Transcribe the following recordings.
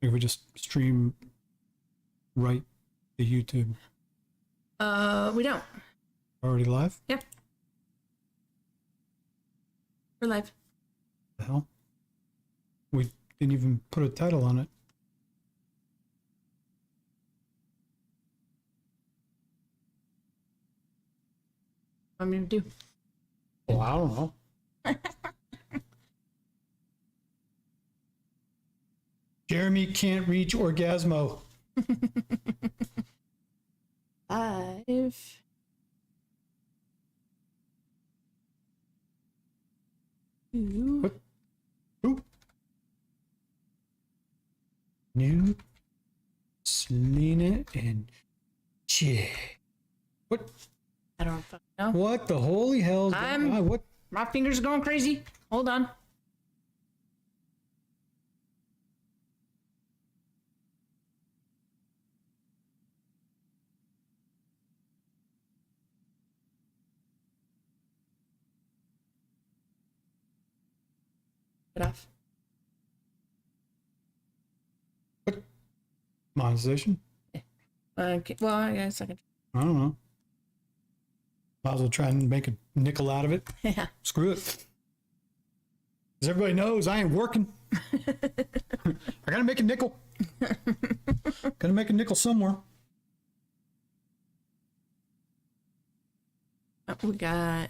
If we just stream right to YouTube. We don't. Already live? Yeah. We're live. The hell? We didn't even put a title on it. What am I going to do? Well, I don't know. Jeremy can't reach Orgasmo. Live. Ooh. What? Ooh. New Selena and J. What? I don't fucking know. What the holy hell? What? My fingers are going crazy. Hold on. Get off. What? Monetization? Okay. Well, I guess I can. I don't know. Might as well try and make a nickel out of it. Yeah. Screw it. As everybody knows, I ain't working. I gotta make a nickel. Gotta make a nickel somewhere. We got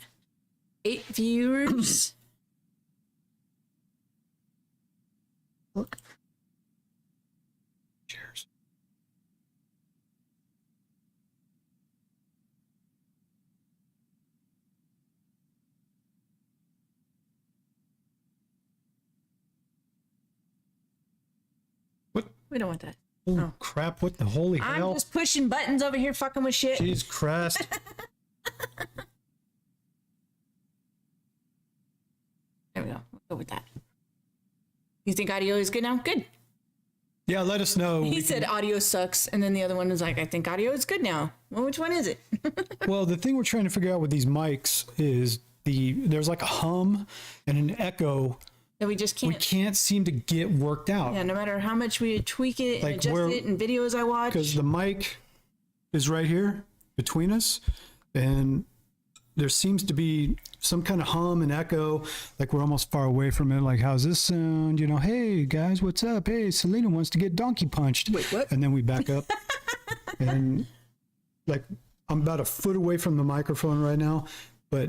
8 viewers. Look. Cheers. What? We don't want that. Oh, crap. What the holy hell? I'm just pushing buttons over here fucking with shit. Jesus Christ. There we go. We'll go with that. You think audio is good now? Good. Yeah, let us know. He said audio sucks, and then the other one was like, I think audio is good now. Well, which one is it? Well, the thing we're trying to figure out with these mics is there's like a hum and an echo That we just we can't. can't seem to get worked out. Yeah, no matter how much we tweak it Like and adjust it in videos I watch. Because the mic is right here between us, and there seems to be some kind of hum and echo, like we're almost far away from it. Like, how's this sound? You know, hey guys, what's up? Hey, Selena wants to get donkey punched. Wait, what? And then we back up, and like I'm about a foot away from the microphone right now, but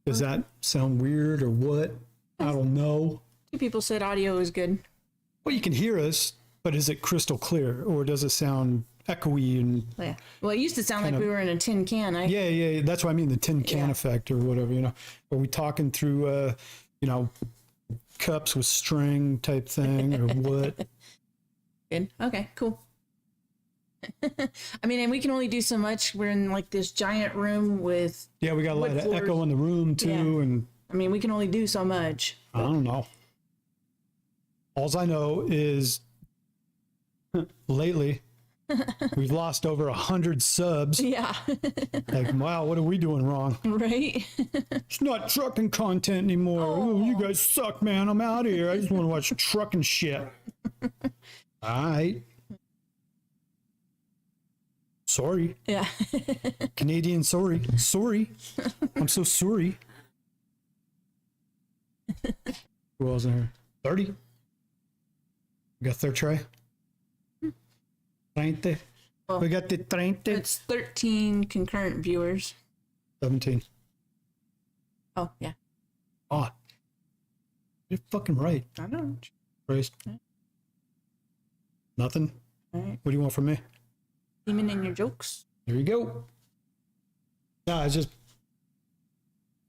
does that sound weird or what? I don't know. 2 people said audio is good. Well, you can hear us, but is it crystal clear, or does it sound echoey and Yeah. Well, it used to sound like we were in a tin can. yeah, that's what I mean, the tin can effect or whatever, you know. Are we talking through you know, cups with string type thing or what? Good. Okay, cool. I mean, and we can only do so much. We're in like this giant room with, Yeah, we got a lot of floors. echo in the room too, Yeah. and I mean, we can only do so much. I don't know. Alls I know is lately we've lost over 100 subs. Yeah. Like, wow, what are we doing wrong? Right? It's not trucking content anymore. Oh, you guys suck, man. I'm out of here. I just want to watch trucking shit. All right. Sorry. Yeah. Canadian sorry. Sorry. I'm so sorry. Who else in here? 30? We got third try? 30. Well, We got the 30. It's 13 concurrent viewers. 17. Oh, yeah. Oh. You're fucking right. I know. Christ. Nothing? All right. What do you want from me? Demon in your jokes. There you go. No, I just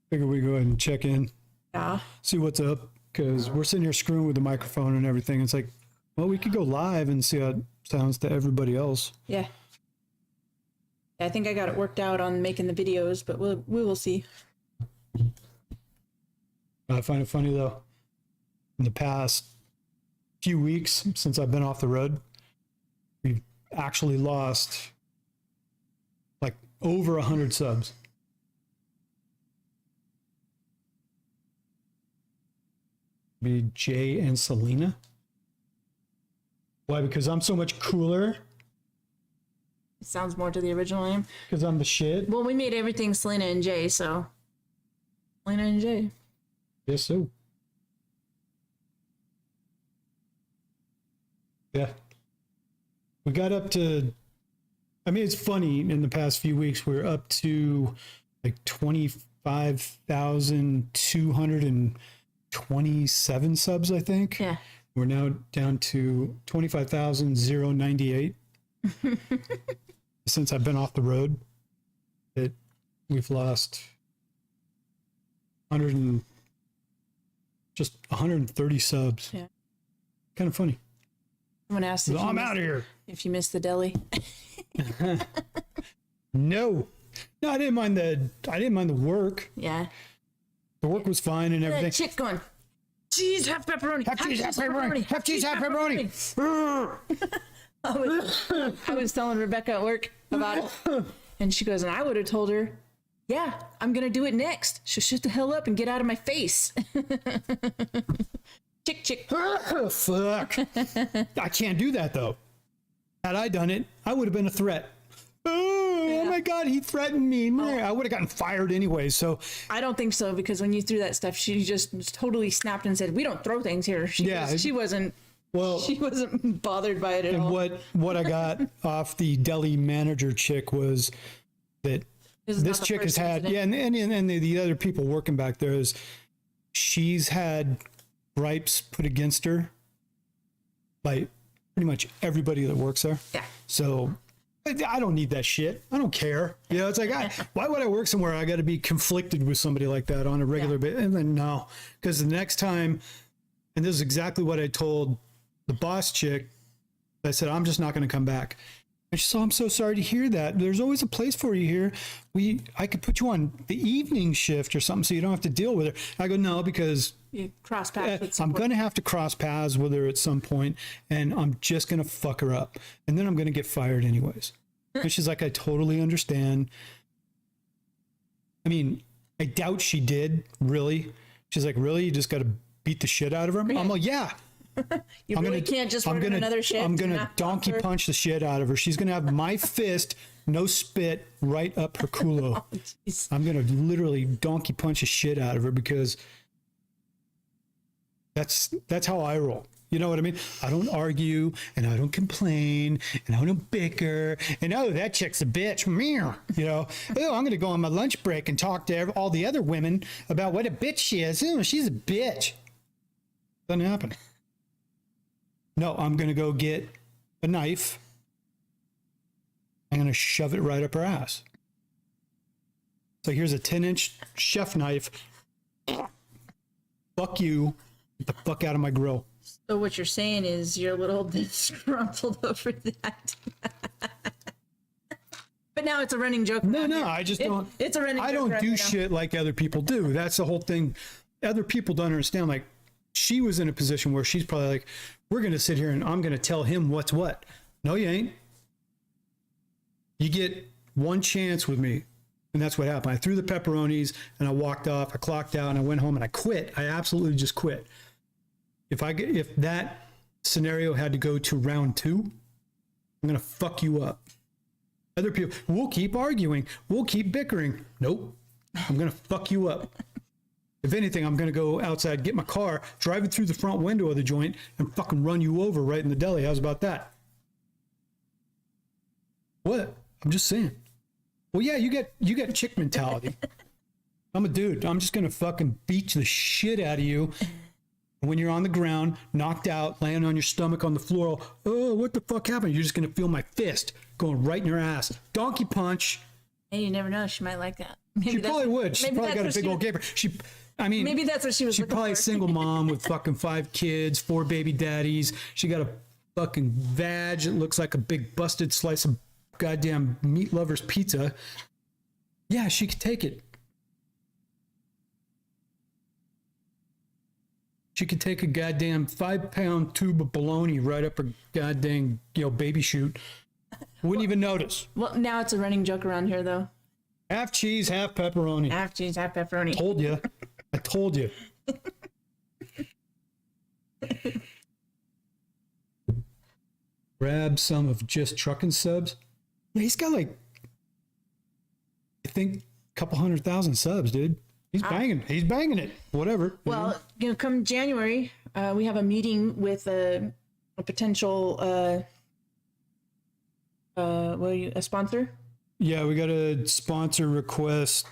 figured we'd go ahead and check in, Yeah. see what's up, because we're sitting here screwing with the microphone and everything. It's like, well, we could go live and see how it sounds to everybody else. Yeah. I think I got it worked out on making the videos, but we will see. I find it funny though. In the past few weeks since I've been off the road, we've actually lost like over 100 subs. Be Jay and Selena. Why? Because I'm so much cooler. It sounds more to the original name. Because I'm the shit. Well, we made everything Selena and J, so Selena and J. Yes, so. Yeah. We got up to, I mean, it's funny, in the past few weeks, we're up to like 25,227 subs, I think. Yeah. We're now down to 25,098. Since I've been off the road, we've lost 130 subs. Yeah. Kind of funny. Someone asked So I'm out of here. if you missed the deli. No, I didn't mind the work. Yeah. The work was fine and That everything. chick going, cheese, half pepperoni. Half cheese, half pepperoni. Half cheese, half pepperoni. I was telling Rebecca at work about it, and she goes, and I would have told her, yeah, I'm gonna do it next. So shut the hell up and get out of my face. Chick. Fuck. I can't do that though. Had I done it, I would have been a threat. Oh my God, he threatened me. I would have gotten fired anyway. So I don't think so, because when you threw that stuff, she just totally snapped and said, "We don't throw things here." She wasn't bothered by it at all. What I got off the deli manager chick was that this chick has had, and the other people working back there is, she's had gripes put against her by pretty much everybody that works there. Yeah. So I don't need that shit. I don't care. You know, it's like, why would I work somewhere I got to be conflicted with somebody like that on a regular basis? And then no, because the next time, and this is exactly what I told the boss chick, I said, I'm just not going to come back. And she said, I'm so sorry to hear that. There's always a place for you here. I could put you on the evening shift or something so you don't have to deal with her. I go, no, because You cross paths with I'm going to have to cross paths with her at some point, and I'm just going to fuck her up. And then I'm going to get fired anyways. And she's like, I totally understand. I mean, I doubt she did, really. She's like, really? You just got to beat the shit out of her? I'm like, yeah. You really can't just work another shift. I'm going to donkey punch the shit out of her. She's going to have my fist, no spit, right up her culo. I'm going to literally donkey punch the shit out of her, because that's how I roll. You know what I mean? I don't argue, and I don't complain, and I don't bicker, and oh, that chick's a bitch. Meow. You know, oh, I'm going to go on my lunch break and talk to all the other women about what a bitch she is. Oh, she's a bitch. Doesn't happen. No, I'm going to go get a knife. I'm going to shove it right up her ass. So here's a 10-inch chef knife. Fuck you. Get the fuck out of my grill. So what you're saying is you're a little disgruntled over that. But now it's a running joke. No, I just don't. It's a running joke. I don't do now. shit like other people do. That's the whole thing. Other people don't understand. Like, she was in a position where she's probably like, we're going to sit here and I'm going to tell him what's what. No, you ain't. You get one chance with me. And that's what happened. I threw the pepperonis and I walked off. I clocked out and I went home and I quit. I absolutely just quit. If that scenario had to go to round 2, I'm going to fuck you up. Other people, we'll keep arguing. We'll keep bickering. Nope. I'm going to fuck you up. If anything, I'm going to go outside, get my car, drive it through the front window of the joint, and fucking run you over right in the deli. How's about that? What? I'm just saying. Well, yeah, you get chick mentality. I'm a dude. I'm just going to fucking beat the shit out of you. When you're on the ground, knocked out, laying on your stomach on the floor, oh, what the fuck happened? You're just going to feel my fist going right in your ass. Donkey punch. Hey, you never know. She might like that. She probably would. She's probably got a big old gaper. Maybe that's what she was She's looking probably a for. single mom with fucking 5 kids, 4 baby daddies. She got a fucking vag that looks like a big busted slice of goddamn meat lover's pizza. Yeah, she could take it. She could take a goddamn 5-pound tube of bologna right up her goddamn, baby chute. Wouldn't even notice. Well, now it's a running joke around here, though. Half cheese, half pepperoni. Half cheese, half pepperoni. Told you. I told you. grab some of just trucking subs. He's got like, I think, a couple 100,000 subs, dude. He's banging. He's banging it. Whatever. Well, come January, we have a meeting with a potential a sponsor. Yeah, we got a sponsor request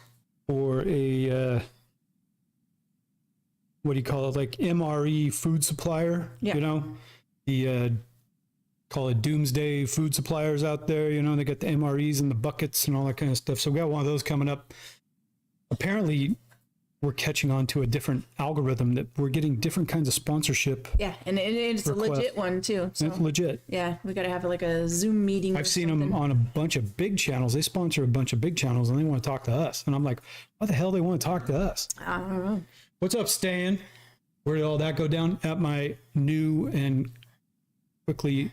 for a what do you call it? Like MRE food supplier. Yeah. You know, the call it doomsday food suppliers out there. You know, they got the MREs and the buckets and all that kind of stuff. So we got one of those coming up. Apparently, we're catching on to a different algorithm that we're getting different kinds of sponsorship. Yeah, and it's a legit one too. So It's legit. yeah, we got to have like a Zoom meeting. I've seen them on a bunch of big channels. They sponsor a bunch of big channels and they want to talk to us. And I'm like, what the hell they want to talk to us? I don't know. What's up, Stan? Where did all that go down? At my new and quickly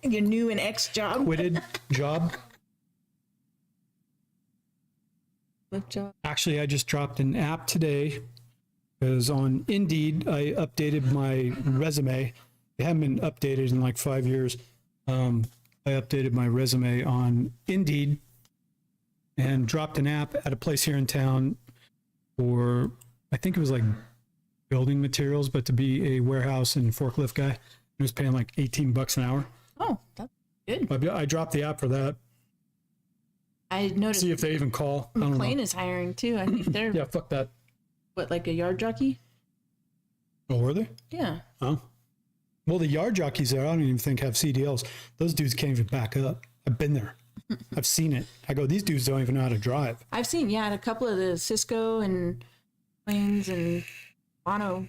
Your new and ex job. quitted job. What job? Actually, I just dropped an app today because on Indeed, I updated my resume. It hadn't been updated in like 5 years. I updated my resume on Indeed and dropped an app at a place here in town for, I think it was like building materials, but to be a warehouse and forklift guy. It was paying like $18 an hour. Oh, that's good. I dropped the app for that. I noticed See if they even call. I don't know. McLean is hiring too. I think they're Yeah, fuck that. what, like a yard jockey? Oh, were they? Yeah. Oh. Well, the yard jockeys there, I don't even think have CDLs. Those dudes can't even back up. I've been there. I've seen it. I go, these dudes don't even know how to drive. I've seen, yeah, a couple of the Cisco and Plains and Bono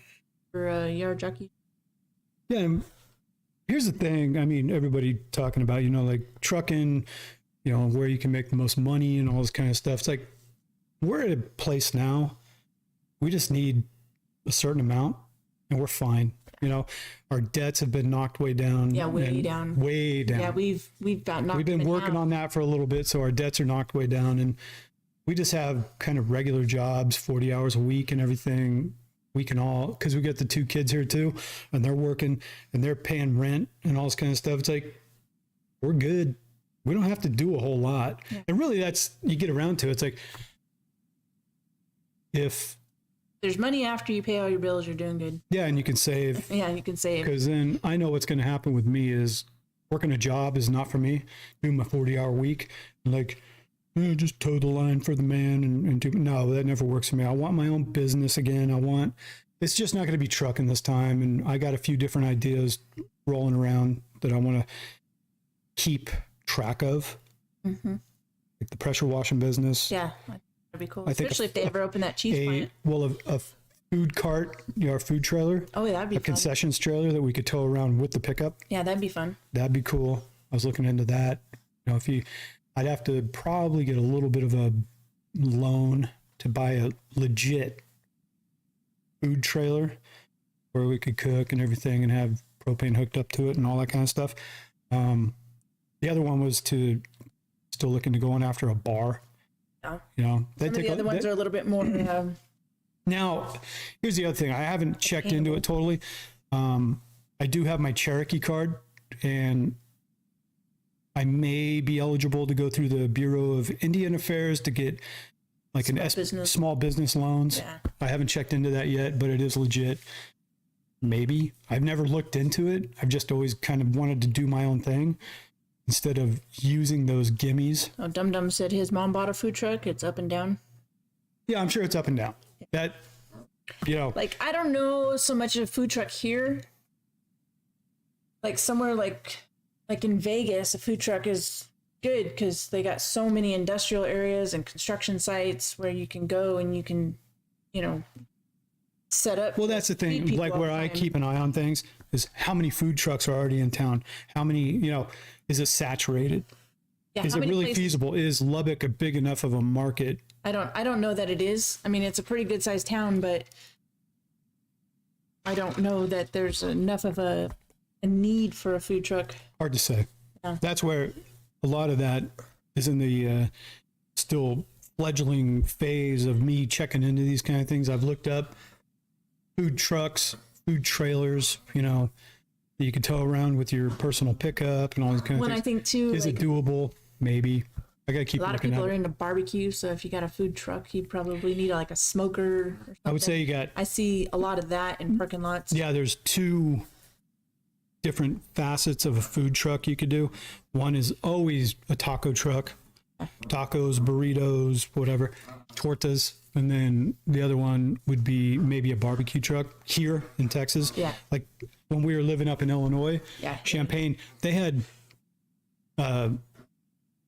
for yard jockey. Yeah. And here's the thing. I mean, everybody talking about, you know, like trucking, you know, where you can make the most money and all this kind of stuff. It's like, we're at a place now. We just need a certain amount and we're fine. You know, our debts have been knocked way down. Yeah, way and down. Way down. Yeah, we've about knocked We've been them working down. on that for a little bit, so our debts are knocked way down, and we just have kind of regular jobs, 40 hours a week and everything. We can all, because we got the two kids here too, and they're working and they're paying rent and all this kind of stuff. It's like, we're good. We don't have to do a whole lot. Yeah. And really, that's, you get around to it, it's like, if, There's money after you pay all your bills, you're doing good. yeah, and you can save. Yeah, you can save. Because then I know what's going to happen with me is working a job is not for me. Doing my 40-hour week, like, just toe the line for the man and do. No, that never works for me. I want my own business again. It's just not going to be trucking this time. And I got a few different ideas rolling around that I want to keep track of. Mm-hmm. Like the pressure washing business. Yeah, that'd be cool. I think Especially if they ever open that cheese plant. A food cart, you know, our food trailer. Oh, that'd be A fun. concessions trailer that we could tow around with the pickup. Yeah, that'd be fun. That'd be cool. I was looking into that. You know, I'd have to probably get a little bit of a loan to buy a legit food trailer where we could cook and everything and have propane hooked up to it and all that kind of stuff. The other one was to still looking to going after a bar. Yeah. You know, Some of the other ones are a little bit more. Now, here's the other thing. I haven't checked into it totally. I do have my Cherokee card, and I may be eligible to go through the Bureau of Indian Affairs to get like small business loans. Yeah. I haven't checked into that yet, but it is legit. Maybe. I've never looked into it. I've just always kind of wanted to do my own thing instead of using those gimmies. Oh, Dum Dum said his mom bought a food truck. It's up and down. Yeah, I'm sure it's up and down. That, you know. Like, I don't know so much of a food truck here. Like somewhere like in Vegas, a food truck is good because they got so many industrial areas and construction sites where you can go and you can, you know, set up. Well, that's the feed thing. people Like all where the I time. keep an eye on things is how many food trucks are already in town? How many, you know, is it saturated? Yeah, Is how it many really places- feasible? Is Lubbock a big enough of a market? I don't know that it is. I mean, it's a pretty good sized town, but I don't know that there's enough of a need for a food truck. Hard to say. Yeah. That's where a lot of that is in the still fledgling phase of me checking into these kind of things. I've looked up food trucks, food trailers, you know, that you could tow around with your personal pickup and all these kind of When things. I think too, Is it doable? Maybe. I gotta keep a lot of looking people at are it. into barbecue, so if you got a food truck, you probably need like a smoker or something. I would say you got, I see a lot of that in parking lots. yeah, there's two different facets of a food truck you could do. One is always a taco truck, tacos, burritos, whatever, tortas. And then the other one would be maybe a barbecue truck here in Texas. Yeah. Like when we were living up in Illinois, Yeah. Champaign, they had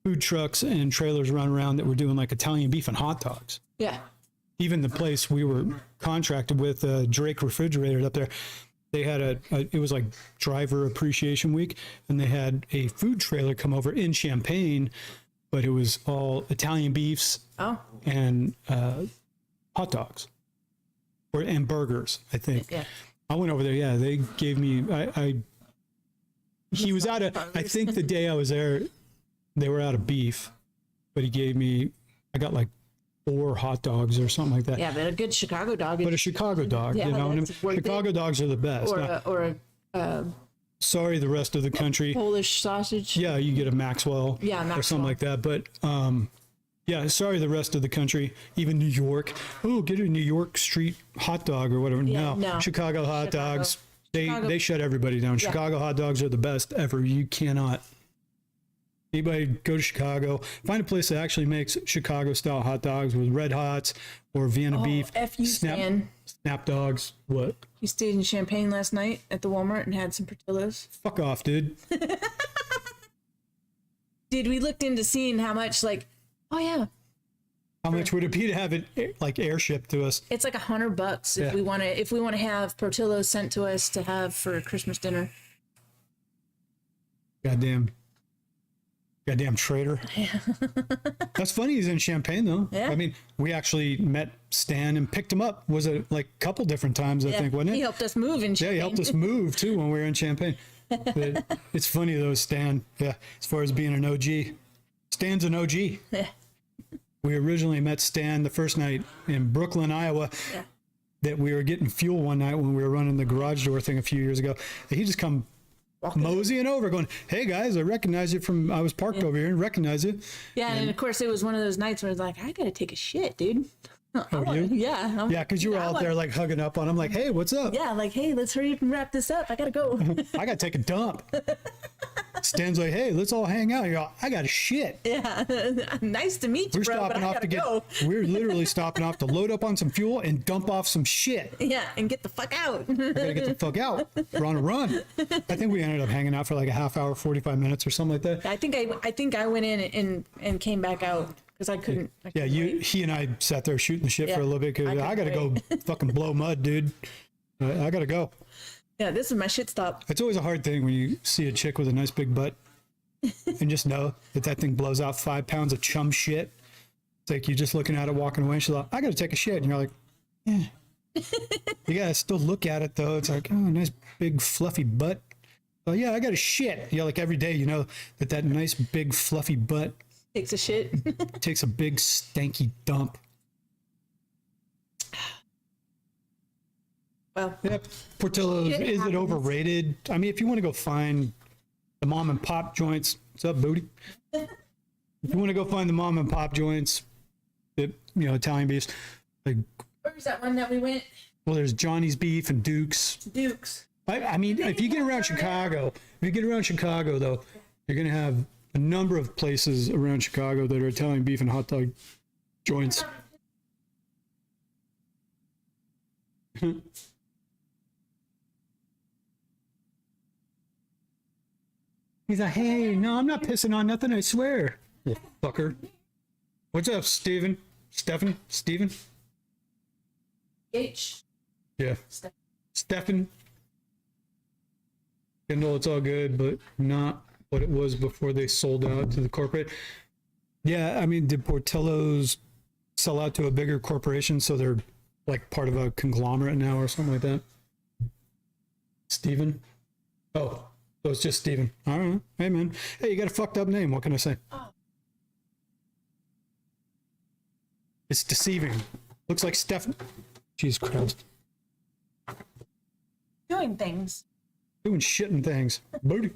food trucks and trailers run around that were doing like Italian beef and hot dogs. Yeah. Even the place we were contracted with, Drake Refrigerated up there, they had it was like driver appreciation week, and they had a food trailer come over in Champaign, but it was all Italian beefs Oh, and hot dogs and burgers, I think. yeah. I went over there. Yeah, they gave me. He was out of. I think the day I was there, they were out of beef, but he gave me. I got like 4 hot dogs or something like that. Yeah, but a good Chicago dog. But a Chicago dog, Yeah, you know, and that's worth Chicago dogs are the best. Now, or a sorry, the rest of the country. Polish sausage. Yeah, you get a Maxwell, Yeah, or something Maxwell. like that. But yeah, sorry, the rest of the country, even New York. Oh, get a New York street hot dog or whatever. Yeah, no, no. Chicago hot Chicago. dogs. Chicago. They shut everybody down. Chicago hot dogs are the best ever. You cannot. Anybody go to Chicago, find a place that actually makes Chicago style hot dogs with red hots or Vienna beef. F you, Stan. Snap dogs. What? You stayed in Champaign last night at the Walmart and had some Portillo's. Fuck off, dude. Dude, we looked into seeing how much, like, oh yeah, How much would it be to have it like airship to us? it's like $100 Yeah. if we want to have Portillo's sent to us to have for Christmas dinner. Goddamn traitor. That's funny. He's in Champaign though. Yeah. I mean, we actually met Stan and picked him up. Was it like a couple different times? I think, wasn't it? He helped us move in Yeah, Champaign. he helped us move too when we were in Champaign. But it's funny though, Stan. Yeah, as far as being an OG, Stan's an OG. Yeah. We originally met Stan the first night in Brooklyn, Iowa. Yeah. That we were getting fuel one night when we were running the garage door thing a few years ago. And he just come moseying over, going, "Hey guys, I recognize you from. I was parked over here and recognize you." Yeah, and of course it was one of those nights where it's like, I gotta take a shit, dude. you? Yeah. Yeah, because you were out there like hugging up on him, like, "Hey, what's up? Yeah, like, hey, let's hurry up and wrap this up. I gotta go. I gotta take a dump." Stan's like, "Hey, let's all hang out." You're all, "I got to shit." Yeah. Nice to meet you, We're bro, but stopping I off gotta to get. go. We're literally stopping off to load up on some fuel and dump off some shit. Yeah, and get the fuck out. I gotta get the fuck out. We're on a run. I think we ended up hanging out for like a half hour, 45 minutes or something like that. I think I went in and came back out because I couldn't. Yeah, he and I sat there shooting the shit for a Yeah, little bit because I gotta go fucking blow mud, dude. I gotta go. Yeah, this is my shit stop. It's always a hard thing when you see a chick with a nice big butt and just know that thing blows out 5 pounds of chum shit. It's like you're just looking at it walking away and she's like, "I gotta take a shit," and you're like, "Yeah." You gotta still look at it though. It's like, "Oh, nice big fluffy butt." Oh yeah, I got a shit. Yeah, like every day, you know that nice big fluffy butt Takes a shit. takes a big stanky dump. Well, Yep. Portillo's, Shit is it happens. overrated? I mean, if you want to go find the mom and pop joints, what's up, booty? If you want to go find the mom and pop joints, that, you know, Italian beefs, like, where was that one that we went? well, there's Johnny's Beef and Duke's. Duke's. I mean, if you get around Chicago, though, you're going to have a number of places around Chicago that are Italian beef and hot dog joints. He's like, "Hey, no, I'm not pissing on nothing, I swear." Little fucker. What's up, Steven? Steven? H. Yeah. Steph. Stefan. Kendall, it's all good, but not what it was before they sold out to the corporate. Yeah, I mean, did Portillo's sell out to a bigger corporation so they're like part of a conglomerate now or something like that? Steven? Oh, so it's just Steven. All right. Hey, man. Hey, you got a fucked up name. What can I say? Oh. It's deceiving. Looks like Stefan. Jesus Christ. Doing things. doing shit and things. Booty.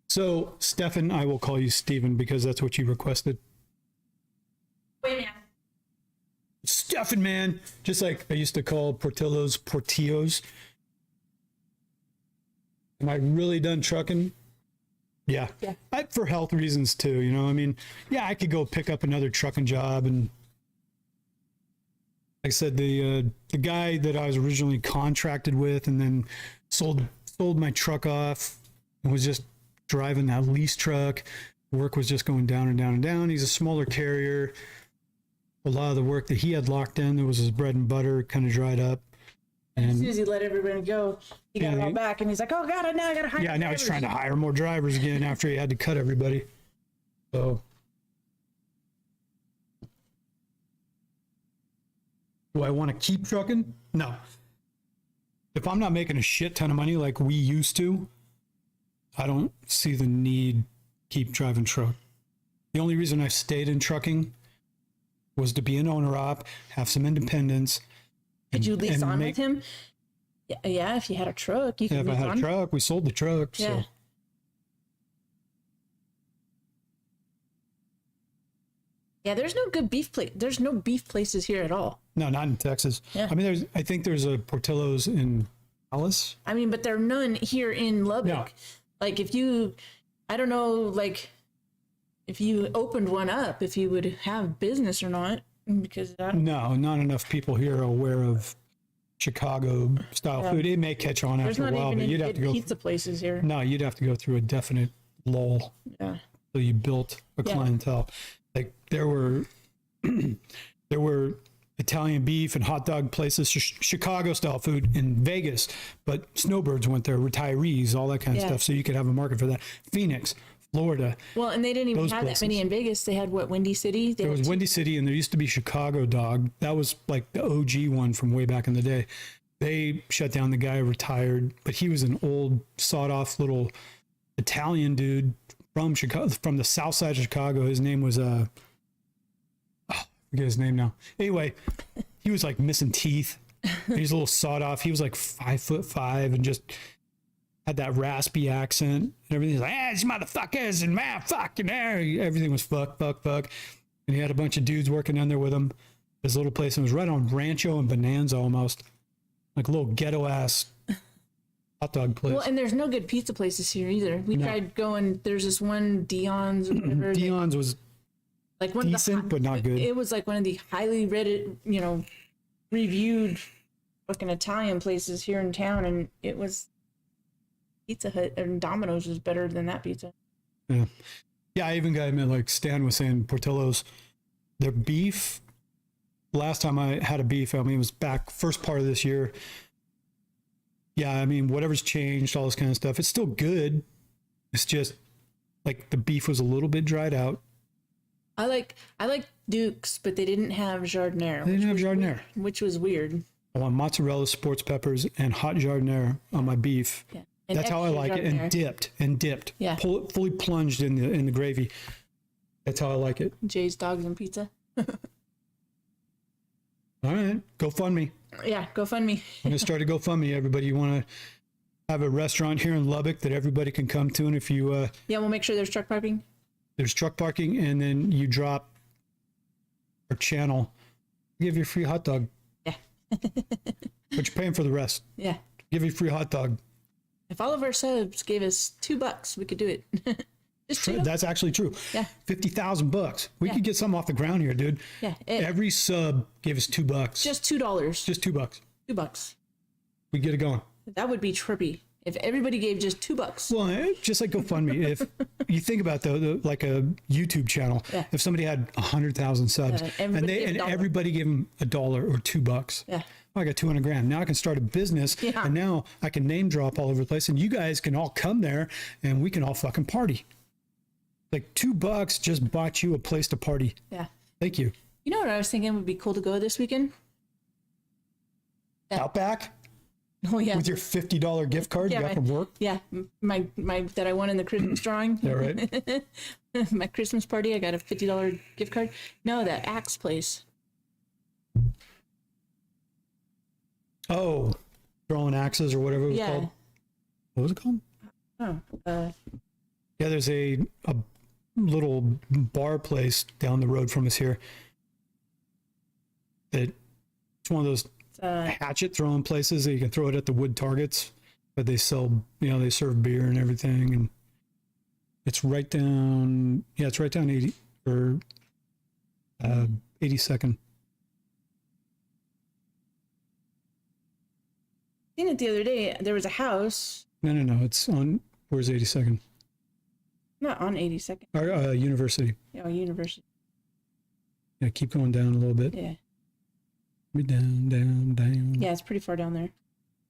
So, Stefan, I will call you Steven because that's what you requested. Wait, man. Stefan, man. Just like I used to call Portillo's Portillos. Am I really done trucking? Yeah. For health reasons too, you know. I mean, yeah, I could go pick up another trucking job, and like I said, the guy that I was originally contracted with, and then sold my truck off, and was just driving that lease truck. Work was just going down and down and down. He's a smaller carrier. A lot of the work that he had locked in, that was his bread and butter, kind of dried up. And as soon as he let everybody go, he got it all back, and he's like, "Oh God, now I gotta hire." Yeah, now he's trying to hire more drivers again after he had to cut everybody. So, do I want to keep trucking? No. If I'm not making a shit ton of money like we used to, I don't see the need to keep driving truck. The only reason I stayed in trucking was to be an owner-op, have some independence. Did you lease on with him? Yeah, if you had a truck, you could lease on. If I had a truck, we sold the truck. Yeah. So. Yeah, there's no good beef place. There's no beef places here at all. No, not in Texas. Yeah. I mean, I think there's a Portillo's in Dallas. I mean, but there are none here in Lubbock. No. Like I don't know, like if you opened one up, if you would have business or not, because No, not enough people here are aware of Chicago style food. It may catch on after a while, but you'd have to go. Pizza places here. No, you'd have to go through a definite lull. Yeah. So you built a clientele. Like there were Italian beef and hot dog places, Chicago style food in Vegas, but snowbirds went there, retirees, all that kind of stuff. So you could have a market for that. Phoenix, Florida. Well, and they didn't even have that many in Vegas. They had what, Windy City? There was Windy City, and there used to be Chicago Dog. That was like the OG one from way back in the day. They shut down. The guy retired, but he was an old sawed-off little Italian dude from Chicago, from the south side of Chicago. His name was I forget his name now. Anyway, he was like missing teeth. He was a little sawed off. He was like 5'5" and just had that raspy accent and everything. He's like, these motherfuckers and man, fuck, and everything was fuck. And he had a bunch of dudes working in there with him. His little place, and it was right on Rancho and Bonanza almost. Like a little ghetto ass hot dog place. Well, and there's no good pizza places here either. We tried going, there's this one Dion's or whatever. Dion's was like one decent, but not good. It was like one of the highly reviewed fucking Italian places here in town, and it was Pizza Hut and Domino's was better than that pizza. Yeah. I even got him, like Stan was saying, Portillo's, their beef, last time I had a beef, I mean, it was back first part of this year. Yeah, I mean, whatever's changed, all this kind of stuff, it's still good. It's just like the beef was a little bit dried out. I like Duke's, but they didn't have Jardiniere. They didn't have Jardiniere. Which was weird. I want mozzarella, sports peppers, and hot Jardiniere on my beef. Yeah. And that's how I like it. And dipped. Yeah. Fully plunged in the gravy. That's how I like it. Jay's Dogs and Pizza. All right. GoFundMe. Yeah, GoFundMe. I'm going to start a GoFundMe. Everybody, you want to have a restaurant here in Lubbock that everybody can come to. And if you... yeah, we'll make sure there's truck parking. There's truck parking, and then you drop our channel, give you a free hot dog. Yeah. But you're paying for the rest. Yeah. Give you a free hot dog. If all of our subs gave us $2, we could do it. Just $2. That's actually true. Yeah. $50,000. We could get something off the ground here, dude. Yeah. Every sub gave us $2. Just $2. Just $2. $2. We get it going. That would be trippy. If everybody gave just $2. Well, just like GoFundMe. If you think about like a YouTube channel, if somebody had 100,000 subs and everybody gave them $1 or $2, I got 200 grand. Now I can start a business, and now I can name drop all over the place, and you guys can all come there, and we can all fucking party. Like $2 just bought you a place to party. Yeah. Thank you. You know what I was thinking would be cool to go this weekend? Outback. Oh yeah. With your $50 gift card you got from work? Yeah. My that I won in the Christmas drawing. Yeah, right. My Christmas party, I got a $50 gift card. No, that Axe place. Oh. throwing axes or whatever it was called. What was it called? Oh, Yeah, there's a little bar place down the road from us here. It's one of those hatchet throwing places that you can throw it at the wood targets, but they sell, they serve beer and everything. And it's right down, it's right down 80 or 82nd. Seen it the other day. There was a house. No. It's on, where's 82nd? Not on 82nd. Our University. Yeah, University. Yeah, keep going down a little bit. Yeah. Down. Yeah, it's pretty far down there.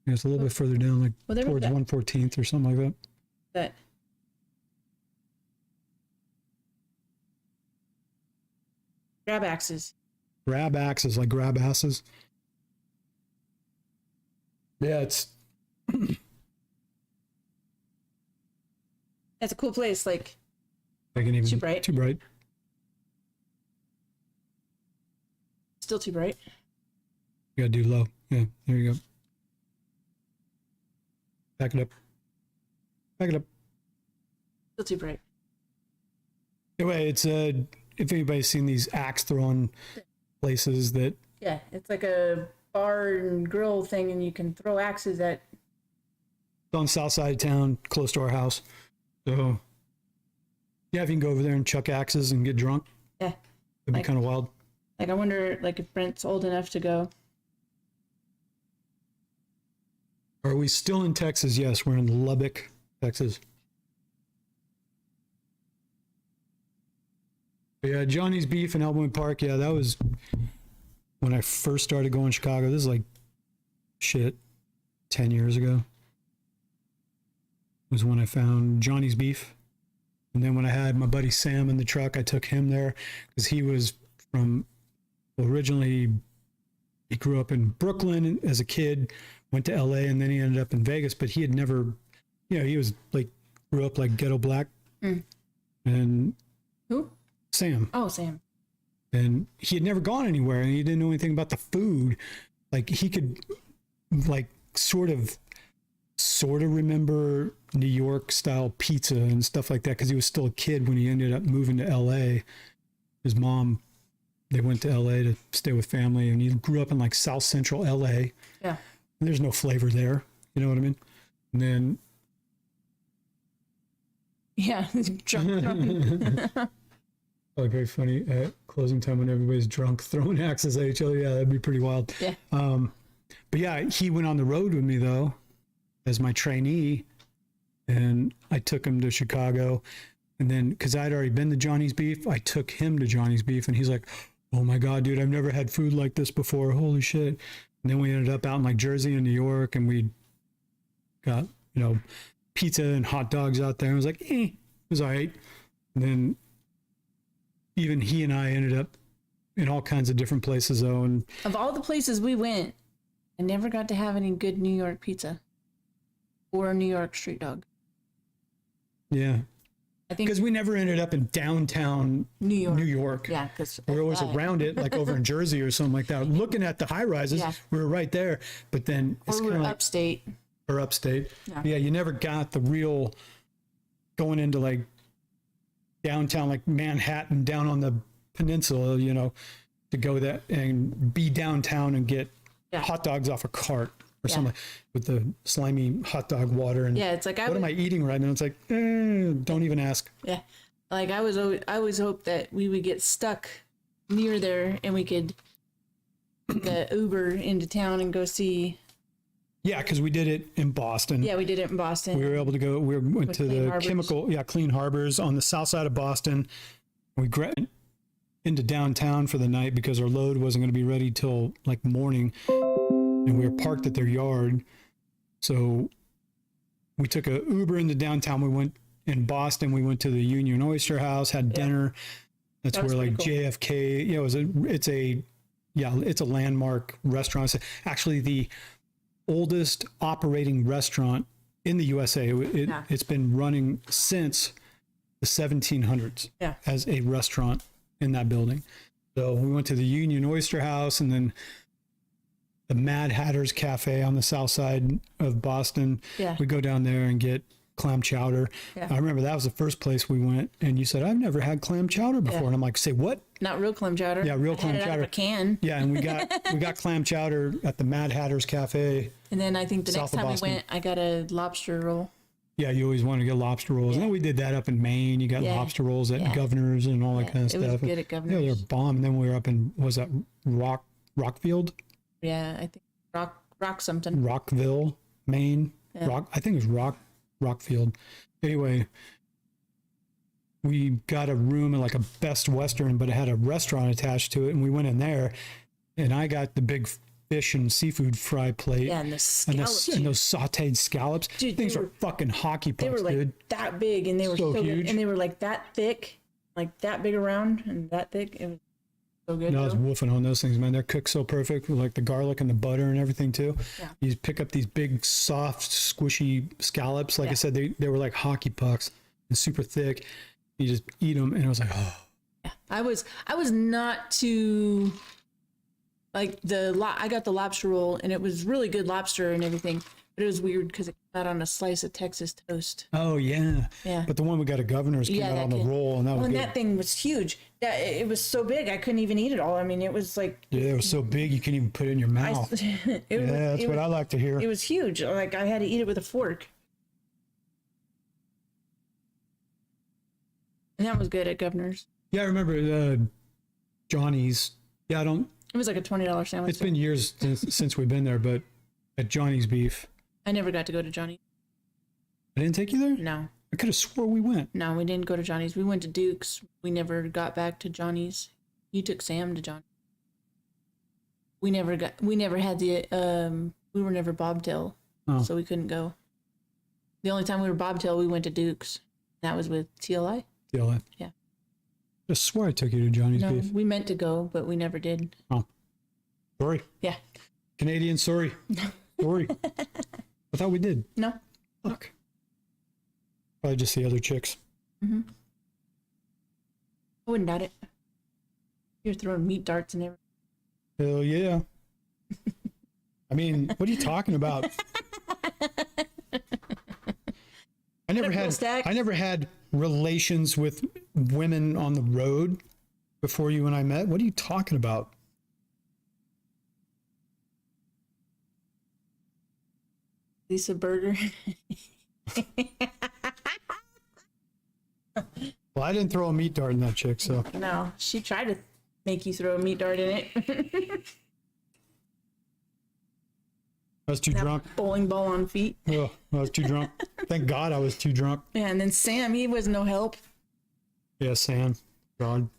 Yeah, it's a little bit further down, like towards that, 114th or something like that. That. Grab axes. Grab axes, like grab asses. Yeah, it's. That's a cool place. Like. I can even too bright. Too bright. Still too bright. You gotta do low. Yeah, there you go. Back it up. Back it up. Still too bright. Anyway, it's if anybody's seen these axe throwing places that. Yeah, it's like a bar and grill thing, and you can throw axes at. It's on the south side of town, close to our house. So, yeah, if you can go over there and chuck axes and get drunk. Yeah. It'd be kind of wild. Like, I wonder, like, if Brent's old enough to go. Are we still in Texas? Yes, we're in Lubbock, Texas. But yeah, Johnny's Beef in Elmwood Park. Yeah, that was when I first started going to Chicago. This is like, 10 years ago. Was when I found Johnny's Beef. And then when I had my buddy Sam in the truck, I took him there because he was from, originally he grew up in Brooklyn as a kid, went to LA, and then he ended up in Vegas, but he had never, he was like, grew up like ghetto black. And who? Sam. Oh, Sam. And he had never gone anywhere, and he didn't know anything about the food. Like he could like sort of remember New York style pizza and stuff like that because he was still a kid when he ended up moving to LA. His mom, they went to LA to stay with family, and he grew up in like South Central LA. Yeah. And there's no flavor there. You know what I mean? And then. Yeah. Drunk. Oh, very funny at closing time when everybody's drunk throwing axes at each other. Yeah, that'd be pretty wild. Yeah. But yeah, he went on the road with me though, as my trainee, and I took him to Chicago. And then, because I'd already been to Johnny's Beef, I took him to Johnny's Beef, and he's like, "Oh my God, dude, I've never had food like this before. Holy shit!" And then we ended up out in like Jersey and New York, and we got pizza and hot dogs out there. I was like, it was all right. And then even he and I ended up in all kinds of different places though. And of all the places we went, I never got to have any good New York pizza or New York street dog. Yeah. I think because we never ended up in downtown New York. Yeah, because we're always around it, like over in Jersey or something like that. Looking at the high rises, we were right there. But then it's kind of like upstate. Or upstate. Yeah, you never got the real going into like downtown, like Manhattan, down on the peninsula, to go that and be downtown and get hot dogs off a cart or something with the slimy hot dog water. And it's like, what am I eating right now? It's like, don't even ask. Yeah. Like I always hoped that we would get stuck near there and we could get Uber into town and go see. Yeah, because we did it in Boston. Yeah, we did it in Boston. We were able to go. We went to the Clean Harbors on the south side of Boston. We went into downtown for the night because our load wasn't going to be ready till like morning, and we were parked at their yard. So we took a Uber into downtown. We went in Boston. We went to the Union Oyster House, had dinner. That's where like cool. JFK. It's a landmark restaurant. It's actually the oldest operating restaurant in the USA. It's been running since the 1700s as a restaurant in that building. So we went to the Union Oyster House, and then the Mad Hatter's Cafe on the south side of Boston. Yeah. We go down there and get clam chowder. Yeah. I remember that was the first place we went, and you said, I've never had clam chowder before. Yeah. And I'm like, say what? Not real clam chowder. Yeah, real I clam had it out chowder. of a can. Yeah, and we got clam chowder at the Mad Hatter's Cafe. And then I think the South next of time we Boston. went, I got a lobster roll. Yeah, you always want to get lobster rolls. And then we did that up in Maine. You got Yeah. lobster rolls at Yeah. Governor's and all that Yeah, kind of it was stuff. good at Yeah, Governor's. they're bomb. And then we were up in, was that Rockfield? Yeah, I think rock something. Rockville, Maine. Yeah. I think it was Rockfield. Anyway, we got a room in like a Best Western, but it had a restaurant attached to it. And we went in there, and I got the big fish and seafood fry plate. Yeah, and the And, scallops. and those sauteed scallops. Dude, Things they are were- fucking hockey they pucks, were like dude. that big, and they were So so huge. good. And they were like that thick, like that big around and that thick. It was so good. I was though. woofing on those things, man. They're cooked so perfect with like the garlic and the butter and everything too. Yeah. You pick up these big, soft, squishy scallops. Like I Yeah. said, they were like hockey pucks and super thick. You just eat them, and it was like, oh, Yeah. I was not too like I got the lobster roll, and it was really good lobster and everything, but it was weird because it came out on a slice of Texas toast. oh yeah. Yeah. But the one we got at Governor's came Yeah, out that on the came- roll, and that was Well, and good. that thing was huge. That it was so big I couldn't even eat it all. I mean, it was like Yeah, it was so big you couldn't even put it in your mouth. it Yeah, was, that's it what was, I like to hear. It was huge. Like I had to eat it with a fork. And that was good at Governor's. Yeah, I remember Johnny's. Yeah, I don't. It was like a $20 sandwich. It's been years since we've been there, but at Johnny's Beef, I never got to go to Johnny's. I didn't take you there. No, I could have swore we went. no, we didn't go to Johnny's. We went to Duke's. We never got back to Johnny's. You took Sam to Johnny's. We never had the we were never bobtail, Oh. so we couldn't go. The only time we were bobtail, we went to Duke's. That was with TLI. DLF. Yeah. I swore I took you to Johnny's No, Beef. we meant to go, but we never did. Oh, sorry. Yeah. Canadian, sorry. Sorry. I thought we did. No. Fuck. Probably just the other chicks. I wouldn't doubt it. You're throwing meat darts and everything. Hell yeah. I mean, what are you talking about? I never had relations with women on the road before you and I met. What are you talking about? Lisa Burger. Well, I didn't throw a meat dart in that chick, so No, she tried to make you throw a meat dart in it. I was too drunk. Bowling ball on feet. Oh, I was too drunk. Thank God I was too drunk. Yeah, and then Sam, he was no help. Yeah, Sam. God.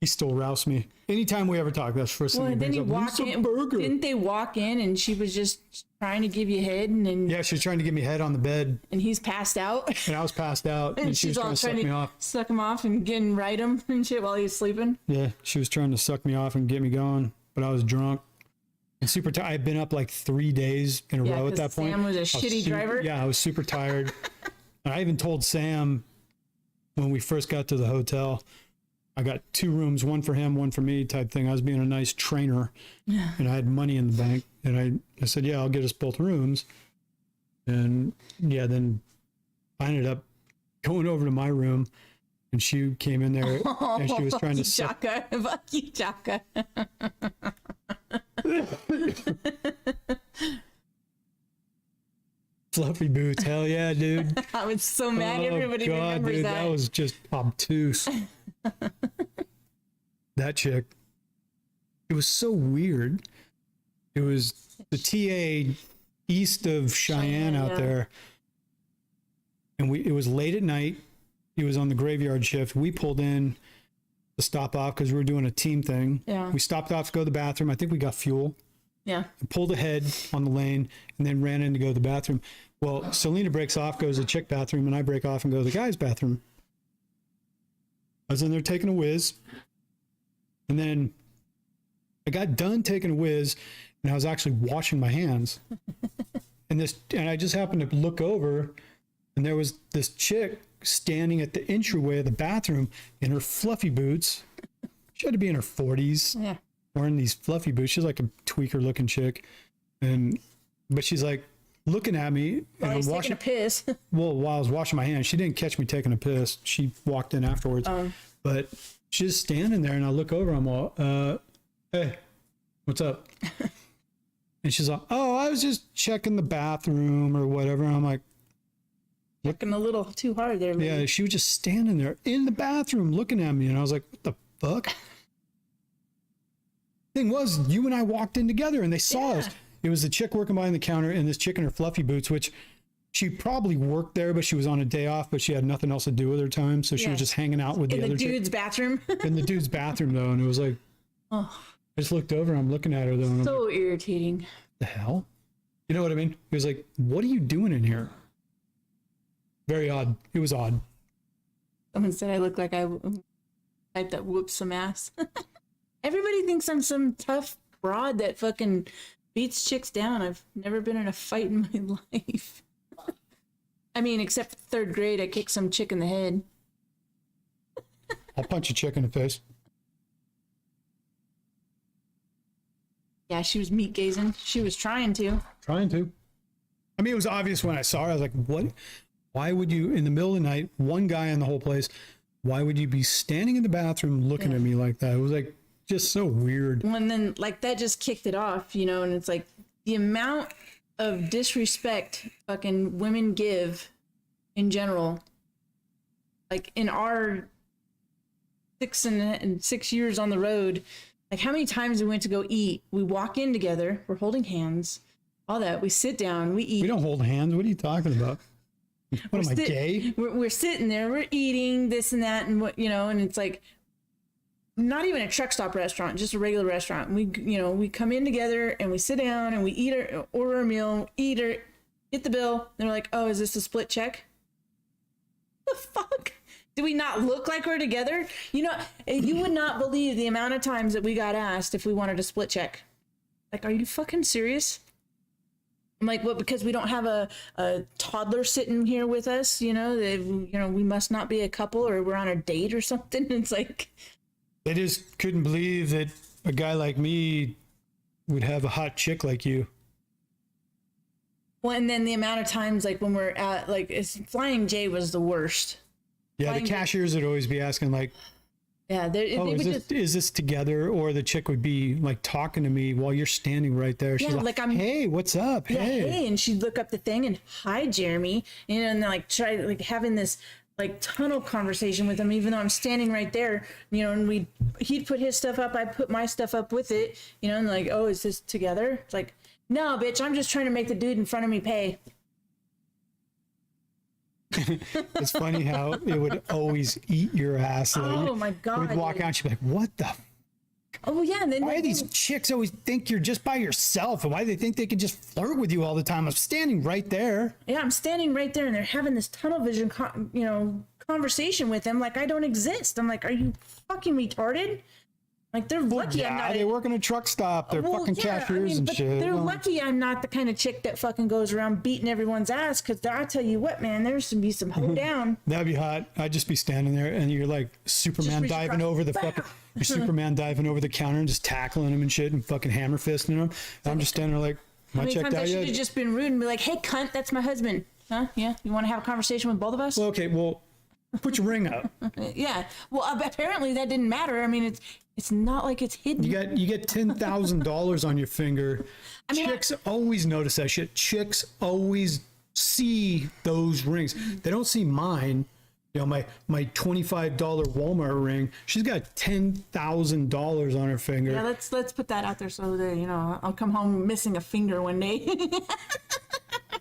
He still roused me. Anytime we ever talk, that's the first thing Well, he didn't brings he up. walk Lisa in? Burger. Didn't they walk in and she was just trying to give you head and Yeah, she was trying to get me head on the bed, and he's passed out? and I was passed out, and she was trying to suck me off. suck him off and getting right him and shit while he was sleeping. Yeah, she was trying to suck me off and get me going, but I was drunk and super tired. I had been up like 3 days in a Yeah, row at 'cause that point. Sam was a I was shitty driver. Yeah, I was super tired. And I even told Sam when we first got to the hotel, I got 2 rooms, one for him, one for me type thing. I was being a nice trainer, and I had money in the bank. And I said, yeah, I'll get us both rooms. And yeah, then I ended up going over to my room, and she came in there and she was trying to suck. Chaka. Fuck you, Chaka. Fluffy boots. Hell yeah, dude. I was so mad everybody remembers dude, that. that was just obtuse. That chick. It was so weird. It was the TA east of Cheyenne out yeah. there. And it was late at night. He was on the graveyard shift. We pulled in to stop off because we were doing a team thing. Yeah. We stopped off to go to the bathroom. I think we got fuel. Yeah. Pulled ahead on the lane and then ran in to go to the bathroom. Well, Selena breaks off, goes to the chick bathroom, and I break off and go to the guy's bathroom. I was in there taking a whiz, and then I got done taking a whiz, and I was actually washing my hands. and I just happened to look over, and there was this chick standing at the entryway of the bathroom in her fluffy boots. She had to be in her 40s. Yeah. wearing these fluffy boots. She's like a tweaker looking chick. But she's like looking at me. While and he's I'm taking a piss. well, while I was washing my hands, she didn't catch me taking a piss. She walked in afterwards. But she's standing there and I look over. I'm all, hey, what's up? And she's like, oh, I was just checking the bathroom or whatever. And I'm like, Looking a little too hard there. Lady. yeah, she was just standing there in the bathroom looking at me. And I was like, what the fuck? Thing was, you and I walked in together and they saw us. It was the chick working behind the counter and this chick in her fluffy boots, which she probably worked there, but she was on a day off, but she had nothing else to do with her time. So she was just hanging out with the other dude's bathroom. in the dude's bathroom, though. And it was like, I just looked over. I'm looking at her, though. And So irritating. the hell? You know what I mean? He was like, what are you doing in here? Very odd. It was odd. Someone said I look like I type that whoops some ass. Everybody thinks I'm some tough broad that fucking beats chicks down. I've never been in a fight in my life. I mean, except for third grade, I kicked some chick in the head. I'll punch a chick in the face. Yeah, she was meat gazing. She was trying to. Trying to. I mean, it was obvious when I saw her. I was like, what? Why would you, in the middle of the night, one guy in the whole place, why would you be standing in the bathroom looking at me like that? It was like, just so weird. Well, and then, like, that just kicked it off, you know, and it's like the amount of disrespect fucking women give in general. Like, in our 6 years on the road, like, how many times we went to go eat? We walk in together, we're holding hands, all that. We sit down, we eat. We don't hold hands. What are you talking about? What am I, gay? We're sitting there, we're eating this and that, and what, you know, and it's like, not even a truck stop restaurant, just a regular restaurant. We come in together and we sit down and we order a meal, get the bill. And we're like, oh, is this a split check? The fuck? Do we not look like we're together? You know, you would not believe the amount of times that we got asked if we wanted a split check. Like, are you fucking serious? I'm like, what? Because we don't have a toddler sitting here with us, you know, we must not be a couple or we're on a date or something. It's like, They just couldn't believe that a guy like me would have a hot chick like you. well, and then the amount of times, like, when we're at, like, Flying J was the worst. Yeah, the cashiers would always be asking, like, Yeah, is this together? Or the chick would be, like, talking to me while you're standing right there. She's like, hey, what's up? Yeah, Hey. hey. And she'd look up the thing and, hi, Jeremy. You know, and then, like, try, like, having this, like, tunnel conversation with him, even though I'm standing right there, you know, and he'd put his stuff up, I'd put my stuff up with it, you know, and like, oh, is this together? It's like, no, bitch, I'm just trying to make the dude in front of me pay. It's funny how it would always eat your ass. Oh, my God. We'd walk out and she'd be like, what the? Oh, yeah. And then Why do these chicks always think you're just by yourself? And why do they think they can just flirt with you all the time? I'm standing right there. Yeah, I'm standing right there and they're having this tunnel vision, conversation with him like I don't exist. I'm like, are you fucking retarded? Like, they're lucky I'm not. They work in a truck stop. They're fucking cashiers and but shit. They're lucky I'm not the kind of chick that fucking goes around beating everyone's ass. Because I tell you what, man, there's to be some hold down. That'd be hot. I'd just be standing there and you're like Superman reach diving across. over the fucking. You're Superman diving over the counter and just tackling him and shit and fucking hammer fisting him. I'm just standing there like, am I How many checked times I out should yet? have just been rude and be like, hey, cunt, that's my husband. Huh? Yeah? You want to have a conversation with both of us? Well, okay, well, put your ring up. Yeah. Well, apparently that didn't matter. I mean, it's not like it's hidden. You get $10,000 on your finger. Chicks always notice that shit. Chicks always see those rings. They don't see mine. You know, my $25 Walmart ring. She's got $10,000 on her finger. Yeah, let's put that out there so that, you know, I'll come home missing a finger one day.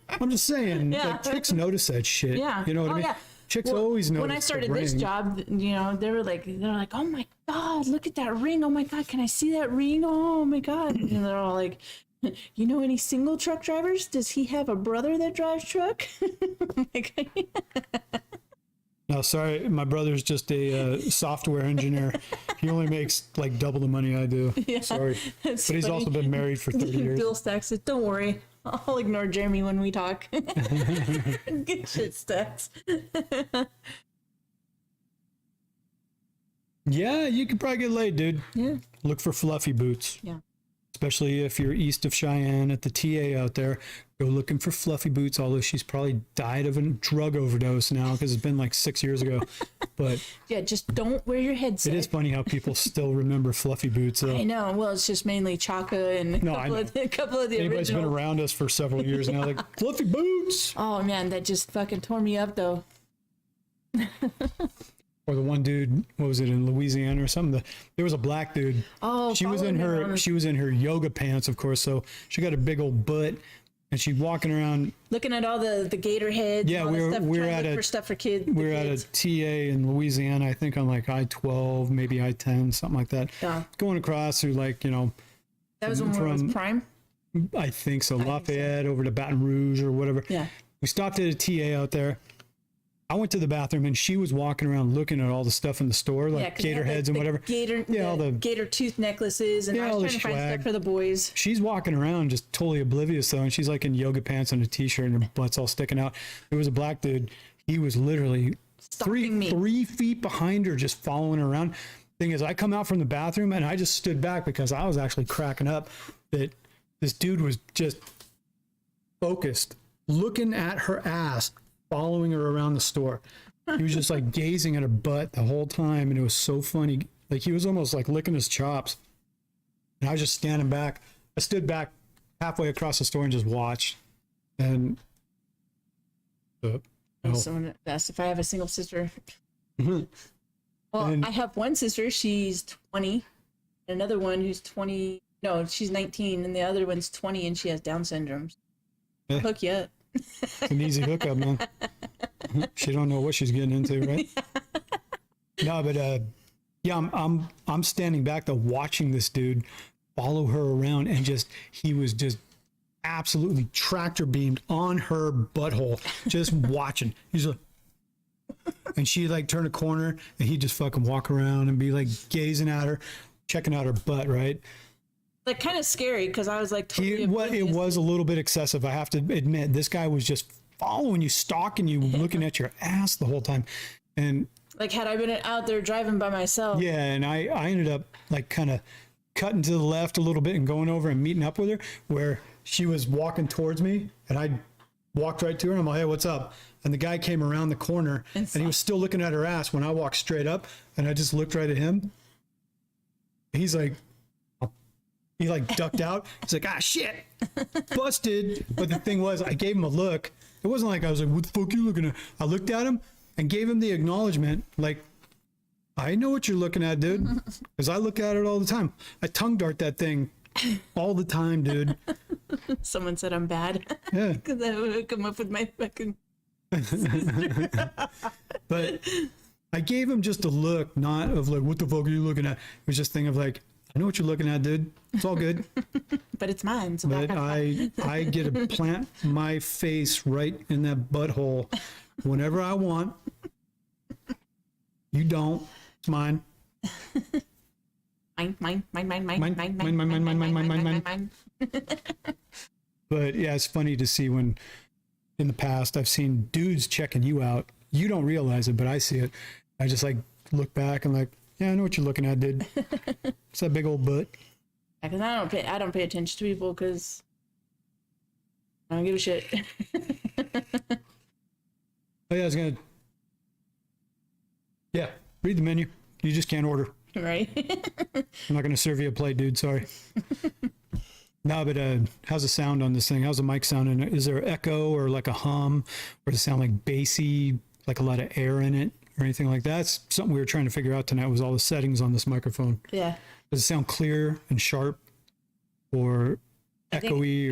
I'm just saying, Yeah. like, chicks notice that shit. Yeah. You know what I mean? Yeah. Chicks always notice. When I started this ring. job, you know, they're like, oh my God, look at that ring. Oh my God, can I see that ring? Oh my God. And they're all like, you know any single truck drivers? Does he have a brother that drives truck? Like, No, sorry, my brother's just a software engineer. He only makes like double the money I do. Yeah, sorry, but he's also been married for 30 years. Bill Stacks said, don't worry. I'll ignore Jeremy when we talk. Get shit stacks. Yeah, you could probably get laid, dude. Yeah. Look for fluffy boots. Yeah. Especially if you're east of Cheyenne at the TA out there, go looking for fluffy boots. Although she's probably died of a drug overdose now because it's been like 6 years ago. But Yeah, just don't wear your headset. it is funny how people still remember fluffy boots. I know. Well, it's just mainly Chaka and a couple of the Anybody's been original. around us for several years now, like fluffy boots. Oh man, that just fucking tore me up though. Or the one dude, what was it, in Louisiana or something? There was a black dude. Oh, She was in her yoga pants, of course. So she got a big old butt, and she's walking around. looking at all the gator heads. Yeah, and all that stuff, we're trying to at look a for stuff for kids. We're at a TA in Louisiana, I think on like I-12, maybe I-10, something like that. Yeah. Going across through like, you know, That was when it was prime. I think so, Lafayette over to Baton Rouge or whatever. Yeah. We stopped at a TA out there. I went to the bathroom and she was walking around looking at all the stuff in the store, like 'cause they gator had heads and whatever. All the gator tooth necklaces, and Yeah, I all was the trying to find swag. stuff for the boys. She's walking around just totally oblivious though, and she's like in yoga pants and a t-shirt and her butt's all sticking out. It was a black dude. He was literally Stalking me. 3 feet behind her, just following her around. Thing is, I come out from the bathroom and I just stood back because I was actually cracking up that this dude was just focused, looking at her ass, following her around the store. He was just like gazing at her butt the whole time, and it was so funny. Like he was almost like licking his chops. And I was just standing back. I stood back halfway across the store and just watched. And Someone asked if I have a single sister. Mhm. Well, And- I have one sister. She's 20. Another one who's 20. No, she's 19, and the other one's 20, and she has Down syndrome. Eh. Hook you up. It's an easy hookup, man. She don't know what she's getting into, right? No, but yeah, I'm standing back though, watching this dude follow her around, and he was just absolutely tractor beamed on her butthole, just watching. He's like, and she like turn a corner, and he just fucking walk around and be like gazing at her, checking out her butt, right? Like kind of scary because I was like, totally It oblivious. was a little bit excessive. I have to admit, this guy was just following you, stalking you, looking at your ass the whole time. And Like had I been out there driving by myself. yeah, and I ended up like kind of cutting to the left a little bit and going over and meeting up with her where she was walking towards me, and I walked right to her and I'm like, hey, what's up? And the guy came around the corner and he was still looking at her ass when I walked straight up, and I just looked right at him. He's like, he like ducked out. He's like, ah, shit, busted. But the thing was, I gave him a look. It wasn't like I was like, what the fuck are you looking at? I looked at him and gave him the acknowledgement, like, I know what you're looking at, dude, because I look at it all the time. I tongue dart that thing all the time, dude. Someone said I'm bad Yeah. because I would come up with my fucking. But I gave him just a look, not of like, what the fuck are you looking at? It was just a thing of like, I know what you're looking at, dude. It's all good. But it's mine. So But that I get to plant my face right in that butthole whenever I want. You don't. It's mine. mine. But yeah, it's funny to see when in the past I've seen dudes checking you out. You don't realize it, but I see it. I just like look back and like, yeah, I know what you're looking at, dude. It's that big old butt. Because I don't pay attention to people because I don't give a shit. Oh yeah, I was gonna. Yeah, read the menu. You just can't order. Right? I'm not gonna serve you a plate, dude. Sorry. No, but how's the sound on this thing? How's the mic sounding? Is there echo or like a hum, or does it sound like bassy, like a lot of air in it, or anything like that? That's something we were trying to figure out tonight. Was all the settings on this microphone? Yeah. Does it sound clear and sharp, or echoey?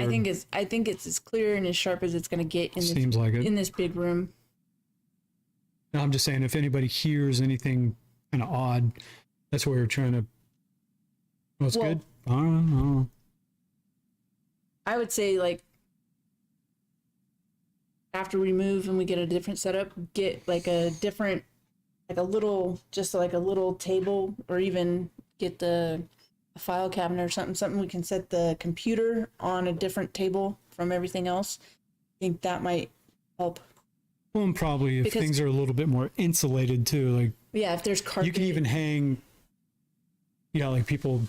I think it's as clear and as sharp as it's going to get in Seems like it. in this big room. No, I'm just saying, if anybody hears anything kind of odd, that's what we were trying to. Oh, it's Well- good. I don't know. I would say like after we move and we get a different setup, get like a different, like a little table, or even get a file cabinet or something we can set the computer on a different table from everything else. I think that might help. Well, and probably if Because- things are a little bit more insulated too, like Yeah, if there's carpet. you can even hang, like people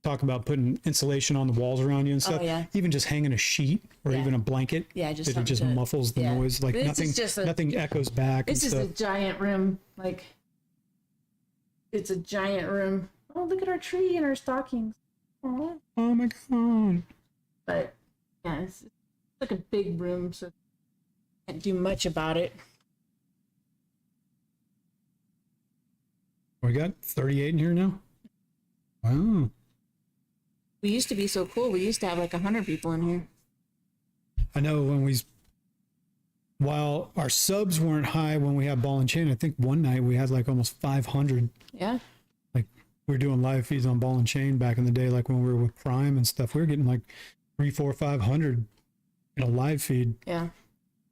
talk about putting insulation on the walls around you and stuff. yeah. Even just hanging a sheet or Yeah. even a blanket. Yeah, just it something just to- muffles the yeah. noise. Like This is nothing, just a- nothing echoes back and This is stuff. a giant room. Like, it's a giant room. Oh, look at our tree and our stockings. Aw. Oh my god! But yeah, it's like a big room, so can't do much about it. We got 38 in here now. Wow. We used to be so cool. We used to have like 100 people in here. I know while our subs weren't high when we had Ball and Chain, I think one night we had like almost 500. Yeah. Like we were doing live feeds on Ball and Chain back in the day, like when we were with Prime and stuff. We were getting like 3, 4, 500 in a live feed. Yeah.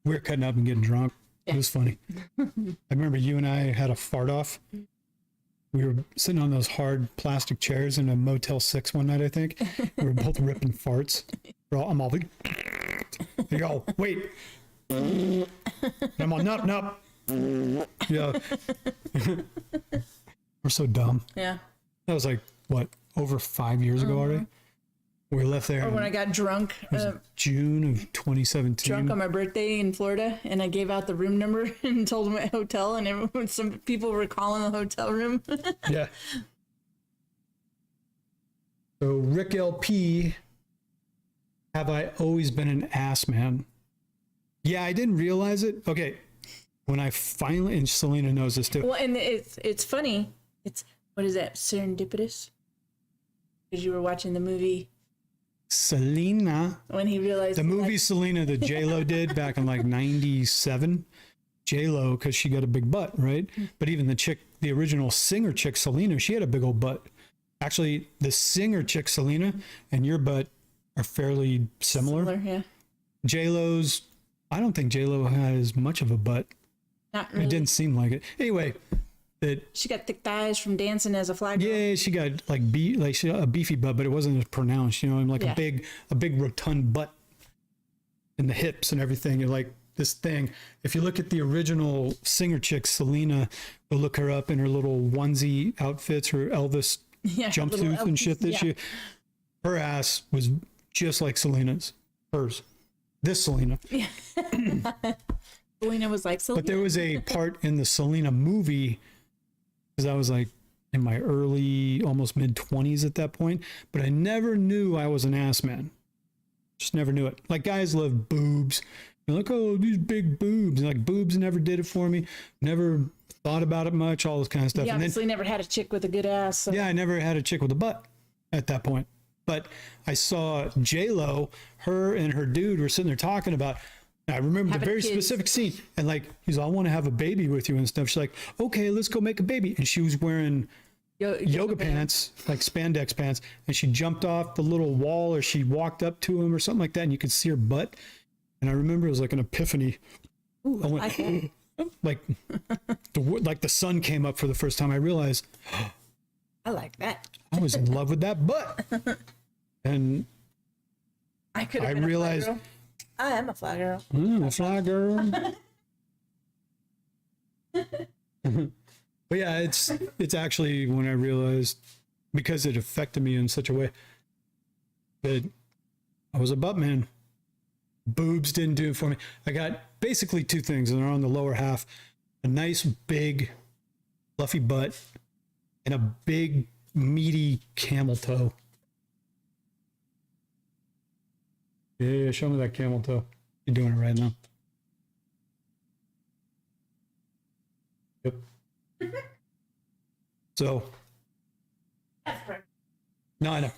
We were cutting up and getting drunk. It was funny. I remember you and I had a fart off. We were sitting on those hard plastic chairs in a Motel 6 one night, I think. We were both ripping farts. I'm all like, yo, wait. And I'm all, nup. Yeah. We're so dumb. Yeah. That was like, what, over 5 years ago already? We left there Or when in I got drunk, June of 2017. drunk on my birthday in Florida, and I gave out the room number and told them at hotel, and everyone, some people were calling the hotel room. Yeah. So Rick LP, have I always been an ass man? Yeah, I didn't realize it. Okay, when I finally, and Selena knows this too. Well, and it's funny. It's, what is that, serendipitous? Because you were watching the movie Selena, when he realized the movie Selena that J-Lo did back in like 97. J-Lo, because she got a big butt, right? But even the original singer chick Selena, she had a big old butt. Actually, the singer chick Selena and your butt are fairly similar. Yeah. J-Lo's, I don't think J-Lo has much of a butt. Not really. It didn't seem like it. Anyway, She got thick thighs from dancing as a flag girl. yeah, she got like she got a beefy butt, but it wasn't as pronounced, like Yeah. a big rotund butt in the hips and everything. And like this thing, if you look at the original singer chick, Selena, go look her up in her little onesie outfits, her Elvis Yeah, little jumpsuit and shit that yeah. her ass was just like Selena's, hers. This Selena. Selena was like, But there was a part in the Selena movie, because I was like in my early, almost mid 20s at that point, but I never knew I was an ass man. Just never knew it. Like guys love boobs. You're like, oh, these big boobs. And like boobs never did it for me. Never thought about it much, all this kind of stuff. You And then, obviously never had a chick with a good ass. So. yeah, I never had a chick with a butt at that point. But I saw J-Lo, her and her dude were sitting there talking about, I remember Having the very kids. specific scene. And like, he's all, I want to have a baby with you and stuff. She's like, okay, let's go make a baby. And she was wearing yoga pants, like spandex pants. And she jumped off the little wall, or she walked up to him or something like that. And you could see her butt. And I remember it was like an epiphany. Ooh, I went, like the sun came up for the first time. I realized I like that. I was in love with that butt. And I could. I realized, I am a fly girl. a fly girl. But yeah, it's actually when I realized, because it affected me in such a way, that I was a butt man. Boobs didn't do it for me. I got basically two things, and they're on the lower half: a nice big fluffy butt and a big meaty camel toe. Yeah, show me that camel toe. You're doing it right now. Yep. So, no, I know.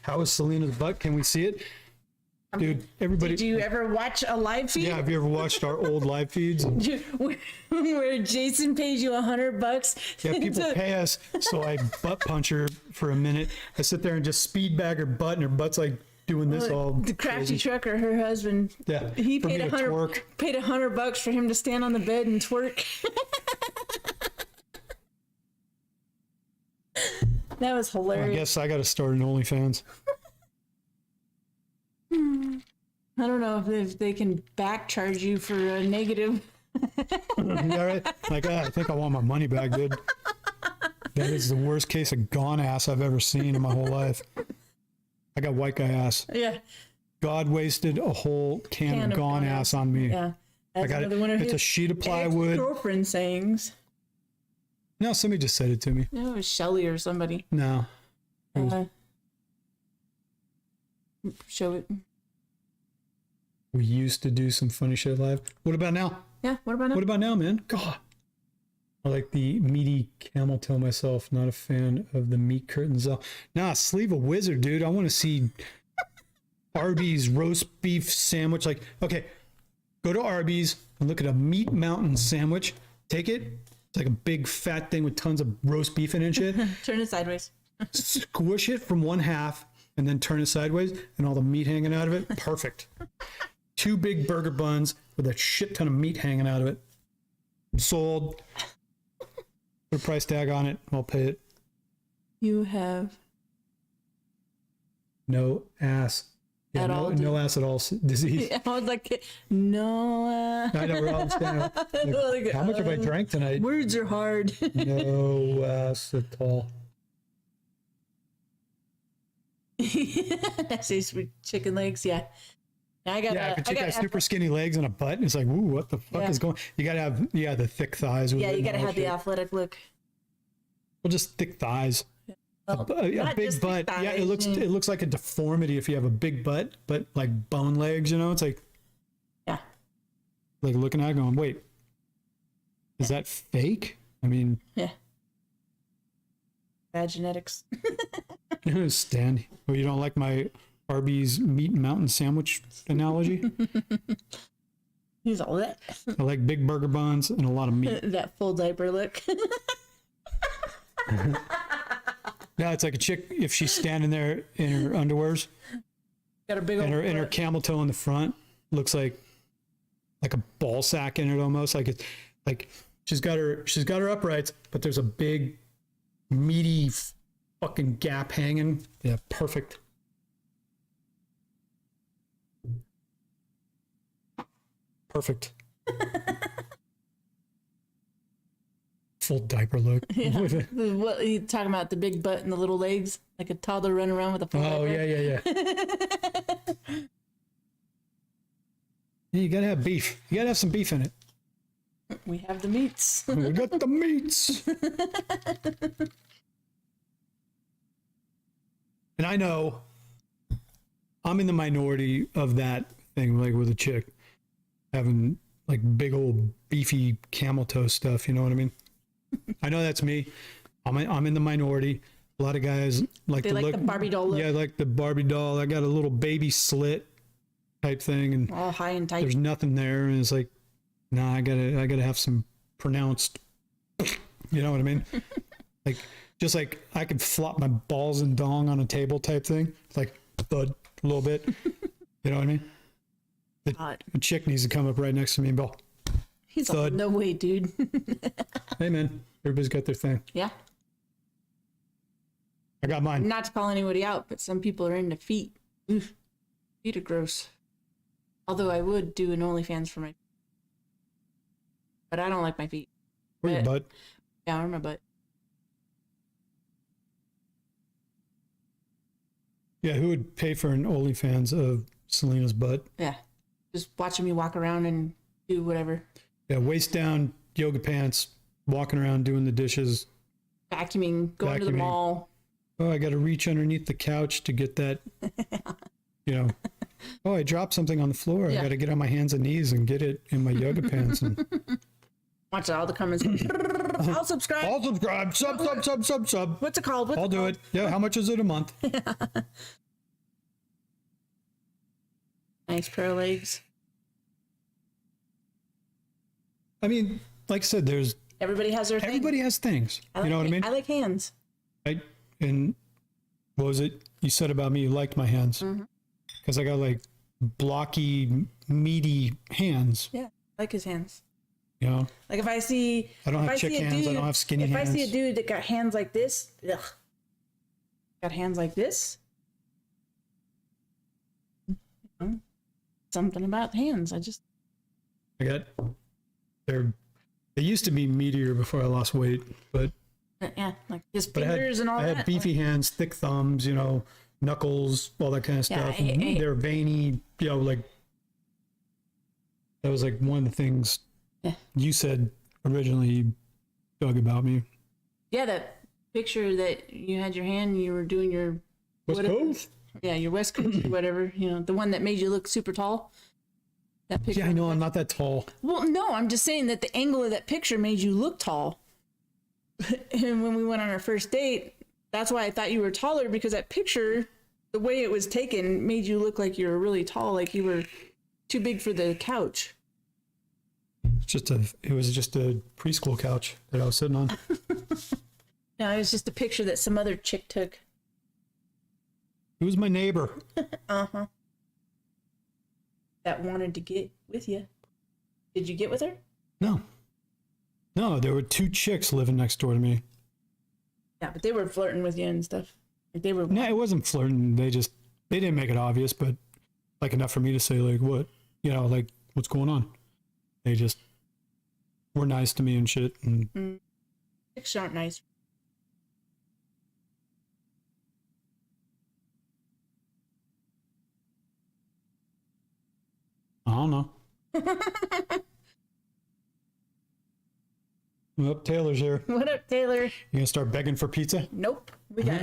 How is Selena's butt? Can we see it? Dude, everybody. Did you ever watch a live feed? Yeah, have you ever watched our old live feeds? Where Jason pays you $100? Yeah, people pay us, so I butt punch her for a minute. I sit there and just speed bag her butt, and her butt's like doing this all the crafty crazy. trucker, her husband. Yeah, He for paid me to twerk. $100 for him to stand on the bed and twerk. That was I hilarious. guess I got to start an OnlyFans. I don't know if they can back charge you for a negative. All right. Like, I think I want my money back, dude. That is the worst case of gone ass I've ever seen in my whole life. I got white guy ass. Yeah. God wasted a whole can of gone ass on me. Yeah. I got it. It's a sheet of plywood. Girlfriend sayings. No, somebody just said it to me. No, it was Shelly or somebody. No. Show it. We used to do some funny shit live. What about now? Yeah, what about now? What about now, man? God. I like the meaty camel toe myself. Not a fan of the meat curtains. Nah, sleeve a wizard, dude. I want to see Arby's roast beef sandwich. Like, okay, go to Arby's and look at a meat mountain sandwich. Take it. It's like a big fat thing with tons of roast beef in it and shit. Turn it sideways. Squish it from one half and then turn it sideways and all the meat hanging out of it. Perfect. 2 big burger buns with a shit ton of meat hanging out of it. Sold. Put a price tag on it. I'll pay it. You have No ass. Yeah, at all. No ass at all disease. I was like, no. I know we're all standing up. Like, how much have I drank tonight? Words are hard. No ass at all. I say sweet chicken legs. Yeah. I got. Yeah, if a chick has super skinny legs and a butt, it's like, ooh, what the fuck is going? You gotta have, the thick thighs. With Yeah, it you and gotta all have that the shit. athletic look. Well, just thick thighs. Well, A not big just butt. thick Yeah, it thighs. looks like a deformity if you have a big butt, but like bone legs. You know, it's like Yeah. like looking at it going, wait, is that fake? I mean, Yeah. Bad genetics. Stan, well, you don't like my Arby's meat mountain sandwich analogy? He's all that. I like big burger buns and a lot of meat. That full diaper look. Yeah, it's like a chick if she's standing there in her underwears Got a big old. and her camel toe in the front looks like a ball sack in it almost. Like it's like she's got her uprights, but there's a big meaty fucking gap hanging. Yeah, perfect. Perfect. Full diaper look. Yeah. What are you talking about? The big butt and the little legs, like a toddler running around with a full Oh diaper? yeah. Yeah, you gotta have beef. You gotta have some beef in it. We have the meats. We got the meats. And I know I'm in the minority of that thing, like with a chick having like big old beefy camel toe stuff. You know what I mean? I know that's me. I'm in the minority. A lot of guys like They to like look. the Barbie doll look. Yeah, like the Barbie doll. I got a little baby slit type thing, and All high and tight. there's nothing there, and it's like, nah, I gotta have some pronounced. You know what I mean? Like, just like I could flop my balls and dong on a table type thing, like thud a little bit. You know what I mean? Hot. A chick needs to come up right next to me and go, He's all, thud. no way, dude. "Hey, man, everybody's got their thing. Yeah. I got mine." Not to call anybody out, but some people are into feet. Oof. Feet are gross. Although I would do an OnlyFans for my feet. But I don't like my feet. Or your butt. Yeah, or my butt. Yeah, who would pay for an OnlyFans of Selena's butt? Yeah. Just watching me walk around and do whatever. Yeah, waist down, yoga pants, walking around doing the dishes. Vacuuming, going to the Vacuuming. mall. Oh, I got to reach underneath the couch to get that, you know. Oh, I dropped something on the floor. Yeah. I got to get on my hands and knees and get it in my yoga pants. And Watch all the comments. I'll subscribe. I'll subscribe. Sub. What's it called? What's I'll it do called? it. Yeah, how much is it a month? Nice pair of legs. I mean, like I said, there's Everybody has their thing. everybody has things. Like, You know what I mean? I like hands. Right? And what was it you said about me? You liked my hands because I got like blocky, meaty hands. Yeah, I like his hands. You know, Like if I see, I don't if have chick see a hands. I dude- don't have skinny if hands. I see a dude that got hands like this, ugh. Got hands like this. something about hands. I got they used to be meatier before I lost weight, but Yeah, like his but fingers and all I that. had beefy hands, thick thumbs, knuckles, all that kind of Yeah, stuff. And they're veiny, like that was like one of the things you said originally you dug about me. Yeah, that picture that you had your hand, you were doing your West Coast? Yeah, your West Coast or whatever. The one that made you look super tall. That picture. Yeah, I know I'm not that tall. Well, no, I'm just saying that the angle of that picture made you look tall. And when we went on our first date, that's why I thought you were taller, because that picture, the way it was taken, made you look like you were really tall, like you were too big for the couch. It was just a preschool couch that I was sitting on. No, it was just a picture that some other chick took. It was my neighbor. Uh-huh. That wanted to get with you. Did you get with her? No, there were two chicks living next door to me. Yeah, but they were flirting with you and stuff. Like they were. No, it wasn't flirting. They didn't make it obvious, but like enough for me to say like, what, like what's going on? They just were nice to me and shit. And Chicks aren't nice. I don't know. Well, Taylor's here. What up, Taylor? You gonna start begging for pizza? Nope. We got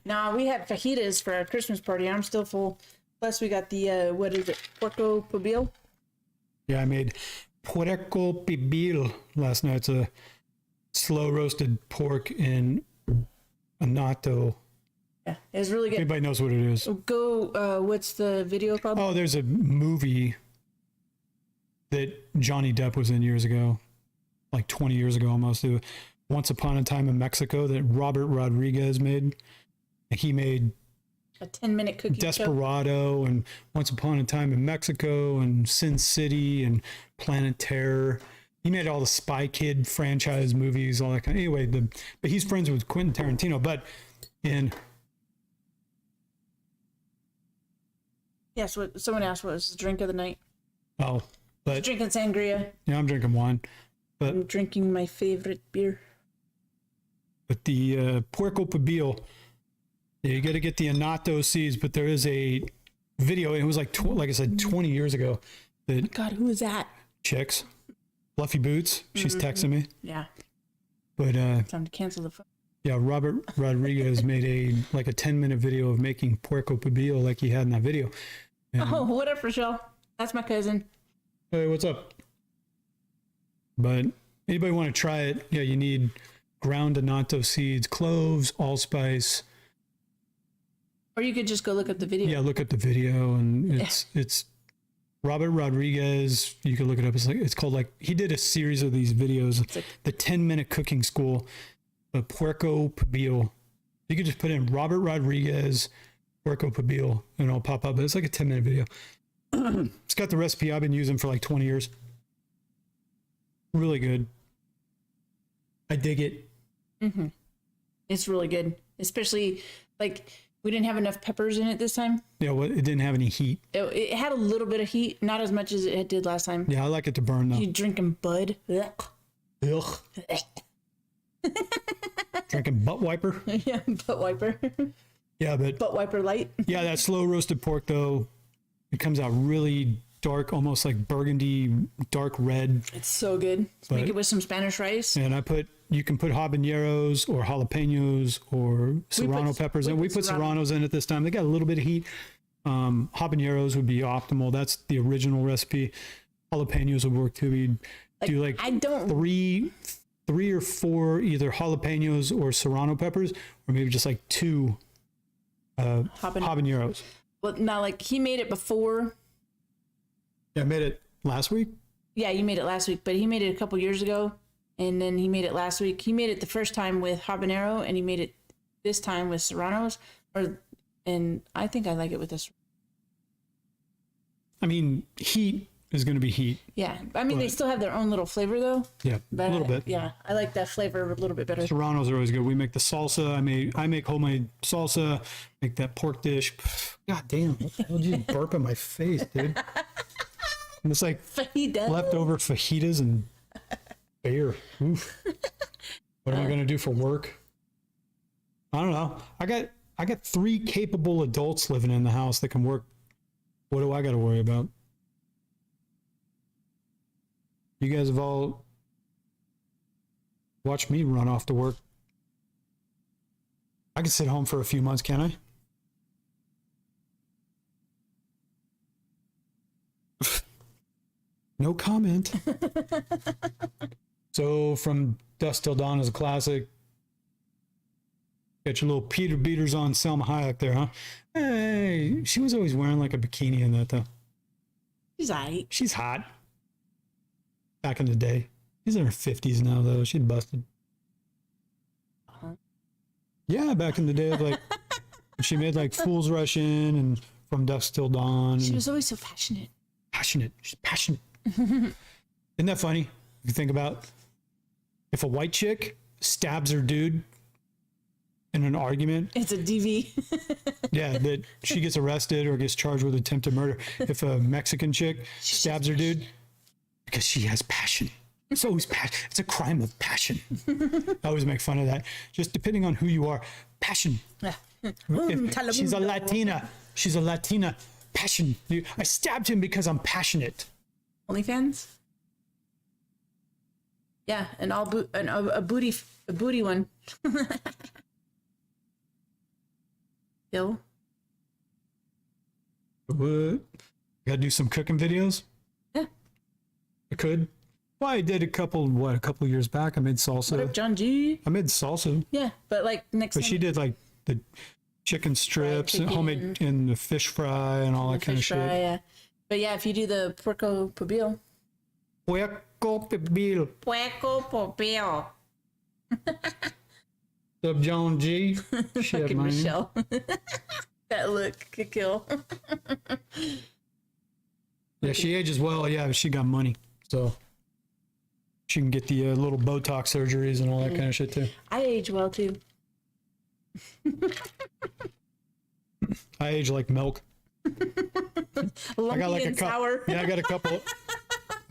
nah, we had fajitas for our Christmas party. I'm still full. Plus we got the what is it? Porco Pabil? Yeah, I made puerco pibil last night. It's a slow roasted pork in annatto. Yeah, it was really good. Everybody knows what it is. Go what's the video called? Oh, there's a movie that Johnny Depp was in years ago, like 20 years ago almost. Once Upon a Time in Mexico that Robert Rodriguez made. He made A 10-minute cooking show. Desperado and Once Upon a Time in Mexico and Sin City and Planet Terror. He made all the Spy Kid franchise movies, all that kind of. Anyway, but he's friends with Quentin Tarantino. But in Yes, what someone asked what was the drink of the night. but Drinking sangria. yeah, I'm drinking wine. I'm drinking my favorite beer. But the puerco pibil, you got to get the annatto seeds. But there is a video. It was like like I said, 20 years ago. That God, who is that? chicks, Fluffy Boots. She's texting me. Yeah, But time to cancel the phone. yeah, Robert Rodriguez made a 10-minute video of making puerco pibil like he had in that video. And, Oh, what up, Rochelle? That's my cousin. hey, what's up? But anybody want to try it? Yeah, you need ground annatto seeds, cloves, allspice. Or you could just go look up the video. Yeah, look at the video, and it's Robert Rodriguez. You can look it up. It's called he did a series of these videos. The 10-minute cooking school, puerco pibil. You could just put in Robert Rodriguez puerco pibil, and it'll pop up. But it's like a 10-minute video. It's got the recipe I've been using for like 20 years. Really good. I dig it. Mm-hmm. It's really good, especially we didn't have enough peppers in it this time. Yeah, well, it didn't have any heat. It had a little bit of heat, not as much as it did last time. Yeah, I like it to burn though. You drinking Bud? Ugh. Drinking butt wiper. Yeah, butt wiper. Yeah, but Butt wiper light. yeah, that slow roasted pork though, it comes out really dark, almost like burgundy, dark red. It's so good. Make it with some Spanish rice. And you can put habaneros or jalapenos or serrano peppers in. We put serranos in it this time. They got a little bit of heat. Habaneros would be optimal. That's the original recipe. Jalapenos would work too. We'd do I don't three or four either jalapenos or serrano peppers, or maybe just like two habaneros. Well, now he made it before. Yeah, I made it last week. Yeah, you made it last week, but he made it a couple years ago, and then he made it last week. He made it the first time with habanero, and he made it this time with serranos. And I think I like it with this. I mean, heat is going to be heat. Yeah. I mean, they still have their own little flavor though. Yeah, But a little bit. Yeah, I like that flavor a little bit better. Serranos are always good. We make the salsa. I make homemade salsa. Make that pork dish. God damn! What the hell did you burp in my face, dude? And it's like Fajita. leftover fajitas and beer. Oof. What am I gonna do for work? I don't know. I got 3 capable adults living in the house that can work. What do I got to worry about? You guys have all watched me run off to work. I can sit home for a few months, can I? No comment. So from Dusk Till Dawn is a classic. Got your little Peter beaters on, Selma Hayek there, huh? Hey, she was always wearing like a bikini in that though. She's aight. She's hot. Back in the day. She's in her 50s now though. She'd busted. Yeah, back in the day of like she made like Fools Rush In and From Dusk Till Dawn. She was always so passionate. Passionate. She's passionate. Isn't that funny? If you think about if a white chick stabs her dude in an argument. It's a DV. Yeah, that she gets arrested or gets charged with attempted murder. If a Mexican chick stabs her dude, because she has passion. It's always passion. It's a crime of passion. I always make fun of that. Just depending on who you are, passion. If she's a Latina. She's a Latina. Passion. I stabbed him because I'm passionate. OnlyFans? Yeah, and a booty one. Bill? What? Gotta do some cooking videos? Yeah. I could. Well, I did a couple years back. I made salsa. What up, John G? I made salsa. Yeah, but like next But time. she did like the chicken strips and chicken. homemade and the fish fry and all that kind of Fish fry, shit. yeah. But yeah, if you do the puerco pibil. Puerco pibil. Puerco pibil. What's up, John G? Shit, Fucking man. Michelle. That look could kill. Yeah, she ages well. Yeah, but she got money. So she can get the little Botox surgeries and all that kind of shit too. I age well too. I age like milk. Lumpy I got like a and couple. sour. Yeah, I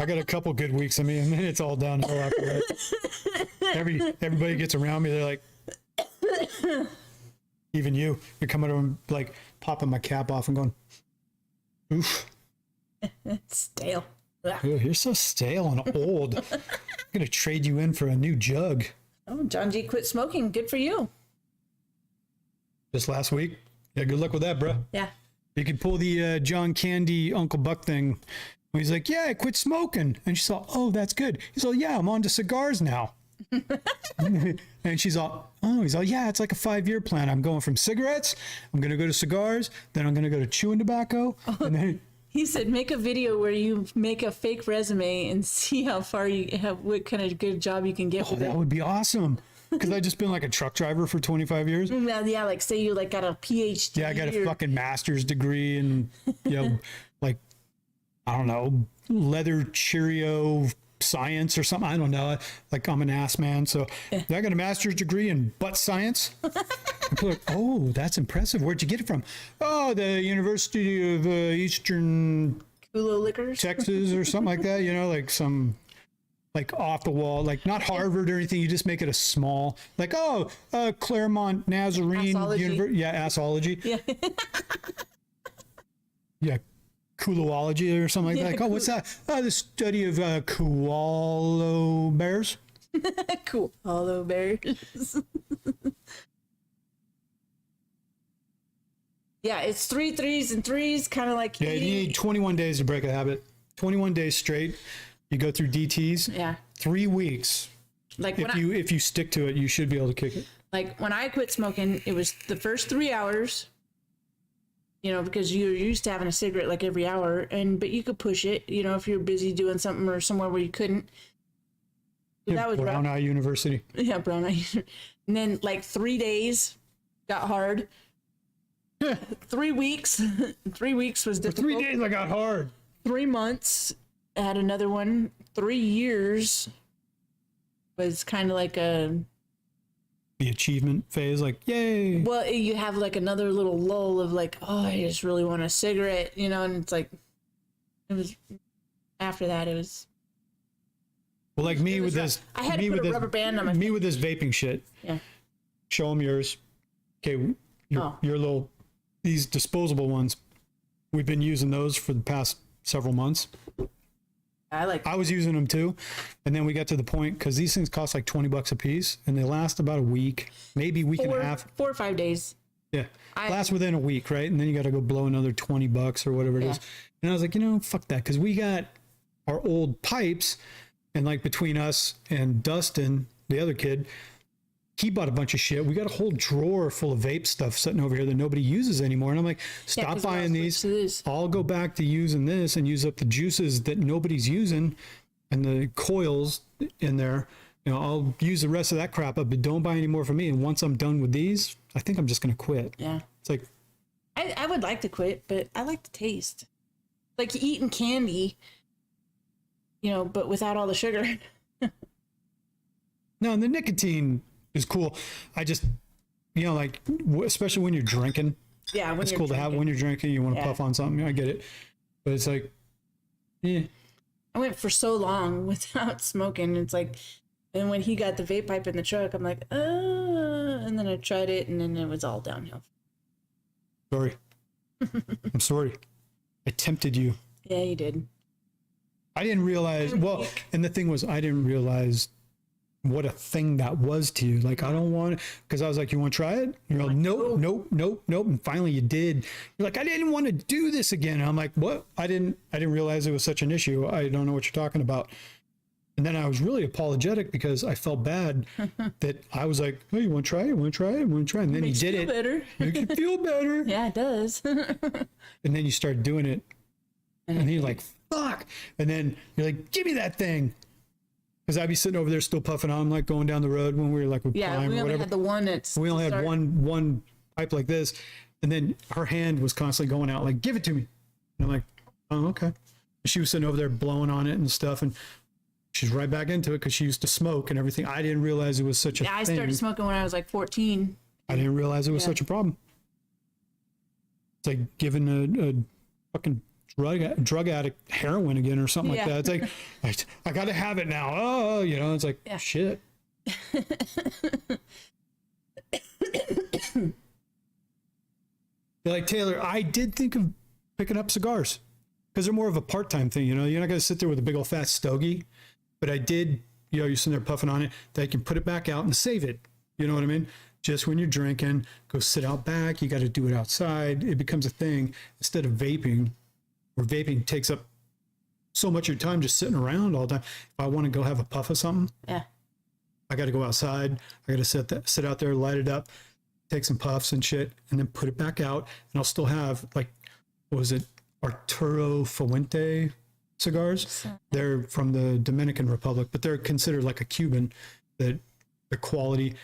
got a couple good weeks of me, and then it's all downhill after that. Everybody gets around me. They're like, even you're coming over and like popping my cap off and going, oof. It's stale. Oh, you're so stale and old. I'm gonna trade you in for a new jug. Oh, John G quit smoking. Good for you. Just last week. Yeah, good luck with that, bro. Yeah. You could pull the John Candy Uncle Buck thing. He's like, yeah, I quit smoking. And she's all, oh, that's good. He's all, yeah, I'm on to cigars now. And she's all, oh, he's all, yeah, it's like a 5-year plan. I'm going from cigarettes, I'm going to go to cigars, then I'm going to go to chewing tobacco. And then He said, make a video where you make a fake resume and see how far you have, what kind of good job you can get with that it. would be awesome. Because I've just been like a truck driver for 25 years. Well, yeah, like say you like got a PhD. Yeah, I got a or- fucking master's degree and, you know, like, I don't know, leather Cheerio science or something. I don't know. Like, I'm an ass man. So I got a master's degree in butt science. People are like, oh, that's impressive. Where'd you get it from? Oh, the University of Eastern Culo liquors. Texas or something like that. You know, like some like off the wall, like not Harvard or anything. You just make it a small, like, oh, Claremont Nazarene Assology. University. Yeah, assology. Yeah. Yeah, koolology or something like that. Like, oh, what's that? Oh, the study of koala bears. Cool. Hollow bears. Yeah, it's 3 3s and 3s, kind of like Yeah, you need 21 days to break a habit. 21 days straight. You go through DTs. Yeah. 3 weeks. Like when If you stick to it, you should be able to kick it. like when I quit smoking, it was the first 3 hours. You know, because you're used to having a cigarette like every hour, but you could push it. You know, if you're busy doing something or somewhere where you couldn't. So that was Brown rough. Eye University. Yeah, brown eye. And then like 3 days got hard. 3 weeks. 3 weeks was difficult. 3 days I got hard. 3 months had another one. 3 years was kind of like a, The achievement phase, like, yay. well, you have like another little lull of like, oh, I just really want a cigarette, you know, and it's like, it was, after that, it was. Well, like me with this, I had me to put with a this, rubber band on my me with this vaping shit. Yeah. Show them yours. Okay, your little, these disposable ones. We've been using those for the past several months. I was using them too, and then we got to the point because these things cost like $20 a piece, and they last about a week, maybe week and a half. 4 or 5 days. Yeah, last within a week, right? And then you got to go blow another $20 or whatever it is. And I was like, fuck that, because we got our old pipes, and like between us and Dustin, the other kid, he bought a bunch of shit. We got a whole drawer full of vape stuff sitting over here that nobody uses anymore. And I'm like, stop buying these. I'll go back to using this and use up the juices that nobody's using and the coils in there. I'll use the rest of that crap up, but don't buy any more from me. And once I'm done with these, I think I'm just going to quit. Yeah. It's like, I would like to quit, but I like the taste. Like eating candy, but without all the sugar. No, and the nicotine is cool. I just, like, especially when you're drinking. Yeah, it's cool to have when you're drinking. You want to puff on something. I get it. But it's like, yeah. I went for so long without smoking. It's like, and when he got the vape pipe in the truck, I'm like, and then I tried it, and then it was all downhill. Sorry. I'm sorry. I tempted you. Yeah, you did. I didn't realize, and the thing was, I didn't realize what a thing that was to you. Like, I don't want it, because I was like, you want to try it? You're like, nope. And finally you did. You're like, I didn't want to do this again. And I'm like, what? I didn't realize it was such an issue. I don't know what you're talking about. And then I was really apologetic because I felt bad that I was like, oh, you want to try it? You want to try it? You want to try it? And then you did it. Better. Make you feel better. Yeah, it does. And then you start doing it. And you're like, fuck. And then you're like, give me that thing. Because I'd be sitting over there still puffing on, like going down the road when we were like with Prime we or only whatever. had the one that's. We only had one pipe like this. And then her hand was constantly going out, like, give it to me. And I'm like, oh, okay. And she was sitting over there blowing on it and stuff. And she's right back into it because she used to smoke and everything. I didn't realize it was such a thing. I started smoking when I was like 14. I didn't realize it was such a problem. It's like giving a fucking drug addict heroin again or something like that. It's like, I got to have it now. Oh, it's like, shit. You're like, Taylor, I did think of picking up cigars because they're more of a part-time thing. You're not going to sit there with a big old fat stogie. But I did, you're sitting there puffing on it, that you can put it back out and save it. You know what I mean? Just when you're drinking, go sit out back. You got to do it outside. It becomes a thing instead of vaping, where vaping takes up so much of your time just sitting around all the time. If I want to go have a puff of something, I got to go outside. I got to sit out there, light it up, take some puffs and shit, and then put it back out. And I'll still have, like, what was it? Arturo Fuente cigars. They're from the Dominican Republic, but they're considered like a Cuban. That the quality.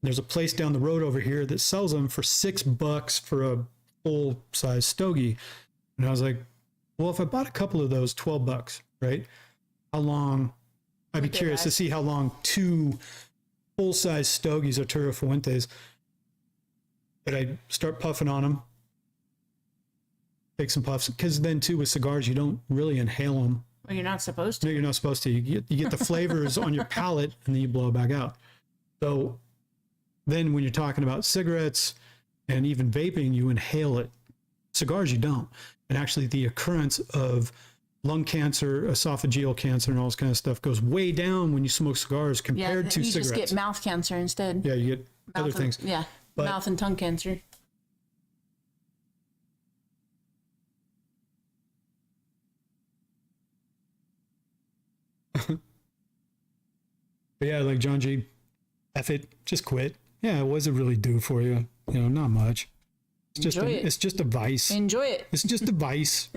There's a place down the road over here that sells them for $6 for a full size stogie. And I was like, well, if I bought a couple of those, $12, right? How long? I'd be curious to see how long 2 full size stogies, Arturo Fuentes. But I start puffing on them. Take some puffs, because then too with cigars you don't really inhale them. Well, you're not supposed to. No, you're not supposed to. You get the flavors on your palate, and then you blow it back out. So then when you're talking about cigarettes and even vaping, you inhale it. Cigars you don't. And actually the occurrence of lung cancer, esophageal cancer, and all this kind of stuff goes way down when you smoke cigars compared to cigarettes. You just get mouth cancer instead. Yeah, you get other things. Yeah, mouth and tongue cancer. But yeah, like John G, F it, just quit. Yeah, what does it really do for you? Not much. It's just a vice. Enjoy it. It's just a vice.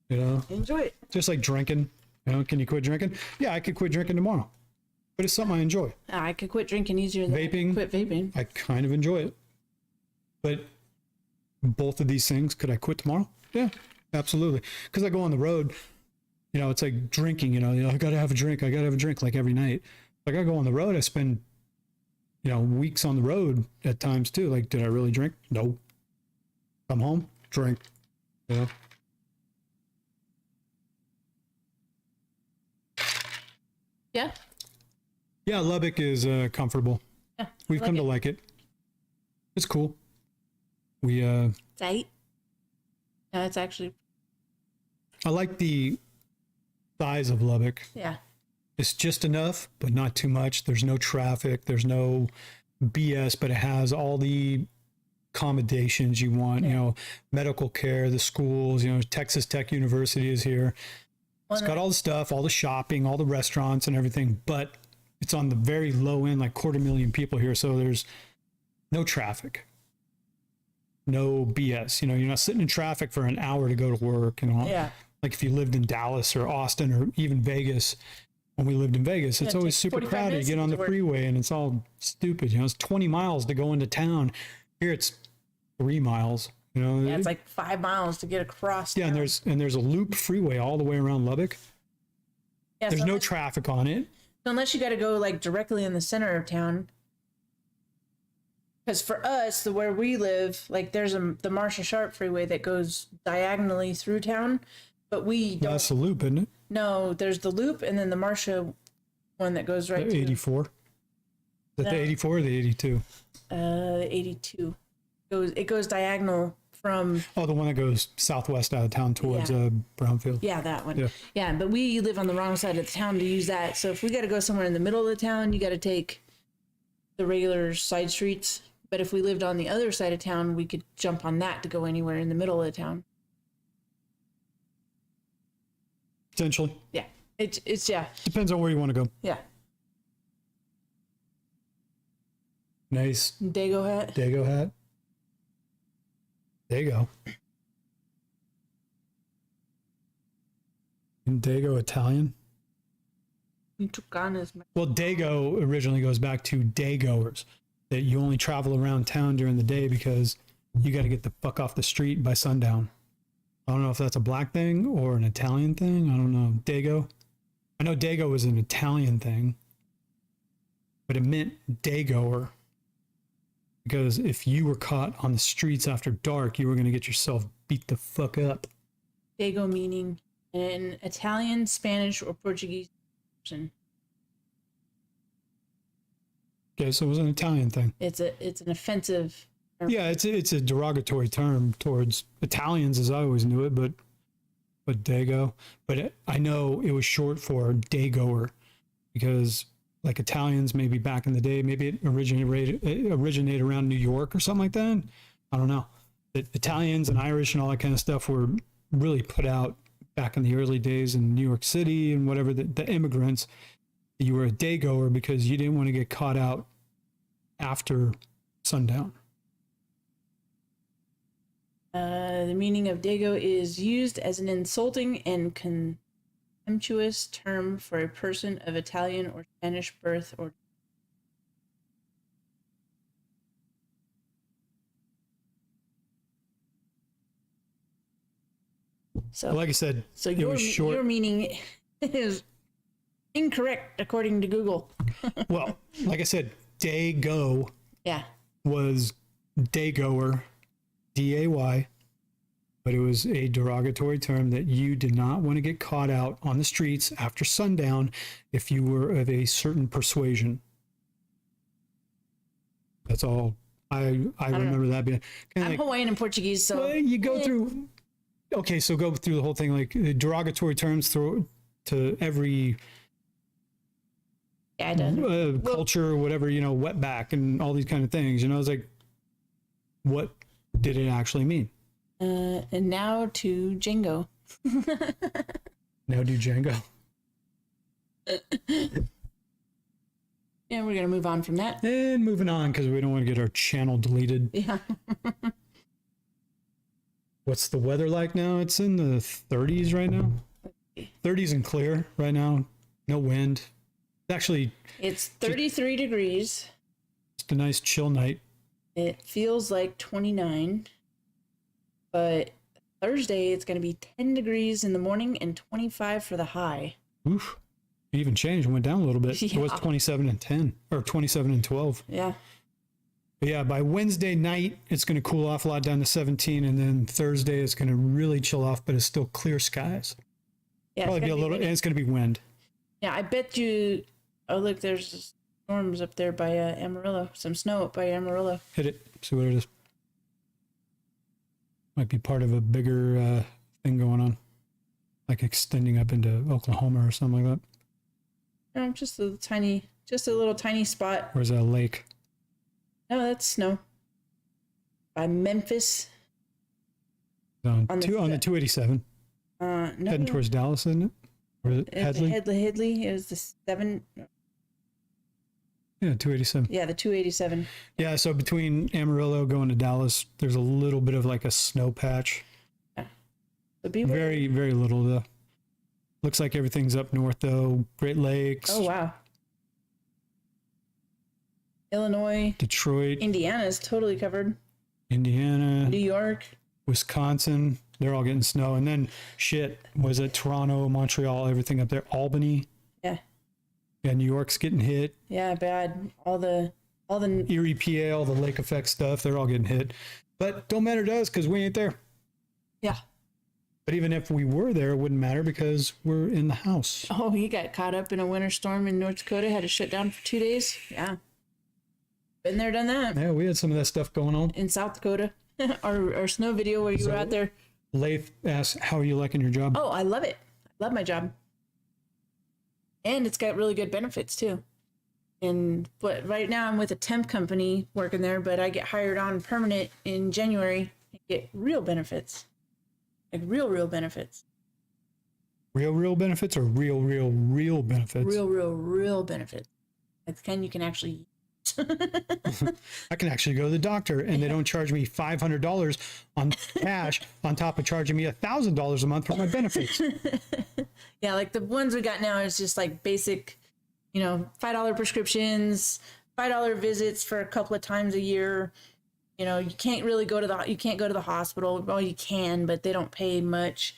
Enjoy it. Just like drinking. Can you quit drinking? Yeah, I could quit drinking tomorrow. But it's something I enjoy. I could quit drinking easier than vaping. Quit vaping. I kind of enjoy it. But both of these things, could I quit tomorrow? Yeah, absolutely. Because I go on the road You know, it's like drinking, you know, I got to have a drink. I got to have a drink like every night. Like I go on the road, I spend, you know, weeks on the road at times too. Like, did I really drink? No. Come home, drink. Yeah. Yeah. Yeah, Lubbock is comfortable. Yeah. We've come to like it. It's cool. We Tight. No, it's actually. I like the size of Lubbock. Yeah. It's just enough, but not too much. There's no traffic. There's no BS, but it has all the accommodations you want. You know, medical care, the schools. You know, Texas Tech University is here. It's got all the stuff, all the shopping, all the restaurants and everything, but it's on the very low end, like 250,000 people here. So there's no traffic, no BS. You know, you're not sitting in traffic for an hour to go to work. You know, Yeah. like if you lived in Dallas or Austin or even Vegas. When we lived in Vegas, it's always super 45 crowded. You minutes get to on the get to work. freeway and it's all stupid. You know, it's 20 miles to go into town. Here it's 3 miles. You know, Yeah, it's like 5 miles to get across. yeah, and there's a loop freeway all the way around Lubbock. Yeah, There's so no unless, traffic on it. unless you got to go like directly in the center of town. Because for us, where we live, like there's the Marcia Sharp freeway that goes diagonally through town, but we don't. That's the loop, isn't it? No, there's the loop and then the Marcia one that goes right The to 84. Is that No. the 84 or the 82? 82. It goes diagonal from Oh, the one that goes southwest out of town towards Brownfield. that one. Yeah. Yeah, but we live on the wrong side of the town to use that. So if we got to go somewhere in the middle of the town, you got to take the regular side streets. But if we lived on the other side of town, we could jump on that to go anywhere in the middle of the town. Essentially. Yeah. It's yeah. Depends on where you want to go. Yeah. Nice. Dago hat. Dago hat. Dago. And Dago Italian? Tucana's. Well, Dago originally goes back to daygoers, that you only travel around town during the day because you got to get the fuck off the street by sundown. I don't know if that's a black thing or an Italian thing. I don't know. Dago. I know Dago was an Italian thing, but it meant daygoer because if you were caught on the streets after dark, you were going to get yourself beat the fuck up. Dago meaning an Italian, Spanish, or Portuguese person. Okay, so it was an Italian thing. It's an offensive term. Yeah, it's a derogatory term towards Italians, as I always knew it, but Dago. But I know it was short for daygoer because, like Italians, maybe back in the day, maybe it originated around New York or something like that. I don't know. The Italians and Irish and all that kind of stuff were really put out back in the early days in New York City and whatever. The immigrants, you were a daygoer because you didn't want to get caught out after sundown. The meaning of Dago is used as an insulting and contemptuous term for a person of Italian or Spanish birth or. So, Like I said, so it was short. your meaning is incorrect according to Google. Well, like I said, Dago Yeah. was daygoer, D-A-Y, but it was a derogatory term that you did not want to get caught out on the streets after sundown if you were of a certain persuasion. That's all I remember that being. Kinda I'm like, Hawaiian and Portuguese, so well, you go through. Okay, so go through the whole thing, like derogatory terms through to every yeah, I don't. culture, whatever, you know, wetback and all these kind of things. You know, it's like, what did it actually mean? And now to Django. Now do Django. Yeah, we're gonna move on from that. And moving on because we don't want to get our channel deleted. Yeah. What's the weather like now? It's in the 30s right now. 30s and clear right now. No wind. Actually, It's 33 degrees. it's a nice chill night. It feels like 29, but Thursday, it's going to be 10 degrees in the morning and 25 for the high. Oof. It even changed and went down a little bit. It was Yeah. 27 and 10 or 27 and 12. Yeah. But yeah, by Wednesday night, it's going to cool off a lot down to 17. And then Thursday, it's going to really chill off, but it's still clear skies. Yeah. Probably be a little, and it's going to be wind. Yeah, I bet you. Oh, look, there's storms up there by Amarillo. Some snow up by Amarillo. Hit it. See what it is. Might be part of a bigger thing going on, like extending up into Oklahoma or something like that. Just a little tiny spot. Or is that a lake? No, that's snow. By Memphis. On On the the 287, No, heading towards Dallas, isn't it? Or is it Headley? Headley. It was the 7. Yeah, 287. Yeah, the 287. Yeah, so between Amarillo going to Dallas, there's a little bit of like a snow patch. But be Very, very little though. Looks like everything's up north though. Great Lakes, Oh wow. Illinois, Detroit, Indiana is totally covered. Indiana, New York. Wisconsin, they're all getting snow. And then was it Toronto, Montreal, everything up there, Albany. Yeah. Yeah, New York's getting hit. Yeah, bad. All the Erie, PA, all the lake effect stuff, they're all getting hit. But don't matter to us because we ain't there. yeah. But even if we were there, it wouldn't matter because we're in the house. Oh, he got caught up in a winter storm in North Dakota, had to shut down for 2 days. Yeah. Been there, done that. Yeah, we had some of that stuff going on. In South Dakota. our snow video where you were out there. Leif asked, how are you liking your job? Oh, I love it. I love my job. And it's got really good benefits too. But right now I'm with a temp company working there, but I get hired on permanent in January and get real benefits. Like real benefits. Real benefits or real benefits? Real benefits. Like the kind you can actually use. I can actually go to the doctor and they don't charge me $500 on cash on top of charging me $1,000 a month for my benefits. Yeah, like the ones we got now is just like basic, $5 prescriptions, $5 visits for a couple of times a year. You can't really go to the hospital. Well, you can, but they don't pay much.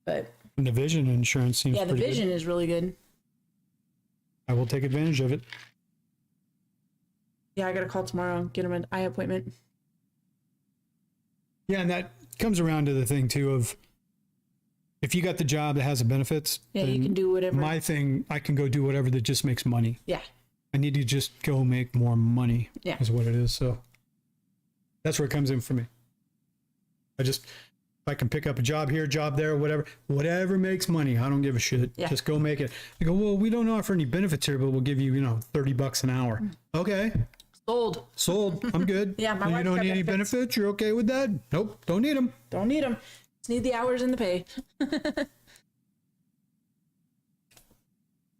But And the vision insurance seems yeah, the pretty vision good. is really good. I will take advantage of it. Yeah, I got to call tomorrow and get him an eye appointment. Yeah, and that comes around to the thing too of if you got the job that has the benefits, Yeah, you then can do whatever. my thing, I can go do whatever that just makes money. Yeah. I need to just go make more money. Yeah. Is what it is. So that's where it comes in for me. If I can pick up a job here, job there, whatever makes money, I don't give a shit. Yeah. Just go make it. They go, well, we don't offer any benefits here, but we'll give you, $30 an hour. Okay. Sold. I'm good. Yeah, my You wife's don't got need any benefits. benefits? You're okay with that? Nope. Don't need them. Don't need them. Just need the hours and the pay.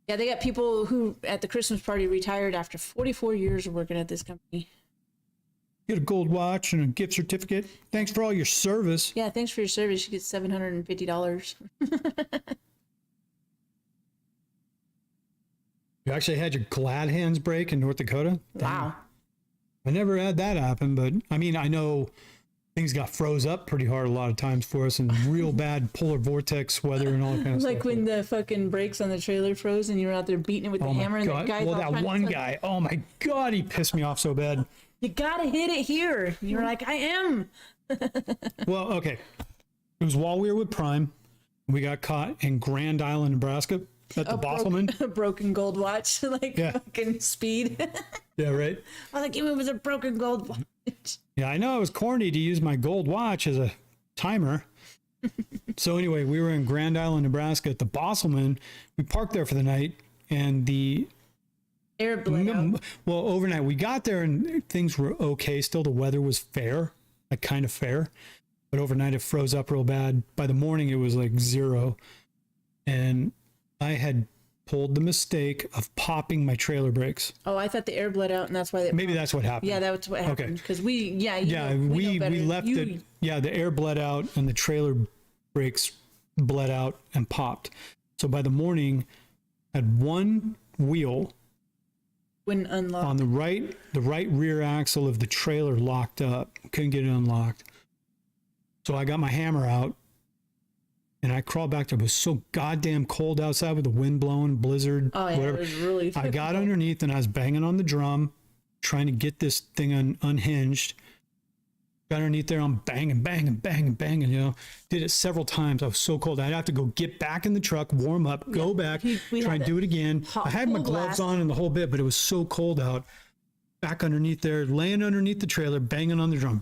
Yeah, they got people who at the Christmas party retired after 44 years of working at this company. Get a gold watch and a gift certificate. Thanks for all your service. Yeah, thanks for your service. You get $750. You actually had your glad hands break in North Dakota? Wow. I never had that happen, but I mean, I know things got froze up pretty hard a lot of times for us and real bad polar vortex weather and all that kind of Like stuff. when the fucking brakes on the trailer froze and you were out there beating it with the Oh my hammer and God. the guy. Well, that one guy, oh my God, he pissed me off so bad. You gotta hit it here. And you were like, I am. Well, okay. It was while we were with Prime. We got caught in Grand Island, Nebraska at the Bosselman. A broken gold watch, like Yeah. fucking speed. Yeah, right. I was like, it was a broken gold watch. Yeah, I know it was corny to use my gold watch as a timer. So anyway, we were in Grand Island, Nebraska at the Bosselman. We parked there for the night and the Air bled out. well, overnight we got there and things were okay. Still, the weather was fair, like kind of fair, but overnight it froze up real bad. By the morning, it was like 0, and I had pulled the mistake of popping my trailer brakes. Oh, I thought the air bled out, and that's why. Maybe that's what happened. Yeah, that's what happened. Okay. Because we We know better. left You- it. Yeah, the air bled out and the trailer brakes bled out and popped. So by the morning, I had one wheel wouldn't unlock. on the right rear axle of the trailer locked up. Couldn't get it unlocked. So I got my hammer out and I crawled back there. It was so goddamn cold outside with the wind blowing, blizzard, Oh yeah, whatever. it was really. I got underneath and I was banging on the drum, trying to get this thing unhinged. Got underneath there, I'm banging, you know. Did it several times. I was so cold. I'd have to go get back in the truck, warm up, go back, try and do it again. I had my gloves on and the whole bit, but it was so cold out. Back underneath there, laying underneath the trailer, banging on the drum,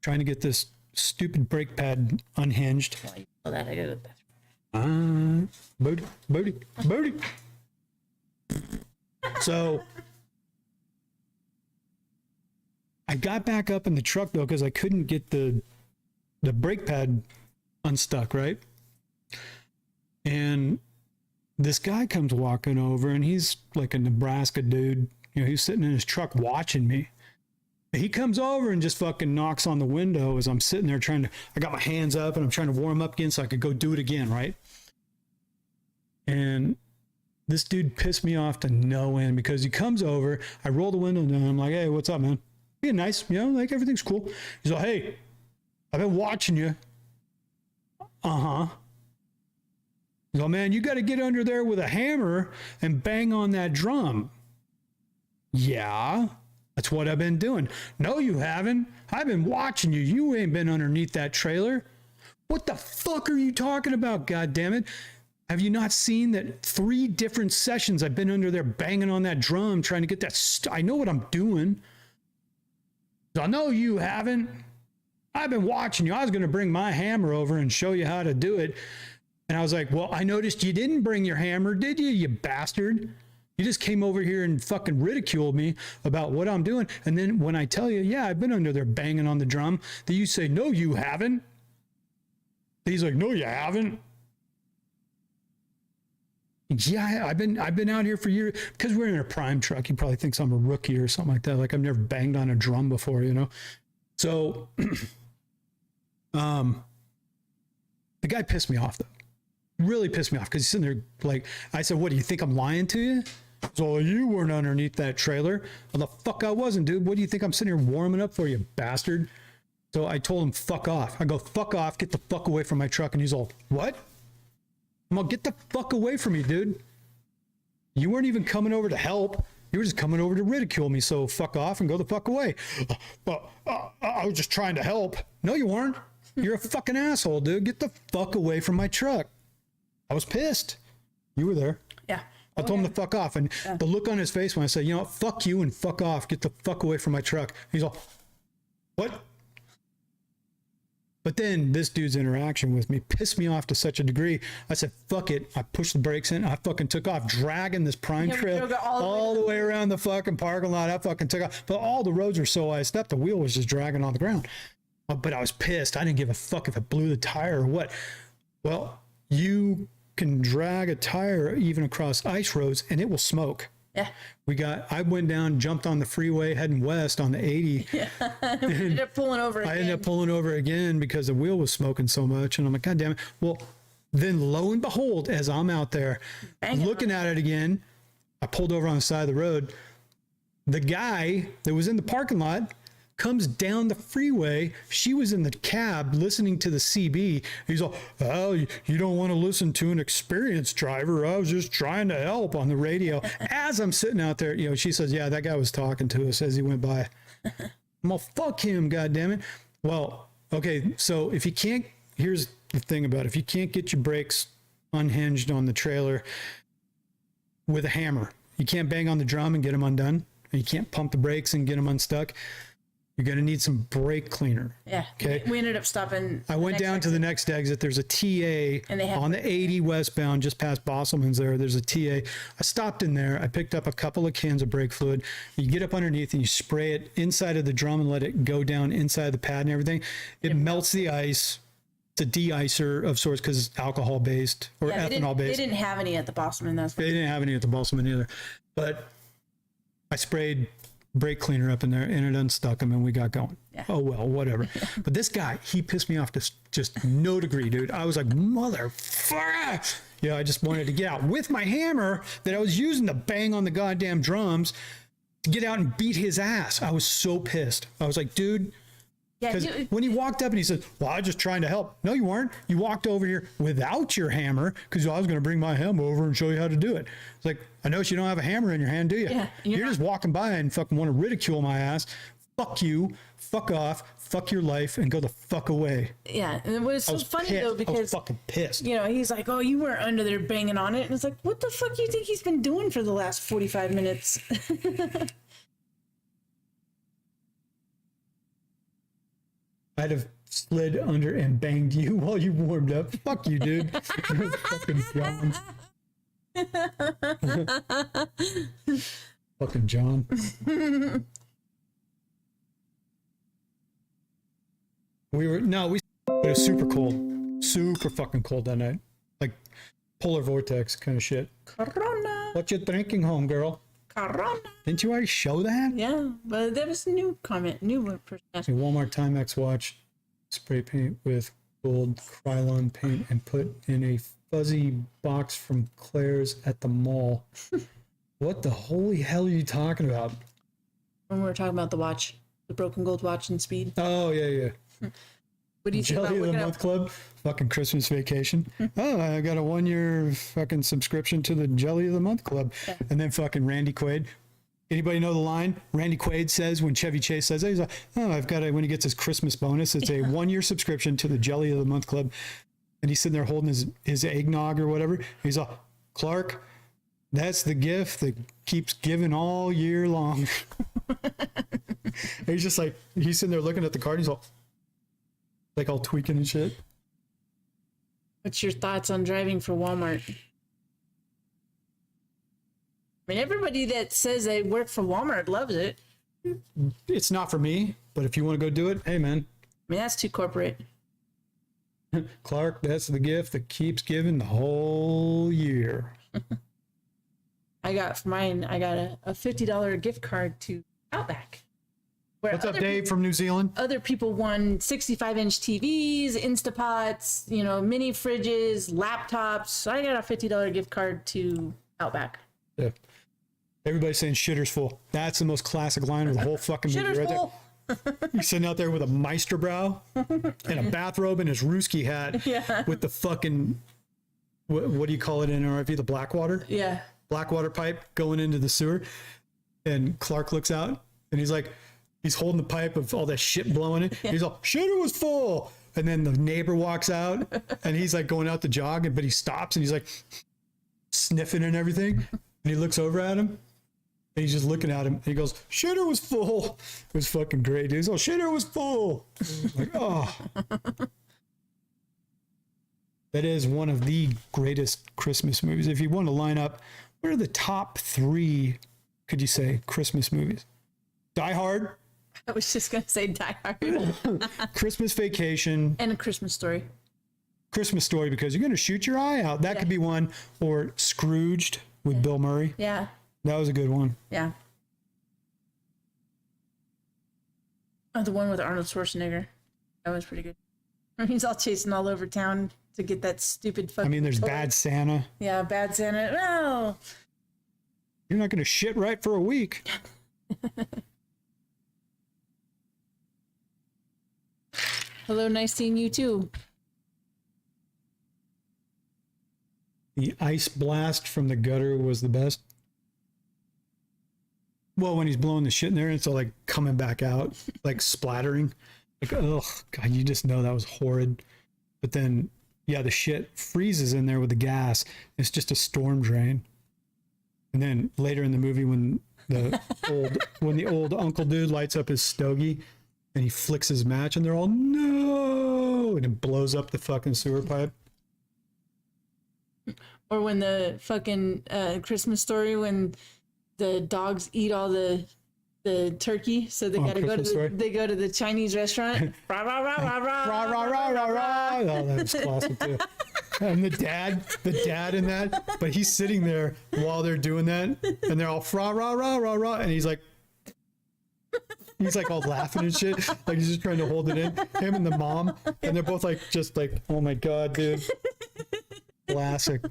trying to get this stupid brake pad unhinged. Oh, that I got it. Booty. So I got back up in the truck though because I couldn't get the brake pad unstuck, right? And this guy comes walking over and he's like a Nebraska dude. You know, he's sitting in his truck watching me. He comes over and just fucking knocks on the window as I'm sitting there I got my hands up and I'm trying to warm up again so I could go do it again, right? And this dude pissed me off to no end because he comes over, I roll the window down, I'm like, hey, what's up, man? Being nice, you know, like everything's cool. He's like, hey, I've been watching you. Uh-huh. He's like, man, you got to get under there with a hammer and bang on that drum. Yeah, that's what I've been doing. No, you haven't. I've been watching you. You ain't been underneath that trailer. What the fuck are you talking about, goddammit? Have you not seen that 3 different sessions I've been under there banging on that drum trying to get that? I know what I'm doing. I know you haven't. I've been watching you. I was going to bring my hammer over and show you how to do it. And I was like, well, I noticed you didn't bring your hammer, did you, you bastard? You just came over here and fucking ridiculed me about what I'm doing. And then when I tell you, yeah, I've been under there banging on the drum, that you say, no, you haven't. He's like, no, you haven't. Yeah, I've been out here for years because we're in a prime truck. He probably thinks I'm a rookie or something like that. Like I've never banged on a drum before, you know? So, the guy pissed me off though. Really pissed me off because he's sitting there like, I said, what do you think I'm lying to you? So you weren't underneath that trailer. Well, the fuck I wasn't, dude. What do you think I'm sitting here warming up for, you bastard? So I told him, fuck off. I go, fuck off, get the fuck away from my truck. And he's all, what? I'm like, get the fuck away from me, dude. You weren't even coming over to help. You were just coming over to ridicule me. So fuck off and go the fuck away. I was just trying to help. No, you weren't. You're a fucking asshole, dude. Get the fuck away from my truck. I was pissed. You were there. Yeah. I told him to fuck off. And the look on his face when I said, you know what, fuck you and fuck off. Get the fuck away from my truck. He's all, what? But then this dude's interaction with me pissed me off to such a degree. I said, fuck it. I pushed the brakes in. I fucking took off, dragging this prime trip all the way around the fucking parking lot. I fucking took off. But all the roads were so iced up, the wheel was just dragging on the ground. But I was pissed. I didn't give a fuck if it blew the tire or what. Well, you can drag a tire even across ice roads and it will smoke. Yeah. I went down, jumped on the freeway heading west on the 80. Yeah. We ended up pulling over again. I ended up pulling over again because the wheel was smoking so much. And I'm like, God damn it. Well, then lo and behold, as I'm out there looking at it again, I pulled over on the side of the road. The guy that was in the parking lot comes down the freeway. She was in the cab listening to the CB. He's all, oh, you don't want to listen to an experienced driver. I was just trying to help on the radio. As I'm sitting out there, you know, she says, yeah, that guy was talking to us as he went by. I'm all, fuck him, goddammit. Well, okay, so if you can't, here's the thing about it. If you can't get your brakes unhinged on the trailer with a hammer, you can't bang on the drum and get them undone. You can't pump the brakes and get them unstuck. You're going to need some brake cleaner. Yeah. Okay. We ended up stopping. I went down to the next exit. There's a TA on the 80 westbound, just past Bosselman's there. There's a TA. I stopped in there. I picked up a couple of cans of brake fluid. You get up underneath and you spray it inside of the drum and let it go down inside the pad and everything. It melts the ice. It's a de-icer of sorts because it's alcohol based or ethanol based. They didn't have any at the Bosselman. They didn't have any at the Bosselman either. But I sprayed brake cleaner up in there and it unstuck him and we got going. Yeah. Oh, well, whatever. But this guy, he pissed me off to just no degree, dude. I was like, motherfucker. Yeah, I just wanted to get out with my hammer that I was using to bang on the goddamn drums to get out and beat his ass. I was so pissed. I was like, dude, Yeah, Because when he walked up and he said, well, I was just trying to help. No, you weren't. You walked over here without your hammer because I was going to bring my hammer over and show you how to do it. It's like, I notice you don't have a hammer in your hand, do you? Yeah, You're just walking by and fucking want to ridicule my ass. Fuck you. Fuck off. Fuck your life and go the fuck away. Yeah, and it was so funny pissed. though I was because fucking pissed. you know he's like, oh, you weren't under there banging on it, and it's like, what the fuck do you think he's been doing for the last 45 minutes? I'd have slid under and banged you while you warmed up. Fuck you, dude. You're fucking John. Fucking John. It was super cold. Super fucking cold that night. Like polar vortex kind of shit. Corona. What you drinking home, girl? Corona. Didn't you already show that? Yeah, but there was a new comment, new person. A Walmart Timex watch, spray paint with gold Krylon paint and put in a fuzzy box from Claire's at the mall. What the holy hell are you talking about? When we were talking about the watch, the broken gold watch and speed. Oh, yeah. What do you think about Jelly of the looking Month up? Club, fucking Christmas vacation. Oh, I got a 1-year fucking subscription to the Jelly of the Month Club. Yeah. And then fucking Randy Quaid. Anybody know the line Randy Quaid says when Chevy Chase says that? He's like, oh, I've got when he gets his Christmas bonus, it's a 1-year subscription to the Jelly of the Month Club. And he's sitting there holding his eggnog or whatever. He's like, Clark, that's the gift that keeps giving all year long. He's just like, he's sitting there looking at the card. He's all tweaking and shit. What's your thoughts on driving for Walmart? I mean, everybody that says they work for Walmart loves it. It's not for me, but if you want to go do it, hey man. I mean, that's too corporate. Clark, that's the gift that keeps giving the whole year. I got for mine, I got a $50 gift card to Outback. Where What's up, Dave from New Zealand? Other people won 65-inch TVs, Instapots, mini fridges, laptops. So I got a $50 gift card to Outback. Yeah. Everybody's saying shitter's full. That's the most classic line of the whole fucking movie Shitter's right full. there. He's sitting out there with a Meisterbrow and a bathrobe and his Ruski hat with the fucking, what do you call it in RIP? The Blackwater? Yeah. Blackwater pipe going into the sewer. And Clark looks out and he's like, he's holding the pipe of all that shit blowing it. He's all, shitter was full. And then the neighbor walks out and he's like going out to jog, but he stops and he's like sniffing and everything. And he looks over at him and he's just looking at him. And he goes, shitter was full. It was fucking great. He's all, shitter was full. Like, oh. That is one of the greatest Christmas movies. If you want to line up, what are the top 3, could you say, Christmas movies? Die Hard. I was just going to say Die Hard. Christmas Vacation. And A Christmas Story. Christmas Story, because you're going to shoot your eye out. That could be one. Or Scrooged with Bill Murray. Yeah. That was a good one. Yeah. Oh, the one with Arnold Schwarzenegger. That was pretty good. He's all chasing all over town to get that stupid fucking... I mean, there's toy. Bad Santa. Yeah, Bad Santa. Oh. You're not going to shit right for a week. Hello, nice seeing you too. The ice blast from the gutter was the best. Well, when he's blowing the shit in there, and it's all like coming back out, like splattering. Like, oh, God, you just know that was horrid. But then, yeah, the shit freezes in there with the gas. It's just a storm drain. And then later in the movie, when the old uncle dude lights up his stogie and he flicks his match and they're all, no, and it blows up the fucking sewer pipe. Or when the fucking Christmas Story, when the dogs eat all the turkey, so they gotta go to they go to the Chinese restaurant. Rah, rah, rah, rah, rah, Rah, rah, rah, rah, rah. Oh, that was classic too. And the dad in that, but he's sitting there while they're doing that, and they're all rah, rah, rah, rah, rah, and he's like all laughing and shit, like he's just trying to hold it in. Him and the mom, and they're both like, just like, oh my God, dude. Classic.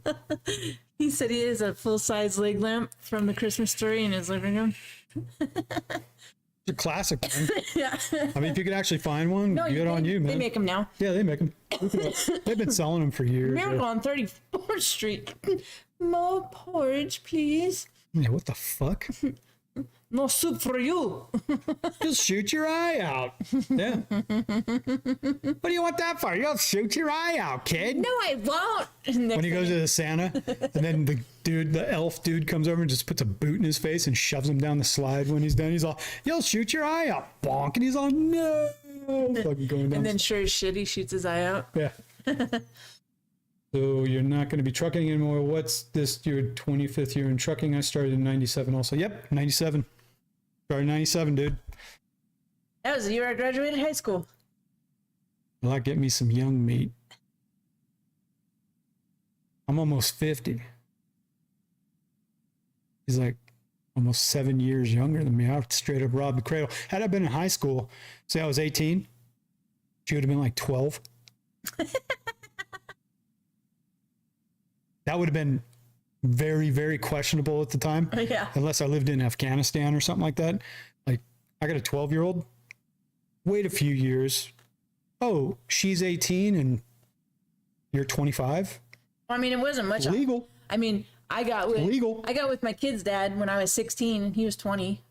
He said he has a full-size leg lamp from the Christmas Story in his living room. It's a classic, man. Yeah. I mean, if you could actually find one, good on you, man. They make them now. Yeah, they make them. They've been selling them for years. Miracle on 34th Street. More porridge, please. Yeah, what the fuck? No soup for you. Just shoot your eye out. Yeah. What do you want that for? You'll shoot your eye out, kid. No, I won't. When he goes to the Santa, and then the elf dude comes over and just puts a boot in his face and shoves him down the slide when he's done. He's all, you'll shoot your eye out, bonk. And he's all, no. Fucking going down. And then sure as shit, he shoots his eye out. Yeah. So you're not going to be trucking anymore. What's this, your 25th year in trucking? I started in 97 also. Yep, 97. Started in 97, dude. That was the year I graduated high school. Well, I get me some young meat. I'm almost 50. He's like almost 7 years younger than me. I straight up robbed the cradle. Had I been in high school, say I was 18, she would have been like 12. That would have been very, very questionable at the time. Yeah. Unless I lived in Afghanistan or something like that. Like, I got a 12-year-old. Wait a few years. Oh, she's 18 and you're 25? I mean, it wasn't much. Legal. I mean, I got with my kid's dad when I was 16 and he was 20.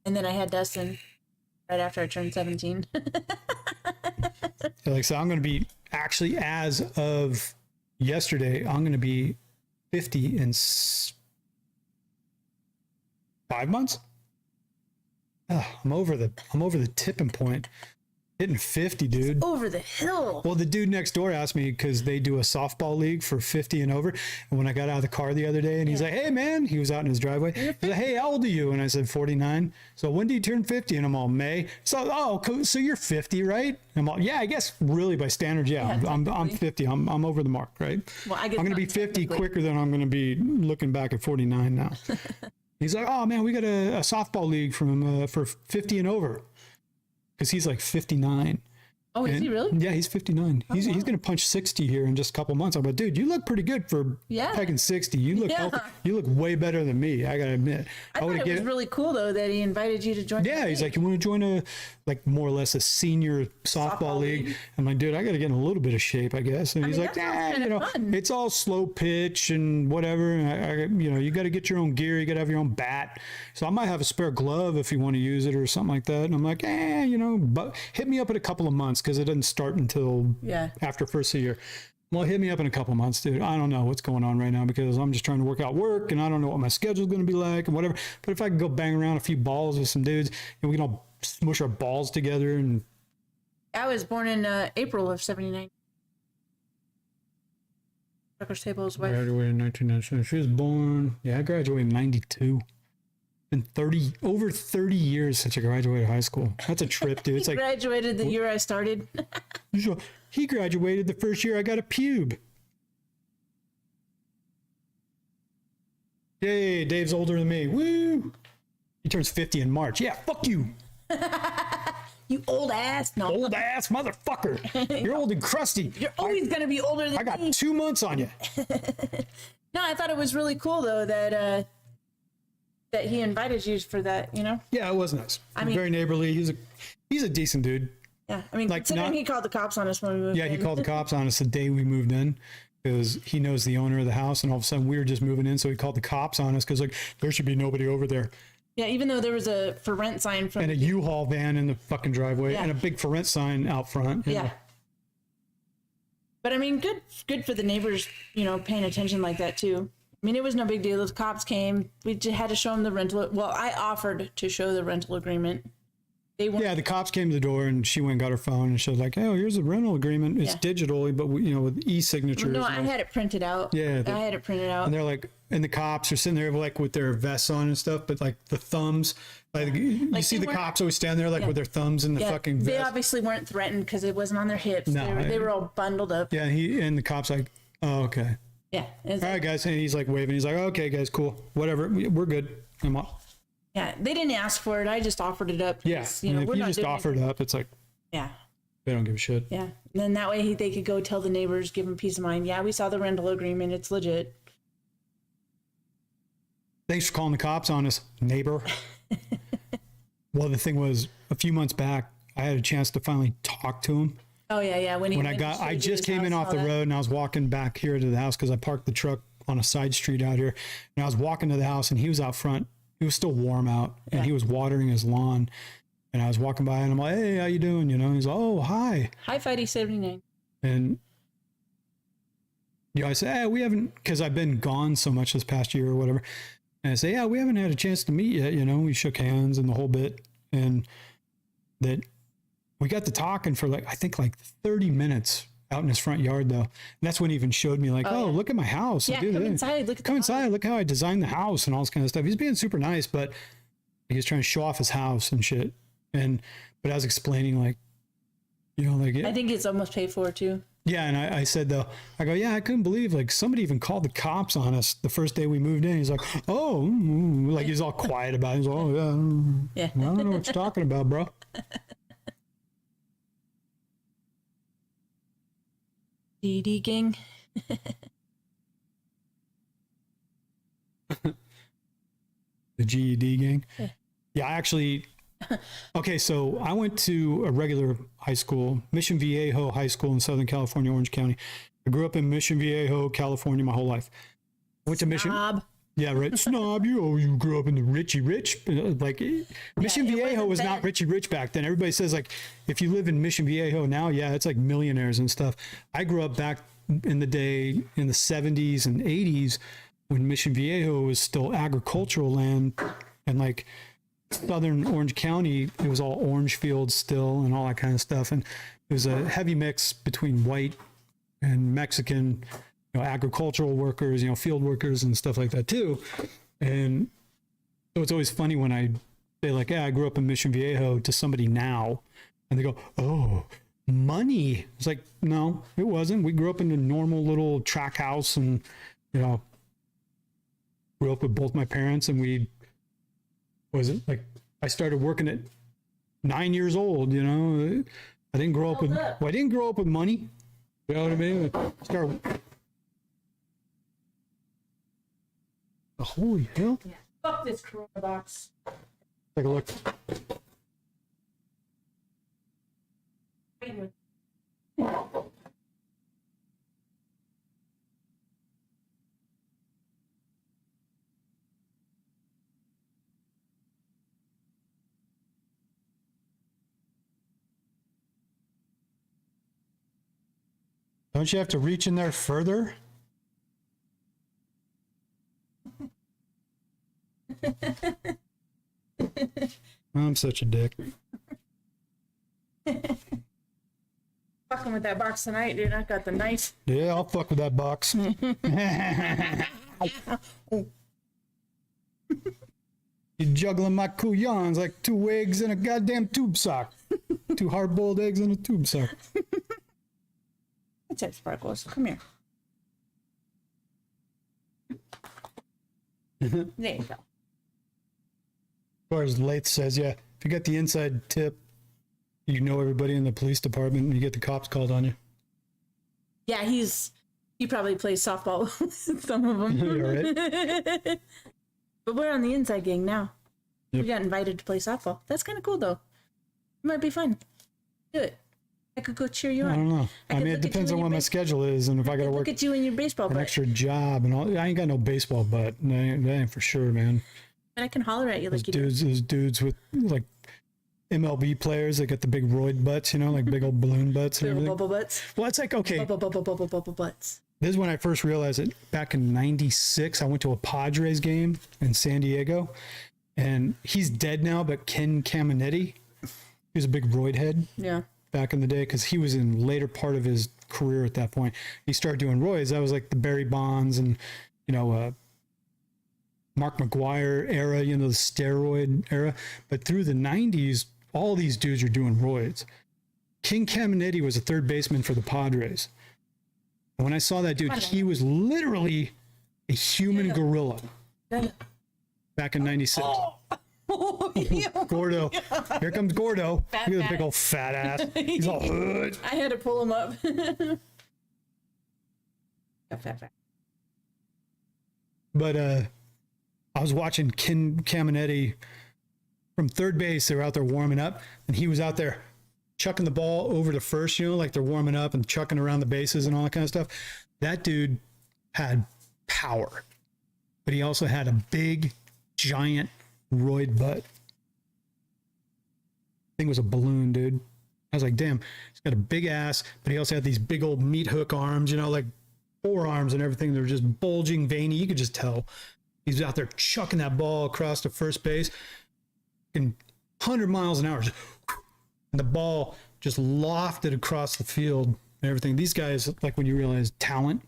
And then I had Dustin right after I turned 17. Like, so I'm going to be, actually, as of yesterday, I'm going to be 50 in 5 months. I'm over the tipping point. Hitting 50, dude. Over the hill. Well, the dude next door asked me because they do a softball league for 50 and over. And when I got out of the car the other day and he's like, hey, man, he was out in his driveway. He's like, hey, how old are you? And I said, 49. So when do you turn 50? And I'm all, May. So, oh, cool. So you're 50, right? And I'm all, yeah, I guess really by standards, yeah. I'm 50. I'm over the mark, right? Well, I guess I'm going to be 50 quicker than I'm going to be looking back at 49 now. He's like, oh, man, we got a softball league for 50 and over. Because he's like 59. Oh, is he really? Yeah, he's 59. He's going to punch 60 here in just a couple months. I'm like, dude, you look pretty good for pegging 60. You look healthy. You look way better than me, I got to admit. I thought it was really cool, though, that he invited you to join. Yeah, he's like, you want to join a, like, more or less a senior softball league? I'm like, dude, I got to get in a little bit of shape, I guess. And he's like, fun. it's all slow pitch and whatever. And you got to get your own gear. You got to have your own bat. So I might have a spare glove if you want to use it or something like that. And I'm like, but hit me up in a couple of months because it doesn't start until after first of the year. Well, hit me up in a couple of months, dude. I don't know what's going on right now because I'm just trying to work out work and I don't know what my schedule's going to be like and whatever. But if I can go bang around a few balls with some dudes and we can all smush our balls together and... I was born in April of 79. Trucker's Table's wife. Graduated in 1997. She was born... Yeah, I graduated in 92. Been over 30 years since I graduated high school. That's a trip, dude. It's He like graduated the year I started. he graduated the first year I got a pube. Yay, Dave's older than me. Woo! He turns 50 in March. Yeah, fuck you. You old ass. No. Old ass motherfucker. You're old and crusty. You're always going to be older than me. I got 2 months on you. No, I thought it was really cool, though, that he invited you for that, Yeah, it was nice. I mean, very neighborly. He's a decent dude. Yeah, I mean, considering he called the cops on us when we moved in. Yeah, he called the cops on us the day we moved in because he knows the owner of the house, and all of a sudden we were just moving in, so he called the cops on us because like there should be nobody over there. Yeah, even though there was a for rent sign from and a U-Haul van in the fucking driveway and a big for rent sign out front. Yeah. But I mean, good for the neighbors, paying attention like that too. I mean, it was no big deal. The cops came. We just had to show them the rental. Well, I offered to show the rental agreement. Yeah, the cops came to the door and she went and got her phone and she was like, "Oh, here's a rental agreement. It's digital, but with e-signatures." Well, no, I had it printed out. Yeah, I had it printed out. And they're like, and the cops are sitting there like with their vests on and stuff, but like the thumbs, you see the cops always stand there like with their thumbs in the fucking vest. They obviously weren't threatened because it wasn't on their hips. No, they were all bundled up. Yeah, and the cops like, "Oh, okay." Yeah. All right, guys. And he's like waving. He's like, "Okay, guys, cool. Whatever. We're good." I'm off. Yeah, they didn't ask for it. I just offered it up. Yeah, if you just offer it up, it's like, they don't give a shit. Yeah, and then that way they could go tell the neighbors, give them peace of mind. Yeah, we saw the rental agreement. It's legit. Thanks for calling the cops on us, neighbor. Well, the thing was, a few months back, I had a chance to finally talk to him. Oh yeah. I just came in off the road and I was walking back here to the house because I parked the truck on a side street out here, and I was walking to the house and he was out front. It was still warm out and he was watering his lawn, and I was walking by and I'm like, hey, how you doing? You know, he's like, oh, hi. Hi, Fighty79. And I said, hey, we haven't, because I've been gone so much this past year or whatever. And I say, yeah, we haven't had a chance to meet yet. You know, we shook hands and the whole bit. And that we got to talking for I think 30 minutes out in his front yard though. And that's when he even showed me look at my house. Yeah, come inside. Come inside. Look how I designed the house and all this kind of stuff. He's being super nice, but he was trying to show off his house and shit. But I was explaining I think it's almost paid for too. Yeah, and I said though, I go, yeah, I couldn't believe somebody even called the cops on us the first day we moved in. He's like, oh, he's all quiet about it. He's like, oh yeah, I don't know what you're talking about, bro. DD gang. The GED gang. Yeah, I actually. Okay, so I went to a regular high school, Mission Viejo High School in Southern California, Orange County. I grew up in Mission Viejo, California, my whole life. Went to Mission. Yeah, right. Snob, you grew up in the Richie Rich. Mission Viejo was not Richie Rich back then. Everybody says if you live in Mission Viejo now, yeah, it's like millionaires and stuff. I grew up back in the day in the 70s and 80s when Mission Viejo was still agricultural land, and Southern Orange County, it was all orange fields still and all that kind of stuff. And it was a heavy mix between white and Mexican, agricultural workers, field workers and stuff like that too. And so it's always funny when I say yeah, I grew up in Mission Viejo to somebody now, and they go, oh, money. It's like, no, it wasn't. We grew up in a normal little track house, and, grew up with both my parents, and I started working at 9 years old, I didn't grow up with money. You know what I mean? Holy hell. Yeah. Fuck this Corona box. Take a look. Don't you have to reach in there further? I'm such a dick. Fucking with that box tonight, dude. I got the knife. Yeah, I'll fuck with that box. You're juggling my couillons like 2 eggs in a goddamn tube sock. 2 hard-boiled eggs in a tube sock. What's up, Sparkles? Come here. There you go. As far as Lath says, yeah, if you get the inside tip, you know everybody in the police department, and you get the cops called on you. Yeah, he probably plays softball with some of them. Yeah, right. But we're on the inside gang now. Yep. We got invited to play softball. That's kind of cool, though. It might be fun. Do it. I could go cheer you on. I don't know. I mean, it depends on what my schedule is, and if I got to work look at you in your baseball an butt. extra job and all. I ain't got no baseball butt. That ain't for sure, man. But I can holler at you like you do. Those dudes with MLB players that got the big roid butts, big old balloon butts and everything. Bubble butts. Well, it's okay. Bubble butts. This is when I first realized it. Back in '96, I went to a Padres game in San Diego, and he's dead now, but Ken Caminetti, he was a big roid head. Yeah. Back in the day, because he was in later part of his career at that point. He started doing roids. That was like the Barry Bonds and, Mark McGuire era, the steroid era. But through the 90s, all these dudes are doing roids. King Caminetti was a third baseman for the Padres. And when I saw that dude, he was literally a human gorilla back in 96. Gordo. Here comes Gordo. Look at the big old fat ass. He's all hood. I had to pull him up. Fat. But I was watching Ken Caminetti from third base, they were out there warming up, and he was out there chucking the ball over to first, like they're warming up and chucking around the bases and all that kind of stuff. That dude had power, but he also had a big, giant roid butt. Thing was a balloon, dude. I was like, damn, he's got a big ass, but he also had these big old meat hook arms, like forearms and everything. They're just bulging, veiny. You could just tell. He's out there chucking that ball across to first base in 100 miles an hour. And the ball just lofted across the field and everything. These guys, like when you realize talent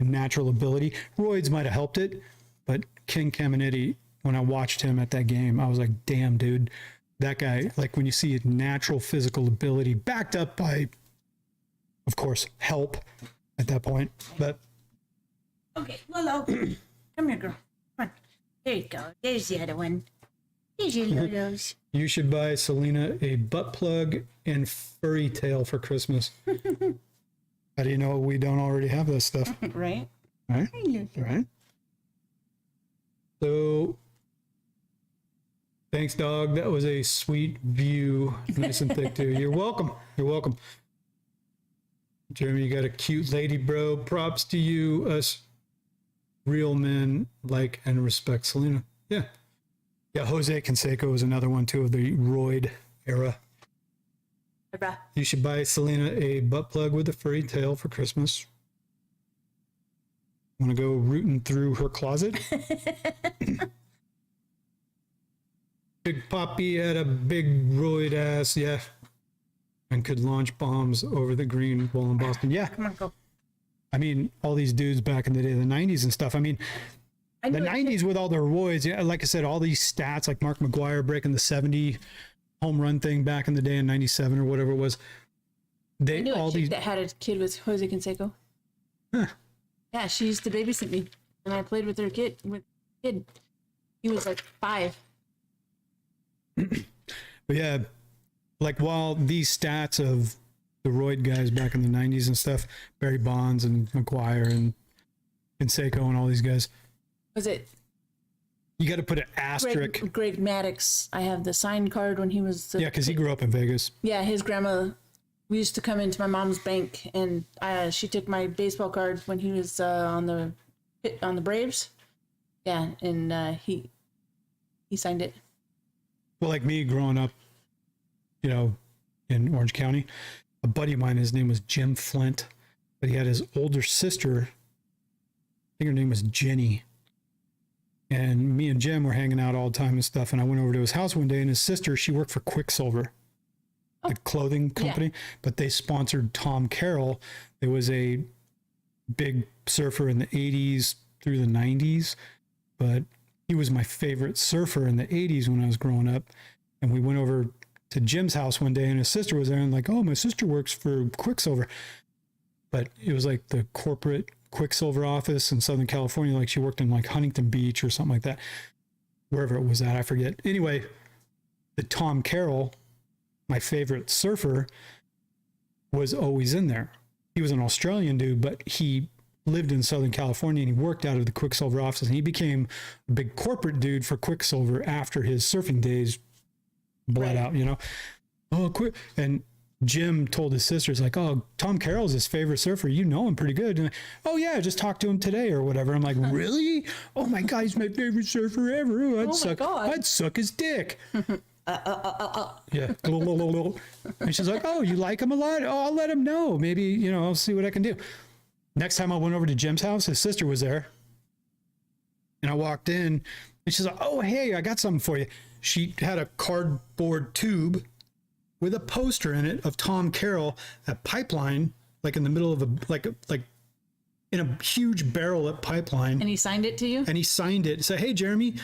and natural ability, roids might have helped it, but King Caminiti, when I watched him at that game, I was like, damn, dude. That guy, like when you see his natural physical ability backed up by, of course, help at that point. But okay, Lolo, come here, girl. Come on. There you go. There's the other one. There's your Lolos. you should buy Selena a butt plug and furry tail for Christmas. How do you know we don't already have that stuff? Right? Right? Right? So, thanks, dog. That was a sweet view. Nice and thick, too. You're welcome. You're welcome. Jeremy, you got a cute lady, bro. Props to you. Us real men like and respect Selena. Yeah. Yeah, Jose Canseco was another one, too, of the roid era. You should buy Selena a butt plug with a furry tail for Christmas. Want to go rooting through her closet? Big Poppy had a big roid ass, yeah, and could launch bombs over the green wall in Boston. Yeah. Come on, go. I mean, all these dudes back in the day, the 90s and stuff. I mean, the 90s with all their roids, yeah, like I said, all these stats, like Mark McGwire breaking the 70 home run thing back in the day in 97 or whatever it was. I knew a chick that had a kid with Jose Canseco. Huh. Yeah, she used to babysit me, and I played with her kid. He was like 5. But yeah, like while these stats of the roid guys back in the 90s and stuff, Barry Bonds and McGwire and Canseco and all these guys, Was it you got to put an asterisk. Greg Maddox? I have the signed card when he was. Yeah, because he grew up in Vegas. Yeah, his grandma. We used to come into my mom's bank, and she took my baseball card when he was on the Braves. Yeah, and he signed it. Well, like me growing up, in Orange County, a buddy of mine, his name was Jim Flint, but he had his older sister. I think her name was Jenny. And me and Jim were hanging out all the time and stuff. And I went over to his house one day, and his sister, she worked for Quicksilver, the clothing company, but they sponsored Tom Carroll. It was a big surfer in the 80s through the 90s, but he was my favorite surfer in the 80s when I was growing up. And we went over to Jim's house one day, and his sister was there, and like, oh, my sister works for Quicksilver. But it was like the corporate Quicksilver office in Southern California. Like she worked in like Huntington Beach or something like that, wherever it was at, I forget. Anyway, the Tom Carroll, my favorite surfer, was always in there. He was an Australian dude, but he lived in Southern California, and he worked out of the Quicksilver office, and he became a big corporate dude for Quicksilver after his surfing days bled out, Oh, quick. And Jim told his sisters, like, oh, Tom Carroll's his favorite surfer. You know him pretty good. And, oh, yeah, I just talked to him today or whatever. I'm like, really? Oh, my God, he's my favorite surfer ever. Oh, I'd suck his dick. Yeah. And she's like, oh, you like him a lot? Oh, I'll let him know. Maybe, I'll see what I can do. Next time I went over to Jim's house, his sister was there. And I walked in, and she's like, oh, hey, I got something for you. She had a cardboard tube with a poster in it of Tom Carroll at Pipeline, like in the middle of like in a huge barrel at Pipeline. And he signed it to you? And he signed it. Said, hey, Jeremy,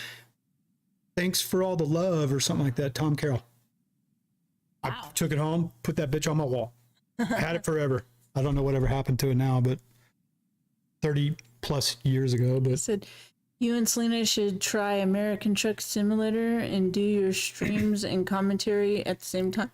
thanks for all the love or something like that, Tom Carroll. Wow. I took it home, put that bitch on my wall. I had it forever. I don't know whatever happened to it now, but 30 plus years ago. But I said, you and Selena should try American Truck Simulator and do your streams and commentary at the same time.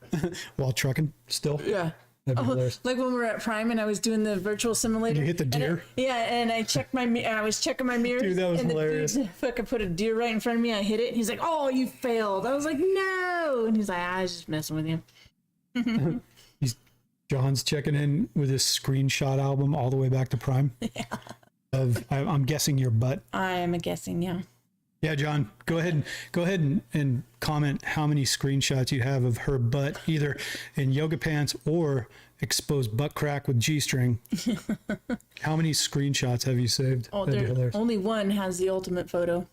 While trucking still? Yeah. That'd be hilarious. Like when we were at Prime and I was doing the virtual simulator. You hit the deer? And I checked I was checking my mirrors. Dude, that was and hilarious. The dude fucking put a deer right in front of me. I hit it. He's like, "Oh, you failed." I was like, "No." And he's like, "I was just messing with you." John's checking in with his screenshot album all the way back to Prime. Yeah. I'm guessing your butt. I am guessing, yeah. Yeah, John, go ahead and comment how many screenshots you have of her butt, either in yoga pants or exposed butt crack with G-string. How many screenshots have you saved? Oh, That'd be hilarious. only one has the ultimate photo.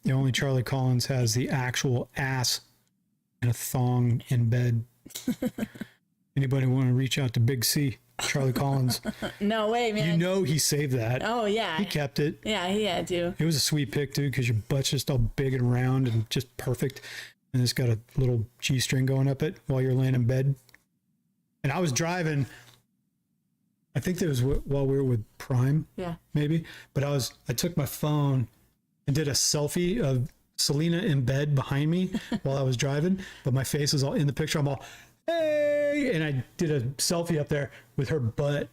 The only Charlie Collins has the actual ass and a thong in bed. Anybody want to reach out to Big C, Charlie Collins? No way, man. You know he saved that. Oh, yeah. He kept it. Yeah, he had to. It was a sweet pic, dude, because your butt's just all big and round and just perfect. And it's got a little G-string going up it while you're laying in bed. And I was driving, I think that was while we were with Prime, Yeah. maybe. But I took my phone and did a selfie of Selena in bed behind me while I was driving. But my face is all in the picture. I'm all, hey! And I did a selfie up there with her butt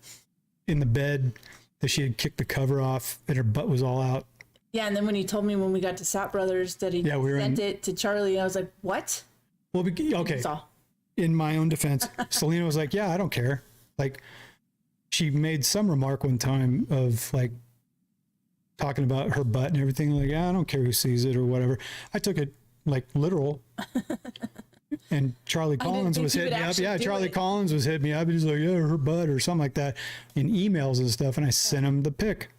in the bed that she had kicked the cover off and her butt was all out. Yeah, and then when he told me when we got to Sap Brothers that he sent it to Charlie, I was like, "What?" Well, okay. That's all. In my own defense, Selena was like, yeah, I don't care. Like, she made some remark one time of like talking about her butt and everything. Like, yeah, I don't care who sees it or whatever. I took it like literal. And Charlie Collins was hitting me up. Yeah, Charlie Collins was hitting me up. He's like, yeah, her butt or something like that in emails and stuff. And I sent him the pic.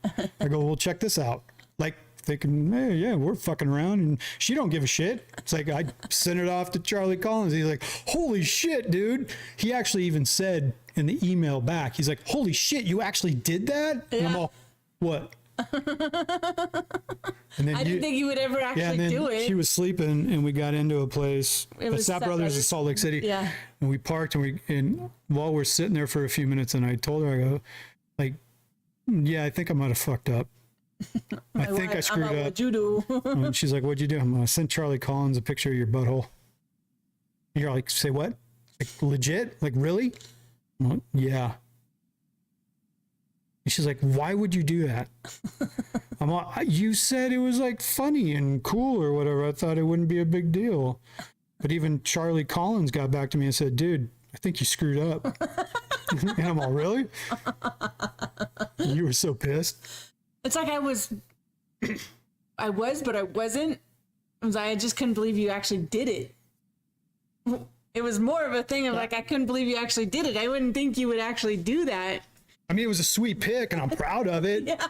I go, well, check this out. Like, thinking, hey, yeah, we're fucking around and she don't give a shit. It's like, I sent it off to Charlie Collins. He's like, holy shit, dude. He actually even said in the email back, he's like, holy shit, you actually did that? Yeah. And I'm all, what? And then I didn't think you would ever actually do it. She was sleeping and we got into a place, Sap Brothers in Salt Lake City. Yeah. And we parked and while we're sitting there for a few minutes and I told her, I go, like, yeah, I think I might have fucked up. I think I screwed up. What'd you do? And she's like, what'd you do? I'm gonna send Charlie Collins a picture of your butthole. And you're like, say what? Like, legit? Like, really? I'm like, yeah. And she's like, why would you do that? I'm like, you said it was like funny and cool or whatever. I thought it wouldn't be a big deal. But even Charlie Collins got back to me and said, dude, I think you screwed up. And I'm all, really? And you were so pissed. It's like I was, but I wasn't. I just couldn't believe you actually did it. It was more of a thing of like, I couldn't believe you actually did it. I wouldn't think you would actually do that. I mean, it was a sweet pic and I'm proud of it. Yeah.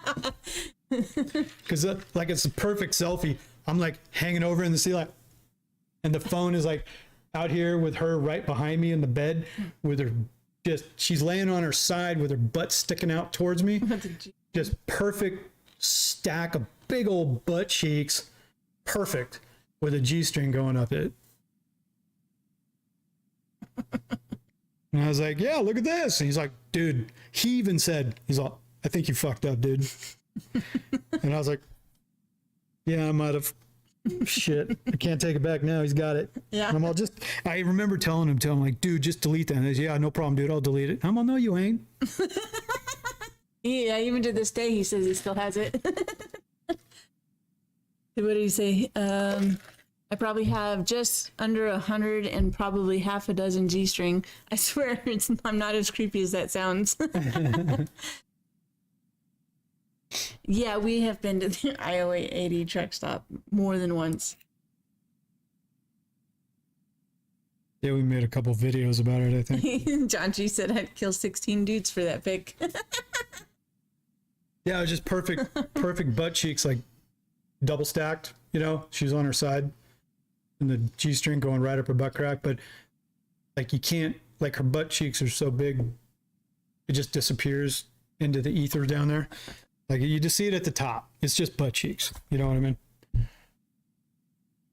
Because like, it's a perfect selfie. I'm like hanging over in the ceiling and the phone is like out here with her right behind me in the bed with her she's laying on her side with her butt sticking out towards me. Just perfect stack of big old butt cheeks. Perfect with a G-string going up it. And I was like, yeah, look at this. And he's like, dude, he even said, he's like, I think you fucked up, dude. And I was like, yeah, I might have. Shit, I can't take it back now. He's got it. Yeah. And I'm all I remember telling him like, dude, just delete that. And he's, yeah, no problem, dude. I'll delete it. I'm all, no, you ain't. Yeah, even to this day, he says he still has it. What did he say? I probably have just under 100 and probably half a dozen G-string. I swear, I'm not as creepy as that sounds. Yeah, we have been to the Iowa 80 truck stop more than once. Yeah, we made a couple videos about it, I think. John G said I'd kill 16 dudes for that pic. Yeah, it was just perfect butt cheeks, like double stacked, you know, she's on her side and the G-string going right up her butt crack. But like, you can't, like, her butt cheeks are so big, it just disappears into the ether down there. Like, you just see it at the top. It's just butt cheeks. You know what I mean?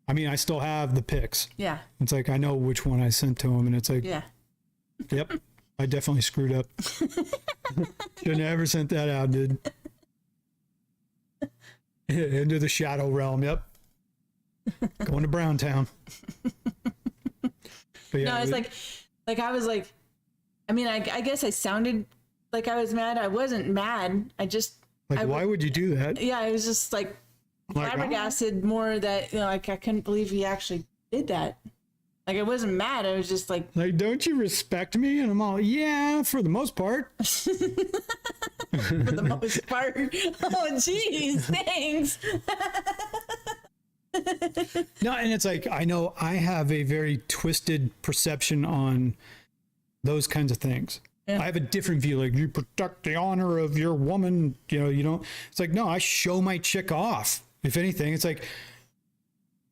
I mean, I still have the pics. Yeah. It's like, I know which one I sent to him, and it's like, yeah. Yep, I definitely screwed up. Should never sent that out, dude. Into the shadow realm, yep. Going to Browntown. But yeah, no, it's like I was like, I mean, I guess I sounded like I was mad. I wasn't mad. Like, why would you do that? Yeah, I was just like flabbergasted more that, like, I couldn't believe he actually did that. Like, I wasn't mad. I was just like, don't you respect me? And I'm all, yeah, for the most part. for the most part. Oh, jeez, thanks. No, and it's like, I know I have a very twisted perception on those kinds of things. I have a different view. Like, you protect the honor of your woman. You don't. It's like, no, I show my chick off. If anything, it's like,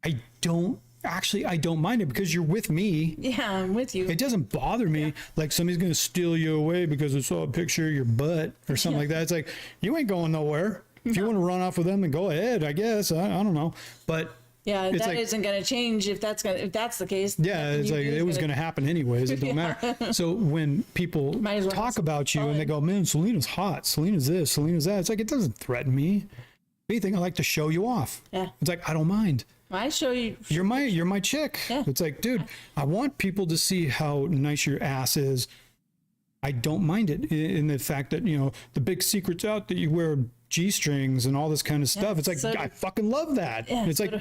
I don't mind it because you're with me. Yeah, I'm with you. It doesn't bother me like somebody's going to steal you away because it saw a picture of your butt or something like that. It's like, you ain't going nowhere. If you want to run off with them, then go ahead, I guess. I don't know. But yeah, that like, isn't going to change if that's the case. yeah, it's like it was going to happen anyways. It don't matter. So when people well talk about you and they go, man, Selena's hot, Selena's this, Selena's that, it's like, it doesn't threaten me. If anything, I like to show you off. Yeah. It's like, I don't mind. I show you. You're my chick. Yeah. It's like, dude, I want people to see how nice your ass is. I don't mind it in the fact that, the big secret's out that you wear G-strings and all this kind of stuff. It's like, so I fucking love that. Yeah, it's like,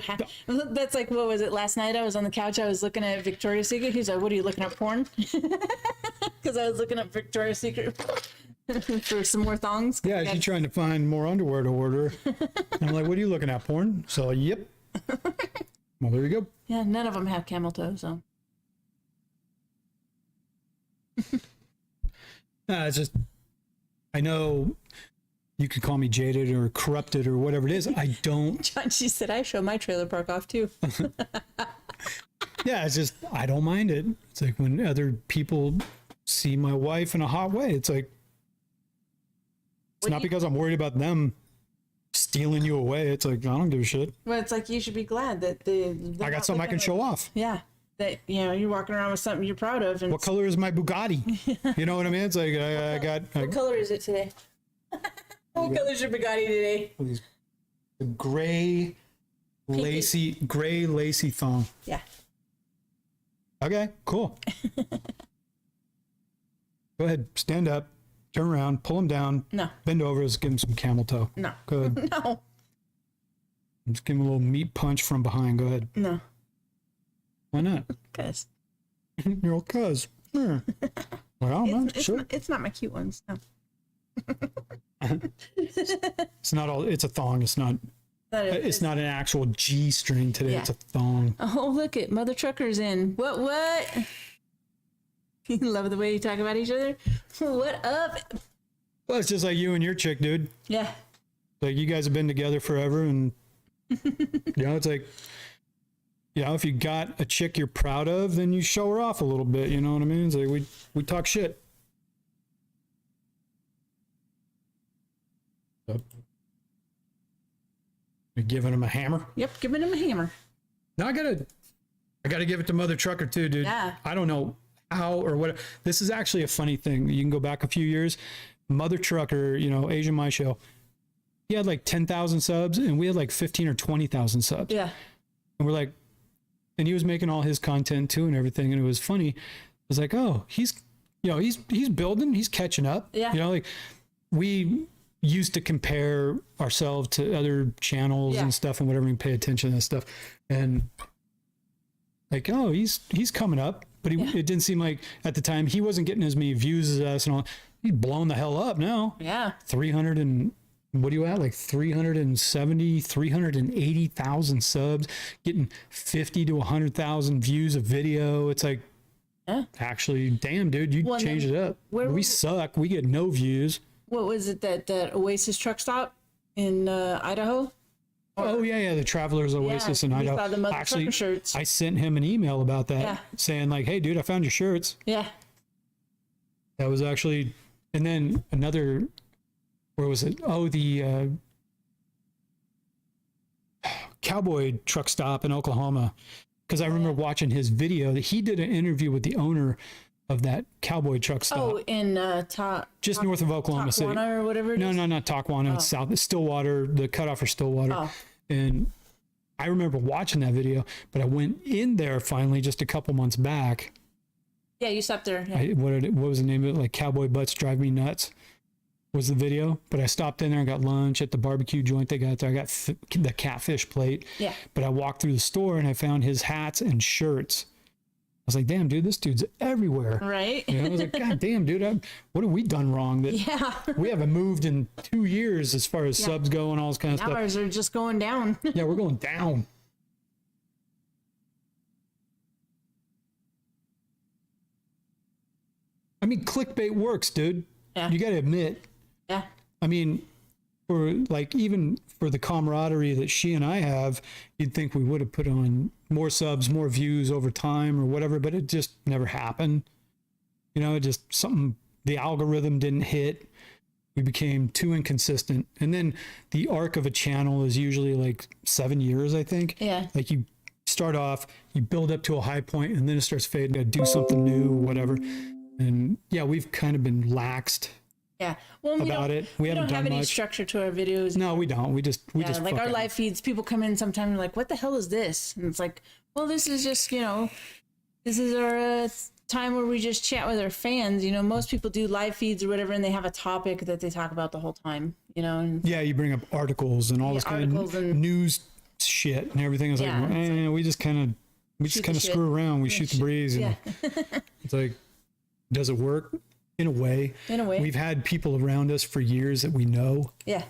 that's like, what was it last night? I was on the couch. I was looking at Victoria's Secret. He's like, what are you looking at, porn? Because I was looking up Victoria's Secret for some more thongs. yeah, she's trying to find more underwear to order. I'm like, what are you looking at, porn? So, yep. Well, there you go. Yeah, none of them have camel toe, so. It's just, I know you could call me jaded or corrupted or whatever it is. I don't. John, she said, I show my trailer park off too. Yeah, it's just, I don't mind it. It's like when other people see my wife in a hot way, it's like, it's not because I'm worried about them stealing you away. It's like, I don't give a shit. Well, it's like, you should be glad that I got something I can show off. Yeah. That, you're walking around with something you're proud of. And what color is my Bugatti? You know what I mean? It's like, I got. What color is it today? What color is your Bugatti today? The gray, lacy thong. Yeah. Okay, cool. Go ahead, stand up, turn around, pull him down. No. Bend over, let's give him some camel toe. No. Go ahead. No. Just give him a little meat punch from behind. Go ahead. No. Why not? Because. You're all cuz. Yeah. Well, man, sure. It's not my cute ones. No. It's not all. It's a thong. It's not. It's not an actual G string today. Yeah. It's a thong. Oh, look it, Mother Trucker's in. What? You love the way you talk about each other. What up? Well, it's just like you and your chick, dude. Yeah. Like, you guys have been together forever, and it's like, if you got a chick you're proud of, then you show her off a little bit. You know what I mean? It's like we talk shit. So, you giving him a hammer? Yep, giving him a hammer. Now I gotta give it to Mother Trucker too, dude. Yeah. I don't know how or what. This is actually a funny thing. You can go back a few years. Mother Trucker, Asian My Show. He had like 10,000 subs, and we had like 15 or 20,000 subs. Yeah. And we're like, and he was making all his content too and everything, and it was funny. It was like, oh, he's building, he's catching up. Yeah. Like, we used to compare ourselves to other channels and stuff and whatever, and pay attention to that stuff. And like, oh, he's coming up, but it didn't seem like at the time he wasn't getting as many views as us and all. He's blown the hell up now. Yeah. 300 and what are you at? Like 370, 380,000 subs, getting 50 to 100,000 views of video. It's like, actually, damn, dude, you changed it up. We suck. We get no views. What was it, that Oasis truck stop in Idaho? Oh, yeah, the Travelers Oasis in Idaho. Saw the Mother Actually, Trucker shirts. I sent him an email about that, Yeah. saying like, hey, dude, I found your shirts. Yeah. That was actually, and then another, where was it? Oh, the cowboy truck stop in Oklahoma. Because I remember watching his video that he did an interview with the owner of that cowboy truck stop. Oh, in just north of Oklahoma City. Or whatever it is? No, not Talkwana. It's south. It's Stillwater, the cutoff for Stillwater. Oh. And I remember watching that video, but I went in there finally just a couple months back. Yeah, you stopped there. Yeah. What was the name of it? Like Cowboy Butts Drive Me Nuts was the video. But I stopped in there and got lunch at the barbecue joint they got there. I got the catfish plate. Yeah. But I walked through the store and I found his hats and shirts. I was like, damn, dude, this dude's everywhere. Right. You know, I was like, God damn, dude, what have we done wrong that Yeah. we haven't moved in 2 years as far as subs go and all this kind of Now stuff. ours are just going down. Yeah, we're going down. I mean, clickbait works, dude. Yeah. You got to admit. Yeah. I mean, for like even for the camaraderie that she and I have, you'd think we would have put on more subs, more views over time or whatever, but it just never happened. You know, it just something, the algorithm didn't hit. We became too inconsistent. And then the arc of a channel is usually like 7 years, I think. Yeah. Like you start off, you build up to a high point and then it starts fading, got to do something new, whatever. And yeah, we've kind of been laxed Yeah. Well, about it. We haven't don't have done any much. structure to our videos. No, we don't. We just Yeah, like fuck our it. live feeds, people come in sometimes and like, what the hell is this? And it's like, well, this is just, this is our time where we just chat with our fans. Most people do live feeds or whatever, and they have a topic that they talk about the whole time, and Yeah, you bring up articles and all this kind articles of and- news shit and everything. It's Yeah, like, it's we just kind of Shoot the shit. screw around. We shoot the breeze. And yeah, it's like, does it work? In a way. in a way. We've had people around us for years that we know, Yeah.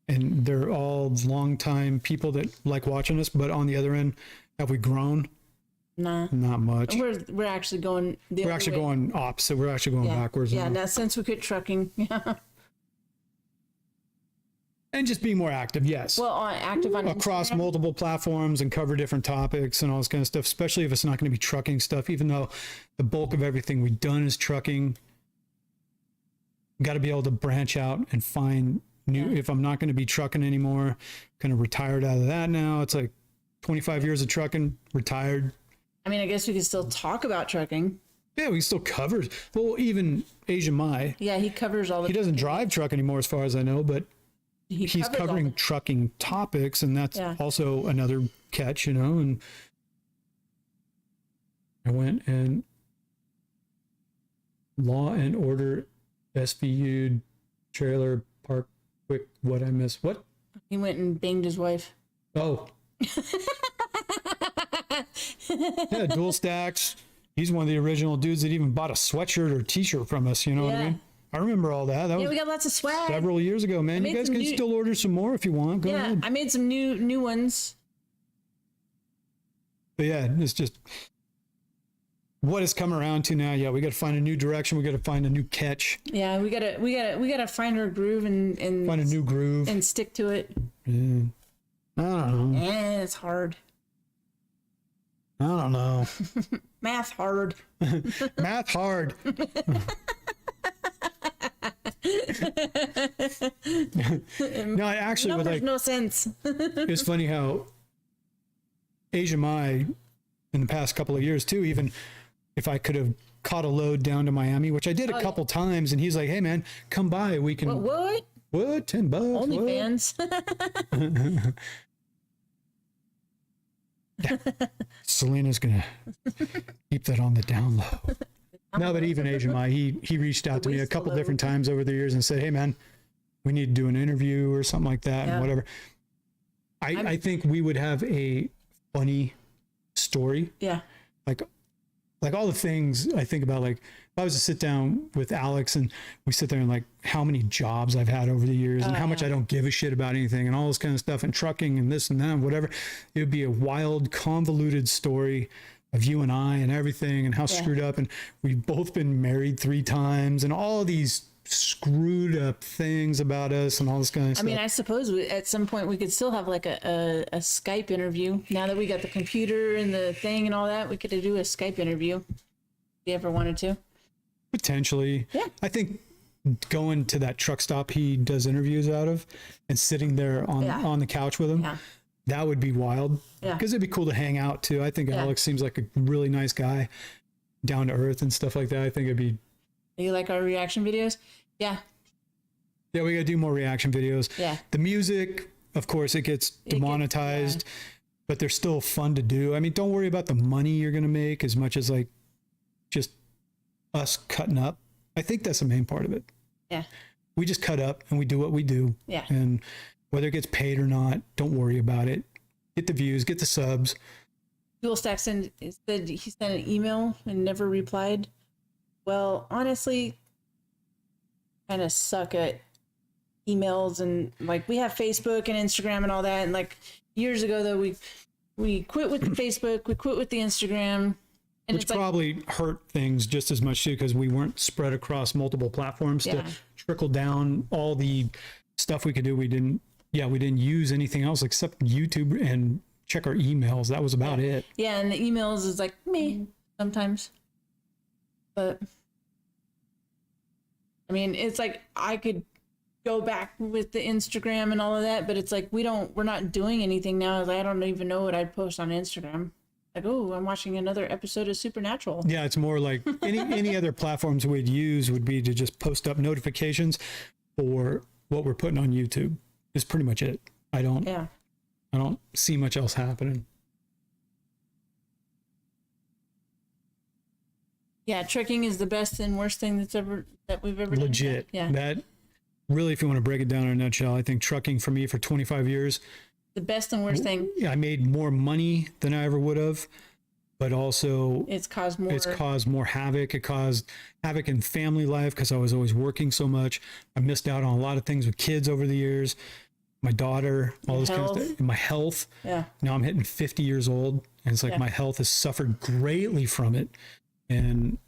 and they're all longtime people that like watching us. But on the other end, have we grown? Nah. Not much. We're actually going the We're other actually way. going opposite. We're actually going Yeah. backwards. Yeah, now. now since we quit trucking. Yeah. And just being more active. Yes. Well, active on Across Instagram. multiple platforms and cover different topics and all this kind of stuff, especially if it's not going to be trucking stuff, even though the bulk of everything we've done is trucking. Got to be able to branch out and find new. Yeah. If I'm not going to be trucking anymore, kind of retired out of that now. It's like 25 years of trucking, retired. I mean, I guess we could still talk about trucking. Yeah, we can still cover. Well, even Asia Mai, Yeah, he covers all the. he doesn't drive truck anymore as far as I know, but he's covers all covering the- trucking topics, and that's Yeah. also another catch, and I went and Law and Order SVU trailer park quick. What I missed? What? He went and banged his wife. Oh. Yeah, dual stacks. He's one of the original dudes that even bought a sweatshirt or t-shirt from us, you know what I Yeah. mean? I remember all that. That Yeah, was we got lots of swag. several years ago, man. You made guys some can new- still order some more if you want. Go Yeah, ahead. I made some new ones. But yeah, it's just what it's come around to now. Yeah, we got to find a new direction. We got to find a new catch, Yeah, we gotta find our groove and find a new groove. and stick to it. Yeah. I don't know. It's hard. I don't know. Math hard. Math hard. No, I actually would Numbers like. no sense. It's funny how Asia Mai in the past couple of years too, even if I could have caught a load down to Miami, which I did a couple times, and he's like, "Hey man, come by. We can What? what $10? What?" OnlyFans. Selena's gonna keep that on the down low. No, but even Asia Mai, he reached out to me a waste couple load. different times over the years and said, "Hey man, we need to do an interview or something like that," Yeah. and whatever. I think we would have a funny story. Yeah. Like all the things I think about, like if I was to sit down with Alex and we sit there and like how many jobs I've had over the years and how much I don't give a shit about anything and all this kind of stuff and trucking and this and that and whatever, it would be a wild, convoluted story of you and I and everything and how screwed up, and we've both been married 3 times and all these screwed up things about us and all this kind of I stuff. mean, I suppose at some point we could still have like a Skype interview. Now that we got the computer and the thing and all that, we could do a Skype interview if you ever wanted to. Potentially. Yeah. I think going to that truck stop he does interviews out of and sitting there on the couch with him, Yeah. that would be wild. Yeah. Because it'd be cool to hang out too. I think Alex seems like a really nice guy, down to earth and stuff like that. I think it'd be, You like our reaction videos? Yeah. yeah, we got to do more reaction videos. Yeah. The music, of course, it gets demonetized, but they're still fun to do. I mean, don't worry about the money you're going to make as much as like just us cutting up. I think that's the main part of it. Yeah. We just cut up and we do what we do. Yeah. And whether it gets paid or not, don't worry about it. Get the views, get the subs. Dual Stack said he sent an email and never replied. Well, honestly, kind of suck at emails, and like we have Facebook and Instagram and all that. And like years ago, though, we quit with the Facebook, we quit with the Instagram, and Which probably hurt things just as much too, because we weren't spread across multiple platforms to trickle down all the stuff we could do. We didn't use anything else except YouTube and check our emails. That was about it. Yeah, and the emails is like me sometimes. But I mean, it's like I could go back with the Instagram and all of that, but it's like we're not doing anything now. I don't even know what I'd post on Instagram. Like, oh, I'm watching another episode of Supernatural. Yeah, it's more like any other platforms we'd use would be to just post up notifications for what we're putting on YouTube. Is pretty much it. I don't see much else happening. Yeah, tricking is the best and worst thing that we've ever done. Legit. Yeah. That really, if you want to break it down in a nutshell, I think trucking for me for 25 years. The best and worst thing. Yeah, I made more money than I ever would have, but also it's caused more havoc. It caused havoc in family life because I was always working so much. I missed out on a lot of things with kids over the years. My daughter, all this kind of stuff. My health. Yeah. Now I'm hitting 50 years old, and it's like my health has suffered greatly from it. And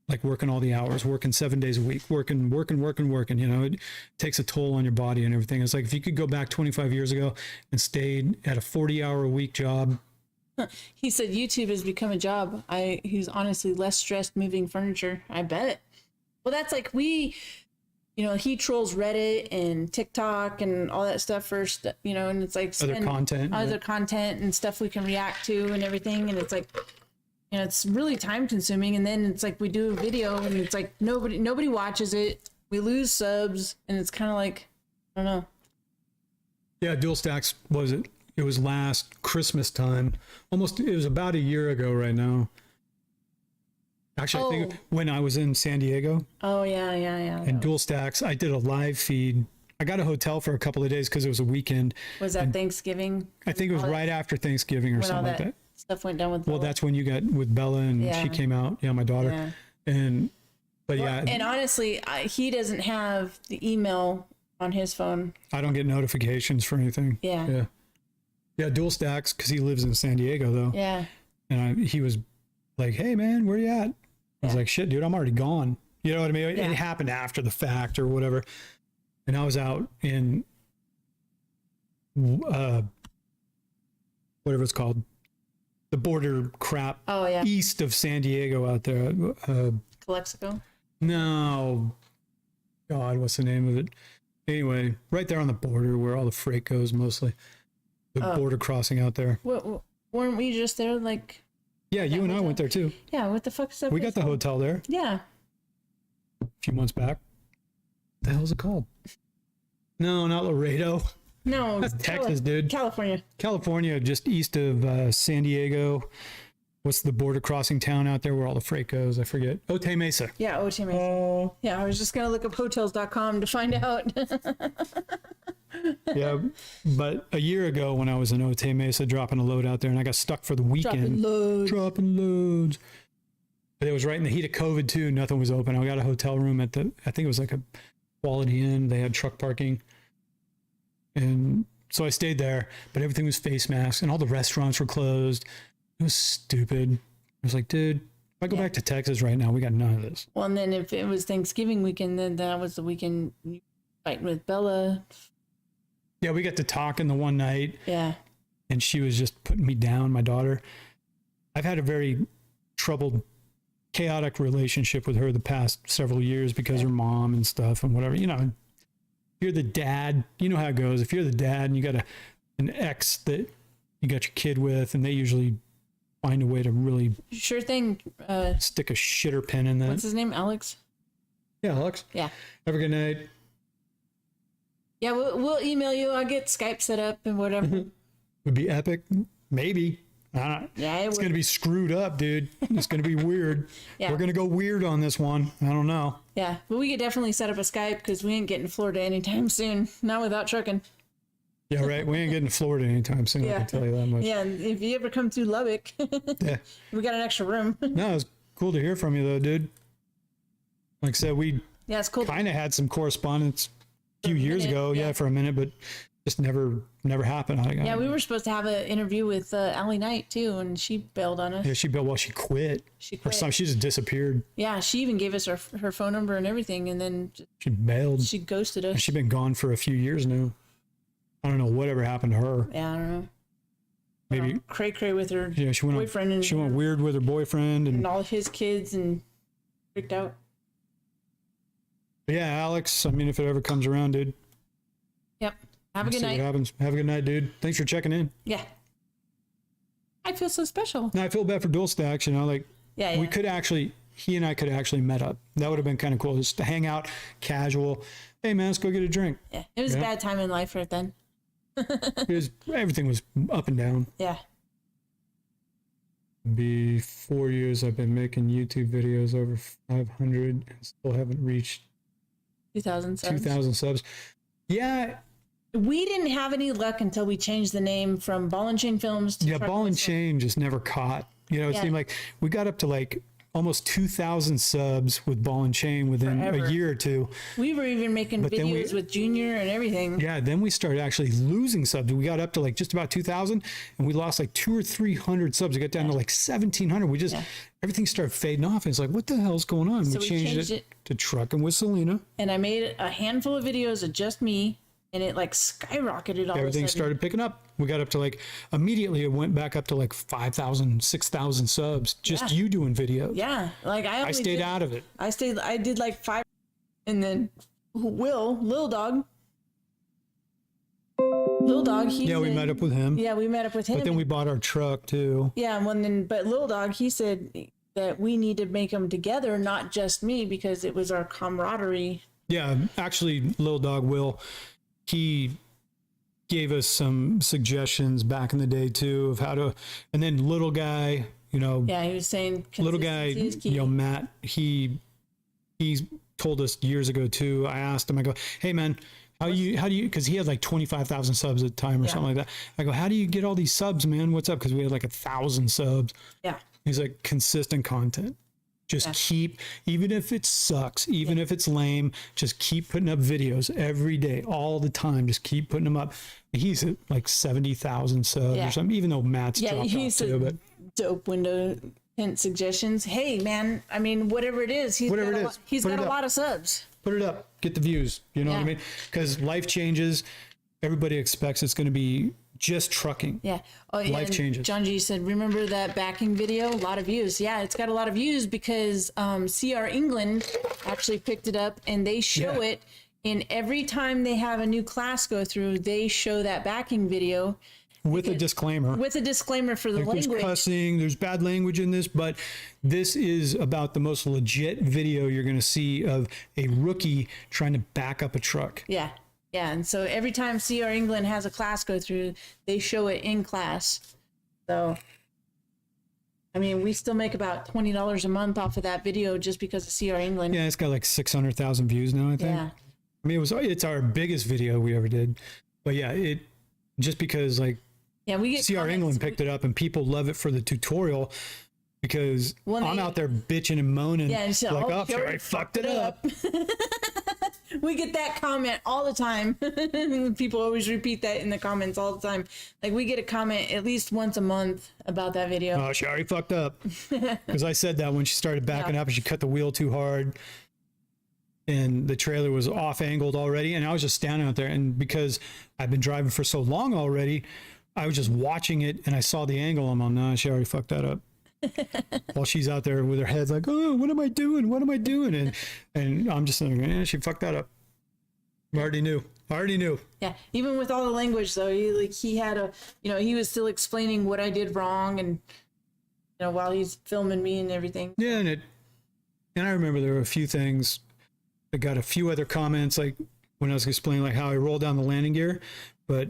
like working all the hours, working 7 days a week, working, you know, it takes a toll on your body and everything. It's like if you could go back 25 years ago and stayed at a 40-hour-a-week job. He said YouTube has become a job. He's honestly less stressed moving furniture. I bet. Well, that's like he trolls Reddit and TikTok and all that stuff first, you know, and it's like other content and stuff we can react to and everything. And it's like, you know, it's really time consuming. And then it's like we do a video and it's like nobody watches it. We lose subs, and it's kind of like, I don't know. Yeah, Dual Stacks it was last Christmas time. It was about a year ago right now. Actually, I think when I was in San Diego. Oh, yeah. And Dual Stacks, I did a live feed. I got a hotel for a couple of days because it was a weekend. Was that Thanksgiving? I think it was right after Thanksgiving or something like that. Stuff went down with Bella. Well, that's when you got with Bella and she came out. Yeah, my daughter. Yeah. And honestly, he doesn't have the email on his phone. I don't get notifications for anything. Yeah. Yeah, Dual Stacks, because he lives in San Diego, though. Yeah. And he was like, hey, man, where you at? I was like, shit, dude, I'm already gone. You know what I mean? It happened after the fact or whatever. And I was out in, whatever it's called, the border crap. Oh, yeah. East of San Diego out there. Calexico? No. God, what's the name of it? Anyway, right there on the border where all the freight goes mostly. The border crossing out there. Weren't we just there like... Yeah, you and I went there too. Yeah, what the fuck is that? We got the hotel there. Yeah. A few months back. What the hell is it called? No, not Laredo. No. That's Texas, dude. California, just east of San Diego. What's the border crossing town out there where all the freight goes? I forget. Otay Mesa. Yeah, Otay Mesa. Yeah, I was just going to look up hotels.com to find out. Yeah, but a year ago when I was in Otay Mesa dropping a load out there and I got stuck for the weekend. Dropping loads. But it was right in the heat of COVID too. Nothing was open. I got a hotel room I think it was like a Quality Inn. They had truck parking. And so I stayed there, but everything was face masks and all the restaurants were closed. It was stupid. I was like, dude, if I go back to Texas right now, we got none of this. Well, and then if it was Thanksgiving weekend, then that was the weekend you fighting with Bella. Yeah, we got to talking the one night. Yeah. And she was just putting me down, my daughter. I've had a very troubled, chaotic relationship with her the past several years because her mom and stuff and whatever. You know, if you're the dad, you know how it goes. If you're the dad and you got an ex that you got your kid with, and they usually find a way to really sure thing stick a shitter pin in that. What's his name? Alex? Yeah, Alex. Yeah. Have a good night. Yeah, we'll email you. I'll get Skype set up and whatever. Would be epic. Maybe. Yeah, it's going to be screwed up, dude. It's going to be weird. Yeah. We're going to go weird on this one. I don't know. Yeah, but we could definitely set up a Skype because we ain't getting to Florida anytime soon. Not without trucking. Yeah, right. We ain't getting to Florida anytime soon. I Yeah. can tell you that much. Yeah, and if you ever come through Lubbock, Yeah. we got an extra room. No, it's cool to hear from you, though, dude. Like I said, we Yeah, it's cool. kind of had some correspondence a few years minute, ago. yeah. Yeah, for a minute, but just never happened. Yeah, we were supposed to have an interview with Allie Knight too, and she bailed on us. Yeah, she quit. She Or quit. something. She just disappeared. Yeah, she even gave us her phone number and everything, and then She bailed. she ghosted us. She's been gone for a few years now. I don't know whatever happened to her. Yeah, I don't know. Maybe Cray cray with her yeah, she went boyfriend and, she went weird with her boyfriend and and all his kids and freaked out. yeah, Alex. I mean, if it ever comes around, dude. Yep. Have a See good what night. happens. Have a good night, dude. Thanks for checking in. Yeah. I feel so special. Now I feel bad for Dual Stacks. You know, like Yeah, yeah. we could actually, he and I could have actually met up. That would have been kind of cool, just to hang out, casual. Hey man, let's go get a drink. Yeah. It was a Yeah. bad time in life right then. Because everything was up and down. Yeah. Be 4 years I've been making YouTube videos, over 500, and still haven't reached 2000 subs. 2,000 subs. Yeah, We didn't have any luck until we changed the name from Ball and Chain Films to yeah, Truck Ball and Whistle. Chain just never caught. You know, it Yeah. seemed like we got up to like almost 2,000 subs with Ball and Chain within Forever. a year or two. We were even making But then we- videos with Junior and everything. Yeah, then we started actually losing subs. We got up to like just about 2,000, and we lost like 200 or 300 subs. We got down to like 1,700. We just everything started fading off. And it's like, what the hell's going on? So we we changed changed it to Truckin' with Selena. And I made a handful of videos of just me, and it like skyrocketed all Everything of a sudden. started picking up. We got up to like immediately. It went back up to like 5,000, 6,000 subs. Just you doing videos. Yeah, like I I stayed out of it. I did like 5, and then Lil Dog, he Yeah, we met up with him. Yeah, we met up with him. But then we bought our truck too. Yeah, but Lil Dog, he said that we need to make them together, not just me, because it was our camaraderie. Yeah, actually, Little Dog Will, he gave us some suggestions back in the day too of how to, and then little guy, you know, Yeah, he was saying little guy, consistency is key. you know, Matt, he told us years ago too. I asked him, I go, hey man, how do you, because he had like 25,000 subs at the time or something like that. I go, how do you get all these subs, man? What's up? Because we had like 1,000 subs. Yeah. He's like, consistent content. Just keep, even if it sucks, even if it's lame, just keep putting up videos every day, all the time. Just keep putting them up. He's at like 70,000 subs or something, even though Matt's dropped off he's too. But dope window hint suggestions. Hey man, I mean, whatever it is, he's got a lot of subs. put it up, get the views. You know what I Yeah. mean? Because life changes. Everybody expects it's going to be just trucking. Yeah. Oh, yeah. Life and changes. John G said, remember that backing video? A lot of views. Yeah, it's got a lot of views because CR England actually picked it up, and they show it. And every time they have a new class go through, they show that backing video With a disclaimer. with a disclaimer for the There's language. cussing, there's bad language in this, but this is about the most legit video you're going to see of a rookie trying to back up a truck. Yeah. Yeah. And so every time CR England has a class go through, they show it in class. So, I mean, we still make about $20 a month off of that video just because of CR England. Yeah, it's got like 600,000 views now, I think. Yeah. I mean, it's our biggest video we ever did. But yeah, it just because like Yeah, we get CR comments. England picked it up and people love it for the tutorial because Well, I'm they- out there bitching and moaning. Yeah, and she's like, like, oh, "Oh, sure, I fucked it up. We get that comment all the time. People always repeat that in the comments all the time. Like, we get a comment at least once a month about that video. Oh, she already fucked up. Because I said that when she started backing up and she cut the wheel too hard and the trailer was off angled already. And I was just standing out there. And because I've been driving for so long already, I was just watching it and I saw the angle. I'm like, nah, she already fucked that up. While she's out there with her head like, oh, what am I doing? What am I doing? And I'm just thinking, yeah, she fucked that up. I already knew. Yeah, even with all the language, though, he had a, he was still explaining what I did wrong, and while he's filming me and everything. Yeah, and I remember there were a few things. I got a few other comments, like when I was explaining like how I roll down the landing gear, but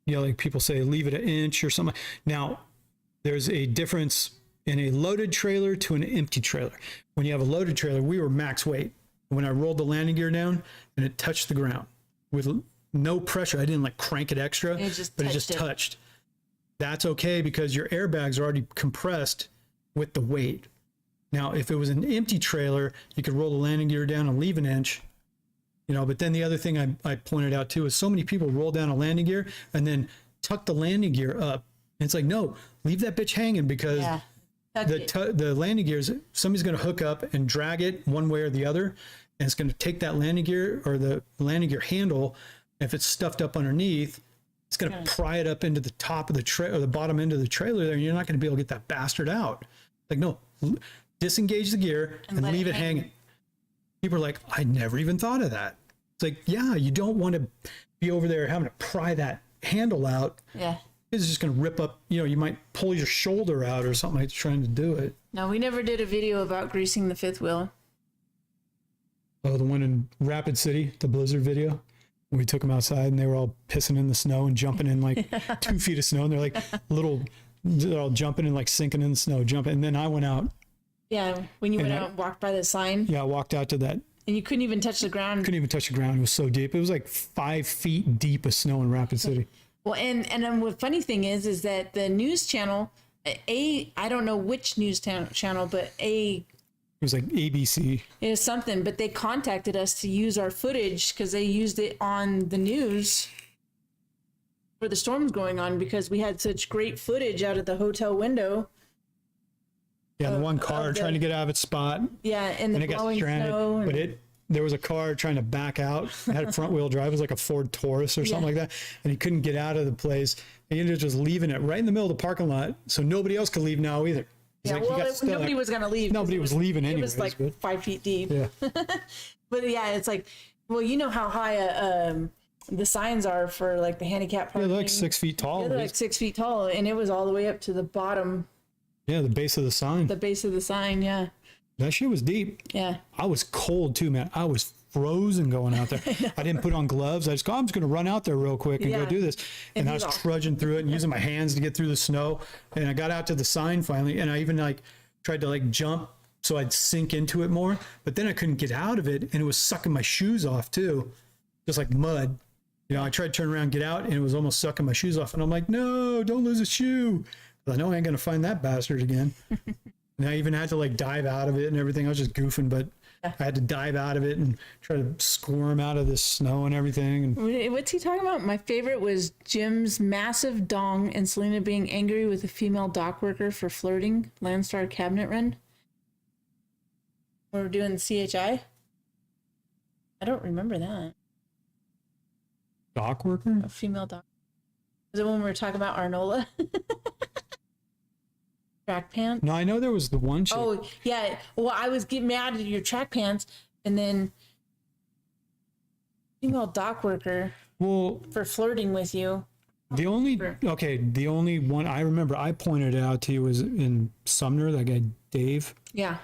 like people say leave it an inch or something. Now, there's a difference in a loaded trailer to an empty trailer. When you have a loaded trailer, we were max weight. When I rolled the landing gear down and it touched the ground with no pressure, I didn't like crank it extra, It just but it just touched it. touched. That's okay because your airbags are already compressed with the weight. Now, if it was an empty trailer, you could roll the landing gear down and leave an inch, you know. But then the other thing I pointed out too is so many people roll down a landing gear and then tuck the landing gear up. And it's like, no, leave that bitch hanging because Yeah. the landing gears, somebody's going to hook up and drag it one way or the other, and it's going to take that landing gear or the landing gear handle. If it's stuffed up underneath, it's going to pry it up into the top of the or the bottom end of the trailer there, and you're not going to be able to get that bastard out. Like, no, disengage the gear and let leave it it hang. hanging. People are like, I never even thought of that. It's like, yeah, you don't want to be over there having to pry that handle out. Yeah. It's just going to rip up, you know, you might pull your shoulder out or something like trying to do it. No, we never did a video about greasing the fifth wheel. Oh, the one in Rapid City, the Blizzard video. We took them outside and they were all pissing in the snow and jumping in like 2 feet of snow. And they're like they're all jumping and like sinking in the snow, jumping. And then I went out. Yeah, when you went out and walked by the sign, Yeah, I walked out to that. and you couldn't even touch the ground. Couldn't even touch the ground. It was so deep. It was like 5 feet deep of snow in Rapid City. Well, and then the funny thing is that the news channel, I don't know which news channel, but It was like ABC. is something, but they contacted us to use our footage because they used it on the news for the storms going on because we had such great footage out of the hotel window. Yeah, the one car trying to get out of its spot. Yeah, and the And it got blowing stranded. snow. But there was a car trying to back out. It had a front wheel drive. It was like a Ford Taurus or something like that. And he couldn't get out of the place. And he ended up just leaving it right in the middle of the parking lot. So nobody else could leave now either. He's Yeah, like, he well, got stuck. nobody was going to leave. 'cause Nobody it was leaving It anyways, was like but- 5 feet deep. Yeah. But yeah, it's like, well, you know how high the signs are for like the handicap Yeah, parking. they're like 6 feet tall. Yeah, they're like 6 feet tall, and it was all the way up to the bottom, Yeah, the base of the sign. the base of the sign. Yeah, That shit was deep. yeah. I was cold too, man. I was frozen going out there. I didn't put on gloves. I just go, I'm just going to run out there real quick and go Yeah. do this. And I was he's all- trudging through it and using my hands to get through the snow. And I got out to the sign finally. And I even like tried to like jump so I'd sink into it more. But then I couldn't get out of it. And it was sucking my shoes off too. Just like mud. You know, I tried to turn around and get out and it was almost sucking my shoes off. And I'm like, no, don't lose a shoe. But I know I ain't going to find that bastard again. And I even had to like dive out of it and everything. I was just goofing, but I had to dive out of it and try to squirm out of this snow and everything. And What's he talking about? My favorite was Jim's massive dong and Selena being angry with a female dock worker for flirting. Landstar cabinet run. When we're doing CHI. I don't remember that. dock worker? A female dock. Was it when we were talking about Arnola? Track pants. No, I know there was the one chick. Oh yeah. Well, I was getting mad at your track pants, and then female dock worker Well, for flirting with you. the only one I remember I pointed out to you was in Sumner, that guy Dave. Yeah.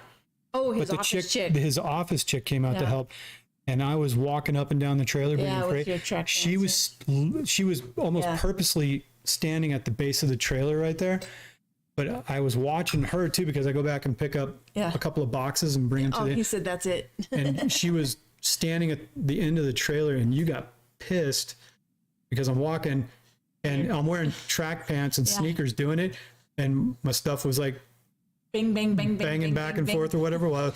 Oh, his But the office chick. his office chick came out to Yeah. help. And I was walking up and down the trailer bringing Yeah, with freight. your track She was almost Yeah. purposely standing at the base of the trailer right there. But I was watching her too because I go back and pick up Yeah. a couple of boxes and bring them to Oh, the he said that's it. and she was standing at the end of the trailer and you got pissed because I'm walking and I'm wearing track pants and sneakers doing it and my stuff was like Bing, bang, bang, bang, banging bang, back bang, and bang. forth or whatever it was.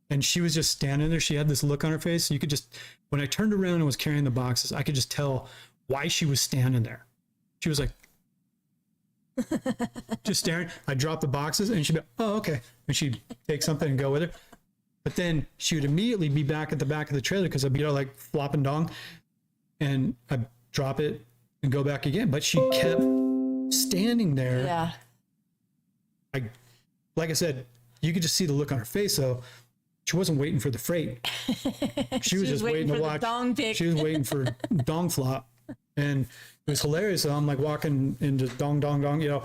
And she was just standing there. She had this look on her face. You could just, when I turned around and was carrying the boxes, I could just tell why she was standing there. She was like, just staring. I dropped the boxes and she'd be, oh, okay. And she'd take something and go with her. But then she would immediately be back at the back of the trailer because I'd be like flopping dong and I'd drop it and go back again. But she kept standing there. Yeah. Like I said, you could just see the look on her face though. She wasn't waiting for the freight. She was just waiting for to the watch. dong pic. She was waiting for dong flop. And it was hilarious. So I'm like walking into dong, dong, dong, you know.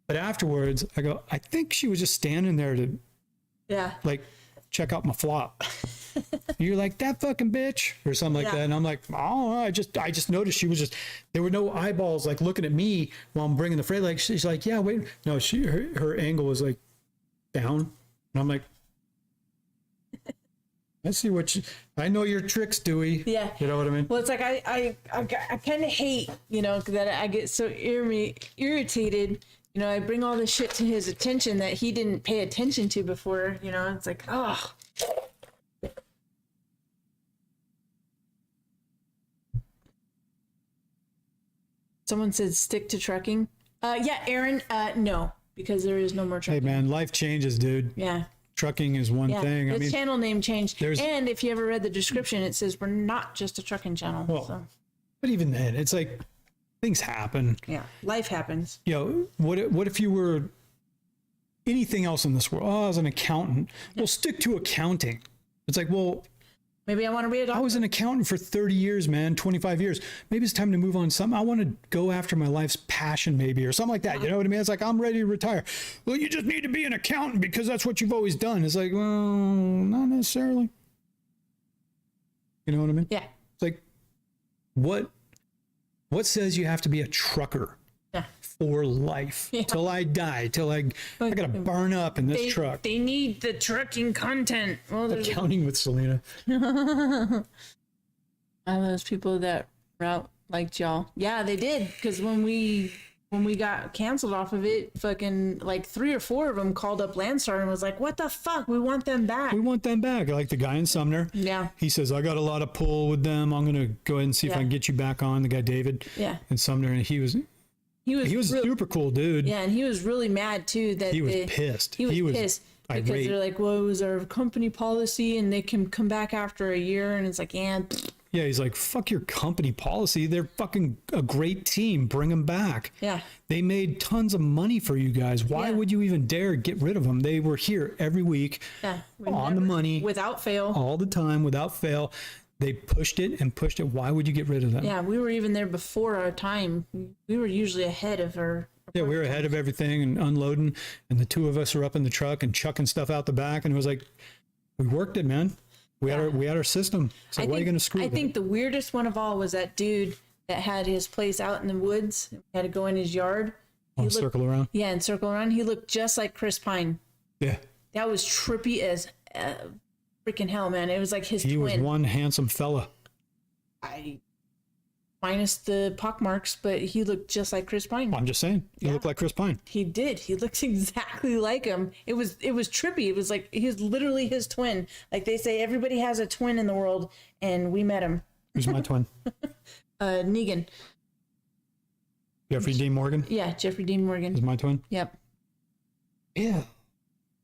But afterwards, I go, I think she was just standing there to Yeah. like check out my flop. You're like, that fucking bitch, or something like that. And I'm like, oh, I just noticed she was just, there were no eyeballs like looking at me while I'm bringing the freight. Like, she's like, yeah, wait. No, her angle was like down. And I'm like, I see I know your tricks, Dewey. Yeah. You know what I mean? Well, it's like I kind of hate, that I get so irritated. I bring all this shit to his attention that he didn't pay attention to before. It's like, oh. Someone said stick to trucking. Yeah, Aaron. No, because there is no more trucking. Hey man, life changes, dude. Yeah. Trucking is one thing. The channel name changed. And if you ever read the description, it says we're not just a trucking channel. Well, so. But even then, it's like things happen. Yeah, life happens. What if you were anything else in this world? Oh, I was an accountant. Well, stick to accounting. It's like, well, maybe I want to be a doctor. I was an accountant for 30 years, man, 25 years. Maybe it's time to move on to something. I want to go after my life's passion, maybe, or something like that. You know what I mean? It's like, I'm ready to retire. Well, you just need to be an accountant because that's what you've always done. It's like, well, not necessarily. You know what I mean? Yeah. It's like, what says you have to be a trucker for life till I die, till I gotta burn up in this truck? They need the trucking content. Well, Accounting with Selena. All those people that route liked y'all. Yeah, they did, because when we got canceled off of it, fucking like 3 or 4 of them called up Landstar and was like, what the fuck? We want them back. We want them back. Like the guy in Sumner. Yeah. He says, I got a lot of pull with them. I'm going to go ahead and see if I can get you back on. The guy, David. Yeah. In Sumner. And he was a super cool dude. Yeah. And he was really mad too. That he was pissed. He was pissed. Irate. Because they're like, well, it was our company policy and they can come back after a year. And it's like, yeah, he's like, fuck your company policy. They're fucking a great team. Bring them back. Yeah. They made tons of money for you guys. Why would you even dare get rid of them? They were here every week on the money. Without fail. All the time, without fail. They pushed it and pushed it. Why would you get rid of them? Yeah, we were even there before our time. We were usually ahead of our... Yeah, we were ahead of everything and unloading. And the 2 of us are up in the truck and chucking stuff out the back. And it was like, we worked it, man. We had our system. So why are you going to screw it? I think the weirdest one of all was that dude that had his place out in the woods. Had to go in his yard. Circle around. Yeah, and circle around. He looked just like Chris Pine. Yeah. That was trippy as freaking hell, man. It was like his twin. He was one handsome fella. Minus the pockmarks, but he looked just like Chris Pine. I'm just saying. He looked like Chris Pine. He did. He looked exactly like him. It was trippy. It was like he was literally his twin. Like they say, everybody has a twin in the world, and we met him. Who's my twin? Negan. Jeffrey Dean Morgan? Yeah, Jeffrey Dean Morgan. Is my twin? Yep. Yeah.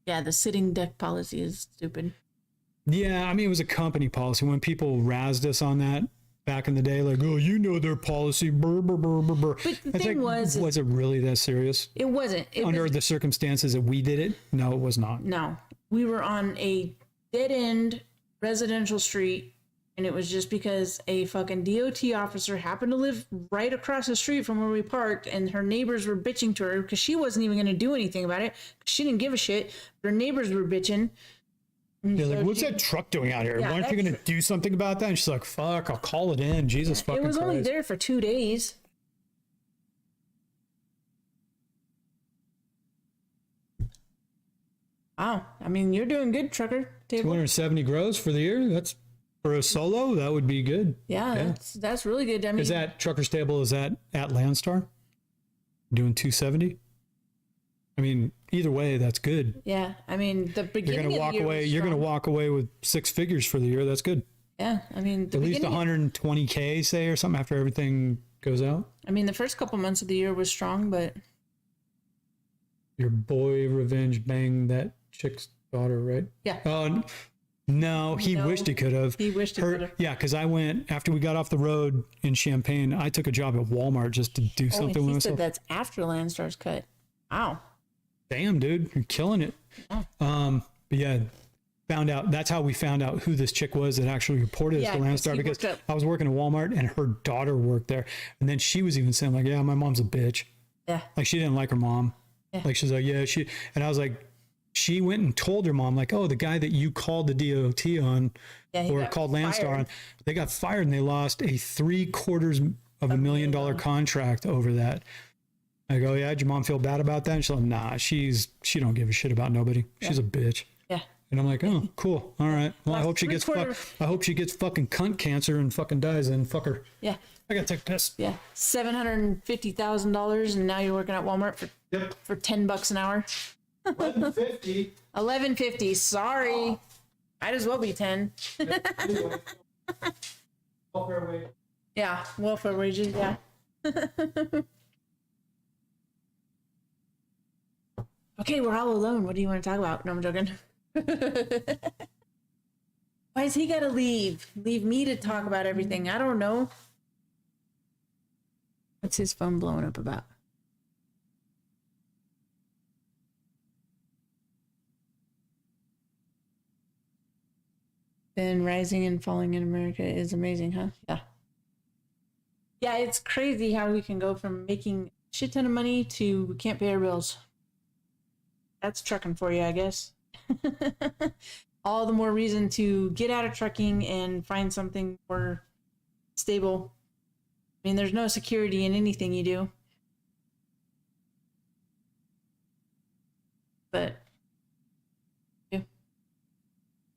Yeah, the sitting duck policy is stupid. Yeah, I mean, it was a company policy. When people razzed us on that back in the day, like, oh, you know their policy, brr, brr, brr, brr, brr. But the thing was it really that serious? It wasn't. Under the circumstances that we did it? No, it was not. No. We were on a dead-end residential street, and it was just because a fucking DOT officer happened to live right across the street from where we parked, and her neighbors were bitching to her because she wasn't even going to do anything about it. She didn't give a shit. Her neighbors were bitching. Yeah, like, what's that truck doing out here? Yeah, Why aren't you going to do something about that? And she's like, fuck, I'll call it in. Jesus fucking Christ. It was only there for 2 days. Wow. I mean, you're doing good, trucker. 270 gross for the year? That's for a solo? That would be good. Yeah. That's really good. I mean, is that Trucker's Table? Is that at Landstar? Doing 270? I mean, either way, that's good. Yeah, I mean, the beginning you're gonna walk away with 6 figures for the year. That's good. Yeah, I mean, at least 120K, say, or something after everything goes out. I mean, the first couple months of the year was strong, but your boy revenge banged that chick's daughter, right? Yeah. No, he wished he could have. He wished he could have. Yeah, because I went after we got off the road in Champaign. I took a job at Walmart just to do something with myself. He said that's after Landstar's cut. Wow. Damn, dude, you're killing it. But yeah, that's how we found out who this chick was that actually reported us to Landstar, because I was working at Walmart and her daughter worked there. And then she was even saying like, yeah, my mom's a bitch. Yeah. Like she didn't like her mom. Yeah. Like she's like, yeah, and I was like, she went and told her mom, like, oh, the guy that you called the DOT on he or got called Landstar fired. on, they got fired and they lost a $750,000 contract over that. I go, yeah, did your mom feel bad about that? And she's like, nah, she don't give a shit about nobody. She's a bitch. Yeah. And I'm like, oh, cool. All right. Well, I hope she gets fucking cunt cancer and fucking dies and fuck her. Yeah. I gotta take a piss. Yeah. $750,000, and now you're working at Walmart for $10 an hour. $11.50. $11.50. Sorry. Might as well be 10. Anyway. Welfare wage. Yeah. Welfare wages. Yeah. Okay, we're all alone. What do you want to talk about? No, I'm joking. Why has he got to leave? Leave me to talk about everything. I don't know. What's his phone blowing up about? Then rising and falling in America is amazing, huh? Yeah. Yeah, it's crazy how we can go from making a shit ton of money to we can't pay our bills. That's trucking for you, I guess. All the more reason to get out of trucking and find something more stable. I mean, there's no security in anything you do. But yeah.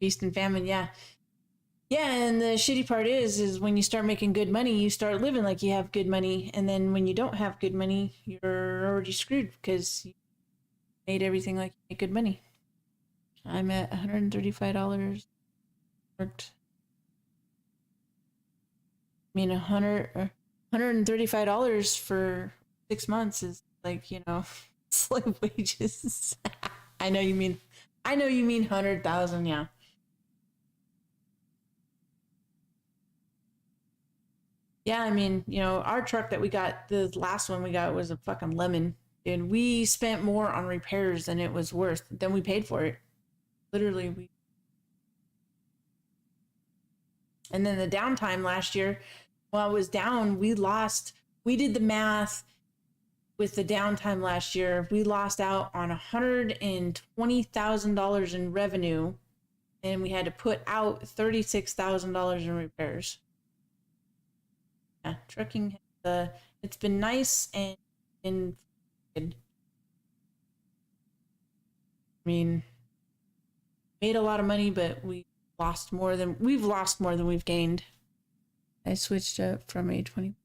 Feast and famine, yeah. Yeah, and the shitty part is when you start making good money, you start living like you have good money. And then when you don't have good money, you're already screwed because you made everything like you make good money. I'm at $135. Worked. I mean, $135 for 6 months is like, slave wages. I know you mean 100,000. Yeah. Yeah. I mean, our truck that we got, the last one we got was a fucking lemon. And we spent more on repairs than it was worth, than we paid for it. Literally, and then the downtime last year, while it was down, we did the math with the downtime last year. We lost out on $120,000 in revenue, and we had to put out $36,000 in repairs. Yeah, trucking, it's been nice and good. I mean, made a lot of money, but we've lost more than we've gained. I switched up from a 20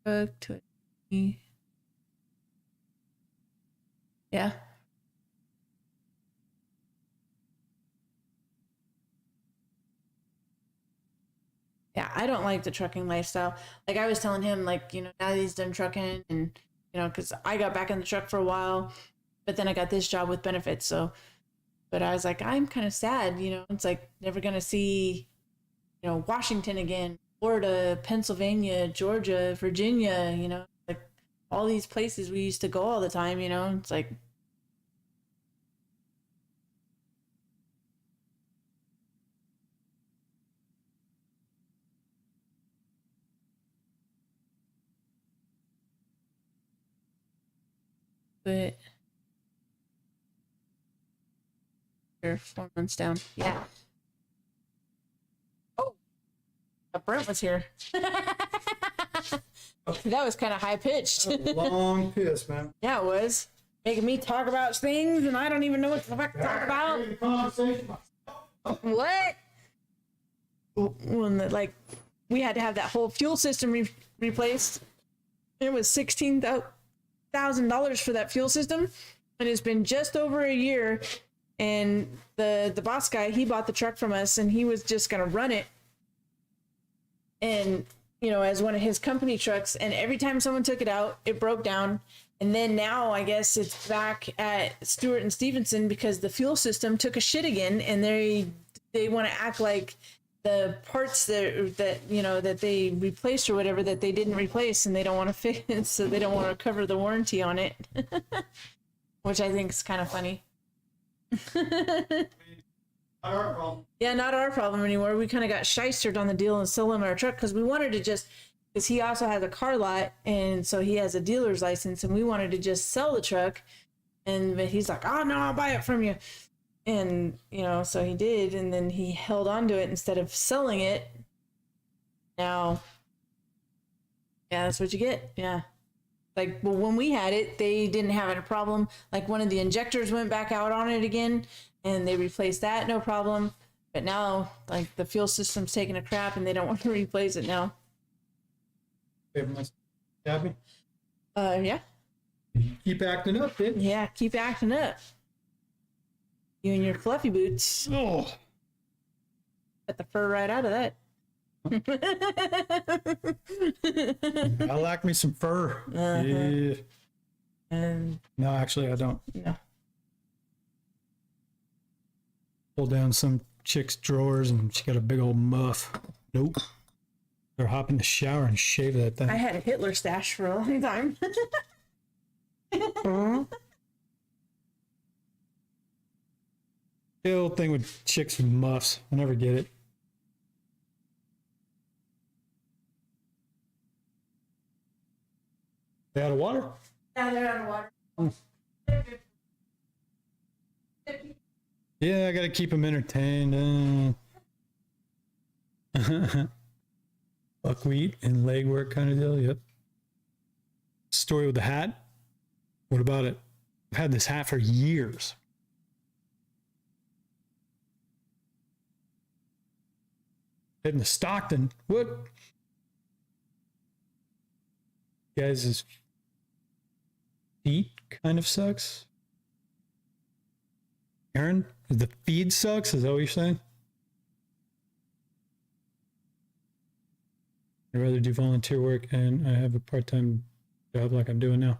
truck to a 20. Yeah. Yeah, I don't like the trucking lifestyle. Like I was telling him, like, now that he's done trucking and, because I got back in the truck for a while, but then I got this job with benefits. So, but I was like, I'm kind of sad, it's like never going to see, Washington again, Florida, Pennsylvania, Georgia, Virginia, like all these places we used to go all the time, it's like. But you're 4 months down. Yeah. Oh, Brent was here. That was kind of high pitched. Long piss, man. Yeah, it was. Making me talk about things and I don't even know what the fuck to talk about. What? When we had to have that whole fuel system replaced. It was $16,000 for that fuel system, and it's been just over a year. And the boss guy, he bought the truck from us, and he was just gonna run it, and as one of his company trucks. And every time someone took it out, it broke down. And then now I guess it's back at Stewart and Stevenson because the fuel system took a shit again, and they want to act like the parts that they replaced or whatever that they didn't replace, and they don't want to fix it, so they don't want to cover the warranty on it, which I think is kind of funny. Not our problem. Yeah, not our problem anymore. We kind of got shystered on the deal and selling our truck because we wanted to because he also has a car lot, and so he has a dealer's license, and we wanted to just sell the truck And but he's like, oh no, I'll buy it from you. And so he did, and then he held on to it instead of selling it. Now, yeah, that's what you get. Yeah. Like, well, when we had it, they didn't have a problem. Like, one of the injectors went back out on it again, and they replaced that, no problem. But now, like, the fuel system's taking a crap, and they don't want to replace it now. Abby? Yeah. Keep acting up, bitch. Yeah, keep acting up. You and your fluffy boots. Oh. Got the fur right out of that. I like me some fur. Yeah. And No, actually, I don't. no. Pull down some chick's drawers and she got a big old muff. Nope. Or hop in the shower and shave that thing. I had a Hitler stash for a long time. The old thing with chicks with muffs. I never get it. They out of water? Now they're out of water. Yeah, I gotta keep them entertained. Buckwheat and legwork kind of deal. Yep. Story with the hat. What about it? I've had this hat for years. Heading to Stockton. What? Guys, his feet kind of sucks. Aaron, the feed sucks? Is that what you're saying? I'd rather do volunteer work and I have a part-time job like I'm doing now.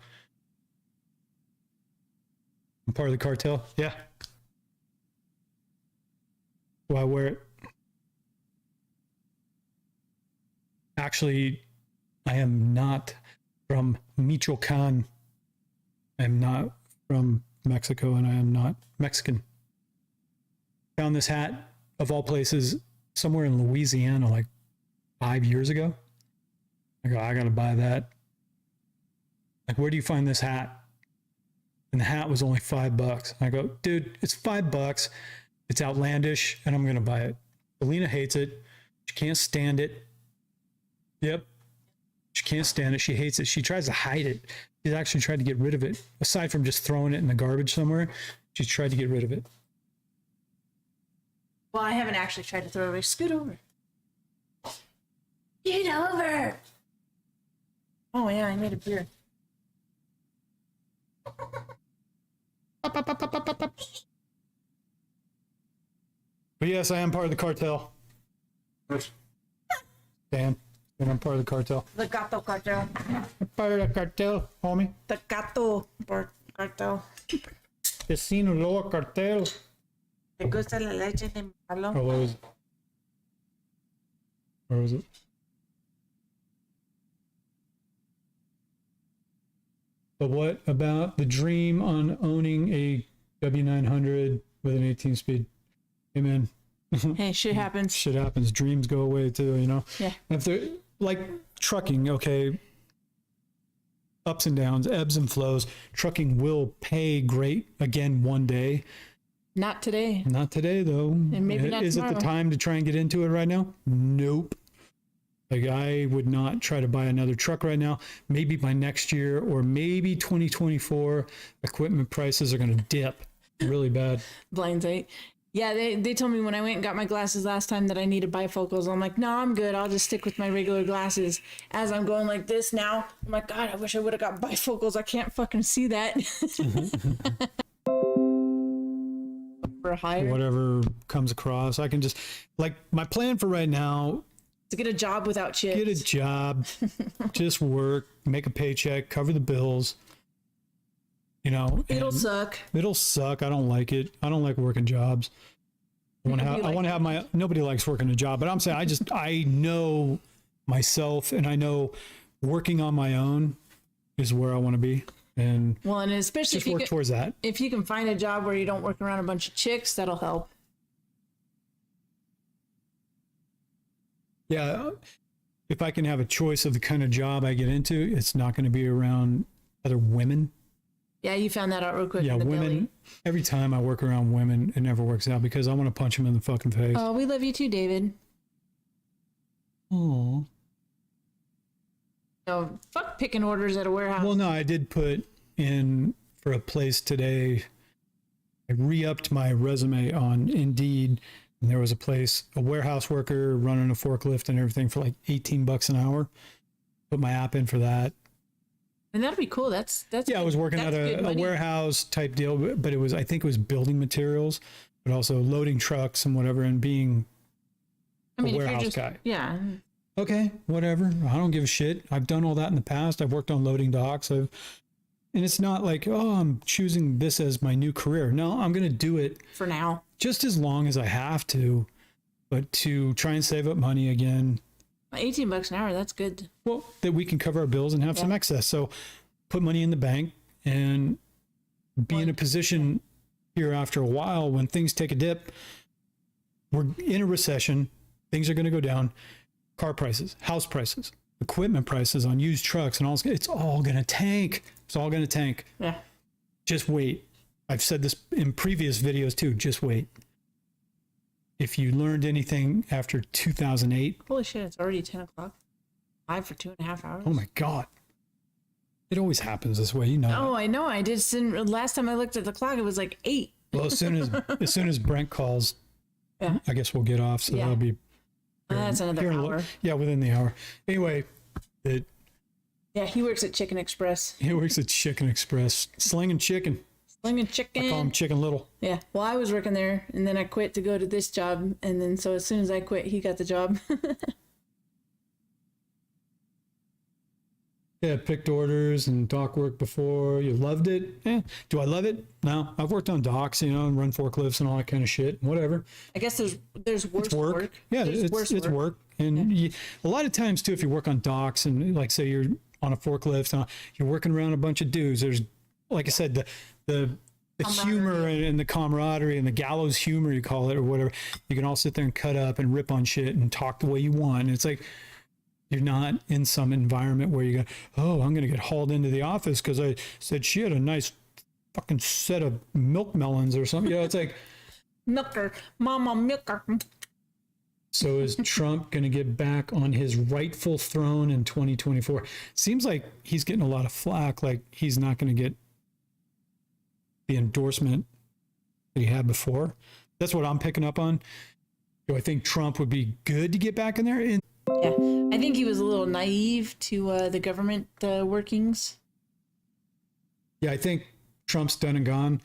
I'm part of the cartel. Yeah. Why wear it? Actually, I am not from Michoacan. I am not from Mexico and I am not Mexican. Found this hat, of all places, somewhere in Louisiana like 5 years ago. I go, I gotta buy that. Like, where do you find this hat? And the hat was only $5. I go, dude, it's $5. It's outlandish, and I'm gonna buy it. Selena hates it. She can't stand it. Yep. She can't stand it. She hates it. She tries to hide it. She's actually tried to get rid of it. Aside from just throwing it in the garbage somewhere, she's tried to get rid of it. Well, I haven't actually tried to throw it away. Scoot over. Scoot over. Oh, yeah, I made a beer. But yes, I am part of the cartel. Dan, and I'm part of the cartel. The Gato Cartel. I'm part of the cartel, homie. The Gato Cartel. The Sinaloa cartel. ¿Te gusta la leche de mi palo? Oh, what was it? Where was it? But what about the dream on owning a W900 with an 18-speed? Hey, man. Hey, shit happens. Shit happens. Dreams go away too, you know? Yeah. If they're like trucking, okay, ups and downs, ebbs and flows. Trucking will pay great again one day. Not today. Not today, though. And maybe not Is it tomorrow. the time to try and get into it right now? Nope. Like, I would not try to buy another truck right now. Maybe by next year or maybe 2024, equipment prices are going to dip really bad. Blind date. Yeah, they told me when I went and got my glasses last time that I needed bifocals. I'm like, no, I'm good. I'll just stick with my regular glasses. As I'm going like this now, I'm like, God, I wish I would have got bifocals. I can't fucking see that. For hire. Whatever comes across, I can just, like, my plan for right now, To get a job without chips. get a job, just work, make a paycheck, cover the bills. You know, It'll and suck. it'll suck. I don't like it. I don't like working jobs. I want to have my, nobody likes working a job, but I'm saying, I know myself and I know working on my own is where I want to be. And Well, and especially just work towards that. if you can find a job where you don't work around a bunch of chicks, that'll help. Yeah. If I can have a choice of the kind of job I get into, it's not going to be around other women. Yeah, you found that out real quick. Yeah, in the women. belly. Every time I work around women, it never works out because I want to punch them in the fucking face. Oh, we love you too, David. Oh. No, fuck picking orders at a warehouse. Well, no, I did put in for a place today. I re-upped my resume on Indeed, and there was a place, a warehouse worker running a forklift and everything for like $18 an hour. Put my app in for that. And that'd be cool. That's Yeah, I was working at a warehouse type deal, but it was, I think it was building materials, but also loading trucks and whatever, and being a warehouse guy. Yeah. Okay, whatever. I don't give a shit. I've done all that in the past. I've worked on loading docks. And it's not like, oh, I'm choosing this as my new career. No, I'm going to do it For now. just as long as I have to, but to try and save up money again. $18 an hour, that's good. Well, that we can cover our bills and have some excess. So put money in the bank and be in a position here after a while when things take a dip. We're in a recession. Things are going to go down. Car prices, house prices, equipment prices on used trucks and all. It's all going to tank. It's all going to tank. Yeah. Just wait. I've said this in previous videos too. Just wait. If you learned anything after 2008, Holy shit, it's already 10 o'clock. Live for 2.5 hours. oh my God. It always happens this way, you know. Oh, I know. I just didn't. Last time I looked at the clock, it was like 8. Well, as soon as Brent calls, Yeah. I guess we'll get off. So Yeah. that'll be That's another here in hour. yeah, within the hour. Anyway, Yeah, he works at Chicken Express. he works at Chicken Express, slinging chicken. Slinging I call him chicken. Chicken Little. Yeah. Well, I was working there, and then I quit to go to this job, and then so as soon as I quit, he got the job. Yeah, picked orders and dock work before. You loved it? Eh. Do I love it? No. I've worked on docks, you know, and run forklifts and all that kind of shit. Whatever. I guess there's worse It's work. Yeah, There's it's worse work. And a lot of times too, if you work on docks and like say you're on a forklift, you're working around a bunch of dudes. There's, like I said, the humor and the camaraderie and the gallows humor, you call it, or whatever. You can all sit there and cut up and rip on shit and talk the way you want. And it's like, you're not in some environment where you go, oh, I'm going to get hauled into the office because I said she had a nice fucking set of milk melons or something. You know, it's like, Milker, Mama Milker. so is Trump going to get back on his rightful throne in 2024? Seems like he's getting a lot of flack. Like he's not going to get the endorsement that he had before. That's what I'm picking up on. Do I think Trump would be good to get back in there? And Yeah, I think he was a little naive to the government workings. yeah, I think Trump's done and gone.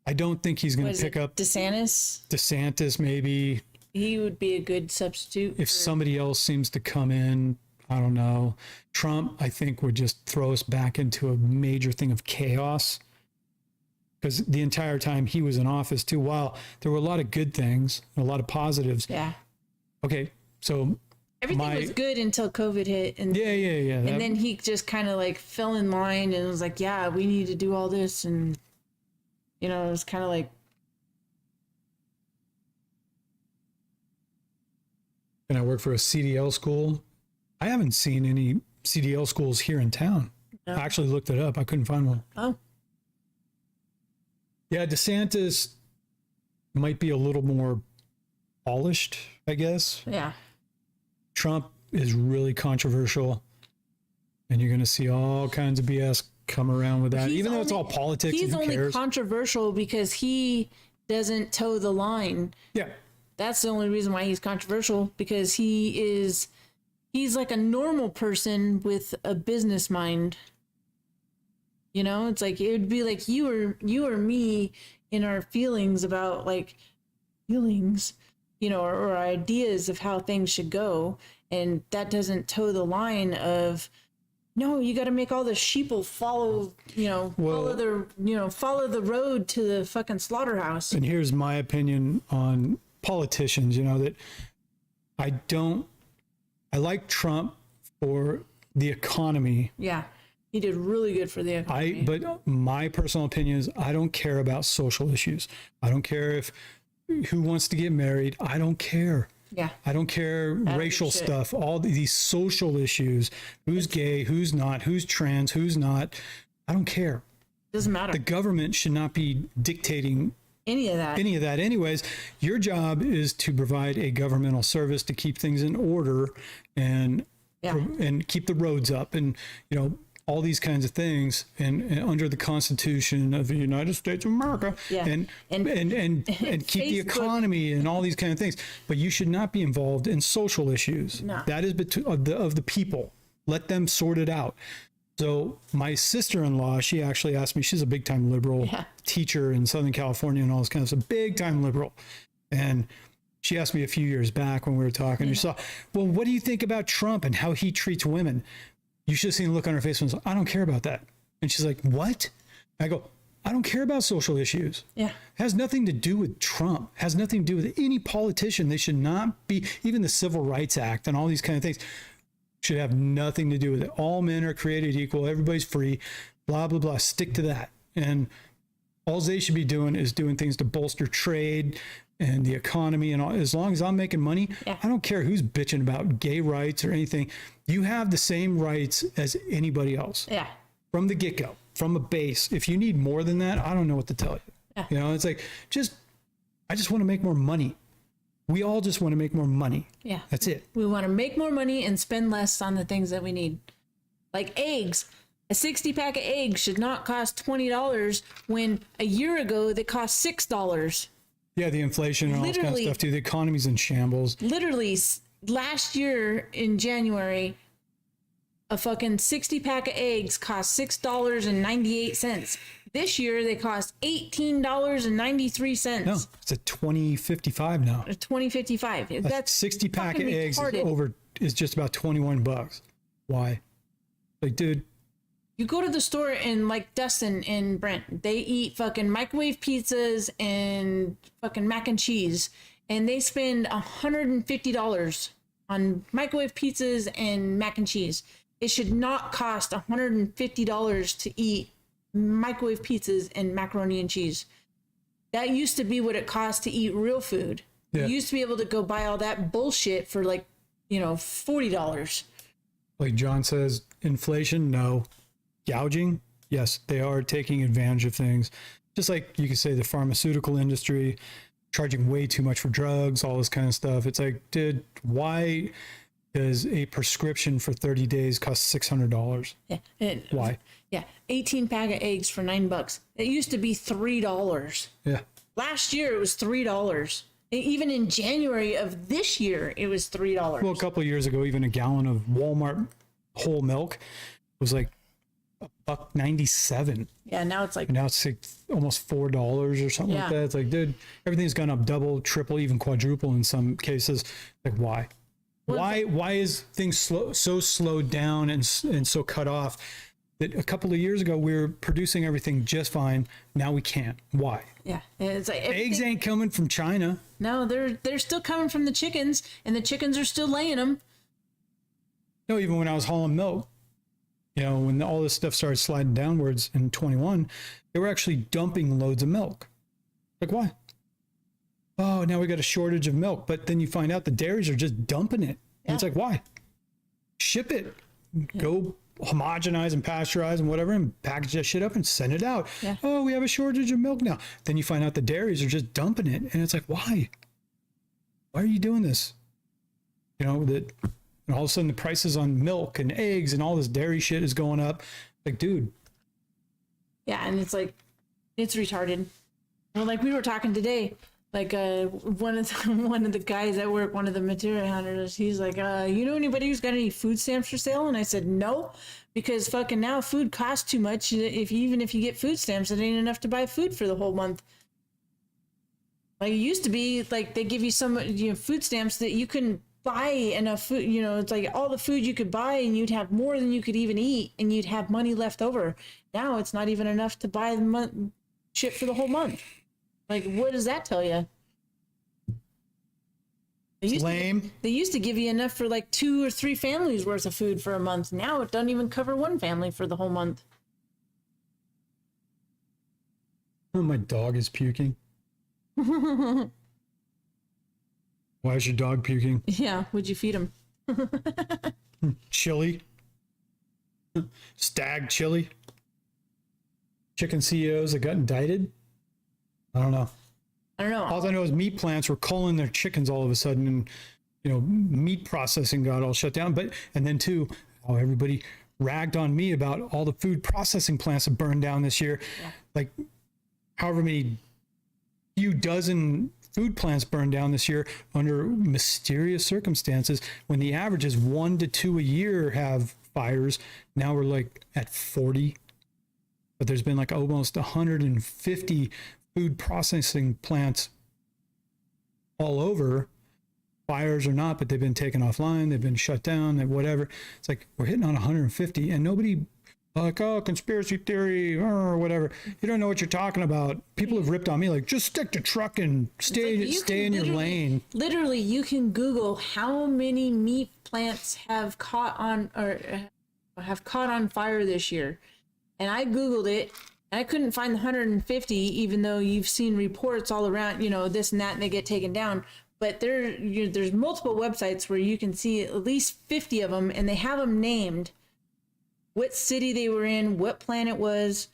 I don't think he's going to pick up DeSantis, maybe. He would be a good substitute. If somebody else seems to come in, I don't know. Trump, I think, would just throw us back into a major thing of chaos. Because the entire time he was in office, too, while there were a lot of good things, a lot of positives. Yeah. Okay, so everything was good until COVID hit. And yeah. And then he just kind of like fell in line and was like, yeah, we need to do all this. And, you know, it was kind of like. And I work for a CDL school. I haven't seen any CDL schools here in town. No. I actually looked it up. I couldn't find one. Oh. Yeah, DeSantis might be a little more polished, I guess. Yeah. Trump is really controversial, and you're going to see all kinds of BS come around with that, even though it's all politics. He's and who only cares? controversial because he doesn't toe the line. Yeah. That's the only reason why he's controversial, because he's like a normal person with a business mind. You know, it's like, it would be like you or me in our feelings about like feelings, you know, or ideas of how things should go. And that doesn't toe the line of, no, you got to make all the sheeple follow, follow the road to the fucking slaughterhouse. And here's my opinion on politicians, that I like Trump for the economy. Yeah. He did really good for the economy. But my personal opinion is I don't care about social issues. I don't care who wants to get married. I don't care. Yeah. I don't care racial stuff, all these social issues, who's gay, who's not, who's trans, who's not. I don't care. Doesn't matter. The government should not be dictating Any of that. anyways. Your job is to provide a governmental service to keep things in order and keep the roads up and, you know, all these kinds of things and under the Constitution of the United States of America and keep the economy and all these kind of things. But you should not be involved in social issues. No. That is of the people. Let them sort it out. So my sister-in-law, she actually asked me, she's a big time liberal teacher in Southern California and all this kind of stuff, big time liberal. And she asked me a few years back when we were talking, she saw, well, what do you think about Trump and how he treats women? You should have seen the look on her face when I was like, I don't care about that. And she's like, what? I go, I don't care about social issues. Yeah. It has nothing to do with Trump. It has nothing to do with any politician. They should not be, even the Civil Rights Act and all these kind of things should have nothing to do with it. All men are created equal. Everybody's free, blah, blah, blah. Stick to that. And all they should be doing is doing things to bolster trade and the economy. And all, as long as I'm making money, I don't care who's bitching about gay rights or anything. You have the same rights as anybody else. Yeah. From the get-go, from a base. If you need more than that, I don't know what to tell you. Yeah. You know, it's like, I just want to make more money. We all just want to make more money. Yeah. That's it. We want to make more money and spend less on the things that we need. Like eggs. A 60 pack of eggs should not cost $20 when a year ago they cost $6. Yeah, the inflation and all this kind of stuff too. The economy's in shambles. Literally, last year in January, a fucking 60 pack of eggs cost $6.98. This year they cost $18.93. No, it's at $20.55 now. $20.55. That's 60 pack of fucking eggs retarded. is just about $21. Why? Like, dude, You go to the store and like Dustin and Brent, they eat fucking microwave pizzas and fucking mac and cheese, and they spend $150 on microwave pizzas and mac and cheese. It should not cost $150 to eat microwave pizzas and macaroni and cheese. That used to be what it cost to eat real food. Yeah. You used to be able to go buy all that bullshit for like, you know, $40. like John says, inflation, no. Gouging, yes, they are taking advantage of things. Just like you could say the pharmaceutical industry, charging way too much for drugs, all this kind of stuff. It's like, dude, why does a prescription for 30 days cost $600? Yeah. Why? Yeah. 18 pack of eggs for $9. It used to be $3. Yeah. Last year it was $3. Even in January of this year, it was $3. Well, a couple of years ago, even a gallon of Walmart whole milk was like $1.97. Yeah, now it's like, Now it's like almost $4 or something like Yeah. that. It's like, dude, everything's gone up double, triple, even quadruple in some cases. Like, why? Why is things so slowed down and so cut off that a couple of years ago we were producing everything just fine. Now we can't. Why? yeah, it's like Eggs ain't coming from China. No, they're still coming from the chickens, and the chickens are still laying them. No, even when I was hauling milk, you know, when all this stuff started sliding downwards in 21, they were actually dumping loads of milk. Like, why? Oh, now we got a shortage of milk. But then you find out the dairies are just dumping it. And it's like, why? Ship it. Go homogenize and pasteurize and whatever and package that shit up and send it out. Yeah. Oh, we have a shortage of milk now. Then you find out the dairies are just dumping it. And it's like, why? Why are you doing this? You know, that and all of a sudden the prices on milk and eggs and all this dairy shit is going up. Like, dude. Yeah, and it's like, it's retarded. Well, like we were talking today, like one of the guys at work, one of the material hunters, he's like, you know anybody who's got any food stamps for sale? And I said, no, because fucking now food costs too much. Even if you get food stamps, it ain't enough to buy food for the whole month. Like it used to be, like they give you some food stamps that you couldn't buy enough food. You know, it's like all the food you could buy, and you'd have more than you could even eat, and you'd have money left over. Now it's not even enough to buy the shit for the whole month. Like, what does that tell you? Lame. They used to give you enough for like 2 or 3 families worth of food for a month. Now it doesn't even cover one family for the whole month. Oh, my dog is puking. Why is your dog puking? Yeah, would you feed him? Chili. Stag chili. chicken CEOs that got indicted. I don't know. I don't know. All I know is meat plants were culling their chickens all of a sudden, and meat processing got all shut down. And then too, how everybody ragged on me about all the food processing plants that burned down this year. Yeah. Like however many few dozen food plants burned down this year under mysterious circumstances, when the average is 1 to 2 a year have fires. Now we're like at 40, but there's been like almost 150 food processing plants all over, fires or not, but they've been taken offline, they've been shut down, and whatever. It's like we're hitting on 150, and nobody like, oh, conspiracy theory or whatever. You don't know what you're talking about. People have ripped on me like, just stick to truck and stay in your lane. Literally, you can Google how many meat plants have caught on fire this year, and I Googled it. And I couldn't find the 150, even though you've seen reports all around, this and that, and they get taken down. But there's multiple websites where you can see at least 50 of them, and they have them named, what city they were in, what plant it was.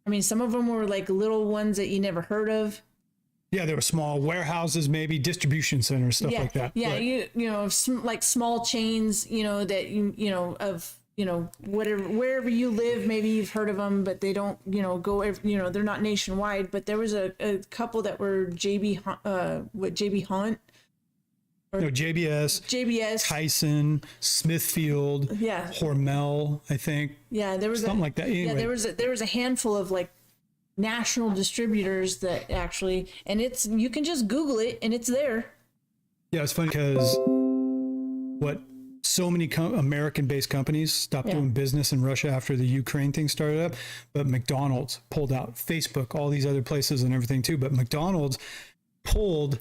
I mean, some of them were like little ones that you never heard of. Yeah, there were small warehouses, maybe distribution centers, stuff like that. Yeah, but, like small chains, that of whatever, wherever you live, maybe you've heard of them, but they don't, they're not nationwide. But there was a couple that were JB Hunt. No, JBS, Tyson, Smithfield, Hormel, I think. Yeah, there was something like that. Anyway. Yeah, there was a handful of like national distributors that actually, and you can just Google it and it's there. Yeah, it's funny because so many American-based companies stopped doing business in Russia after the Ukraine thing started up, but McDonald's pulled out, Facebook, all these other places and everything too. But McDonald's pulled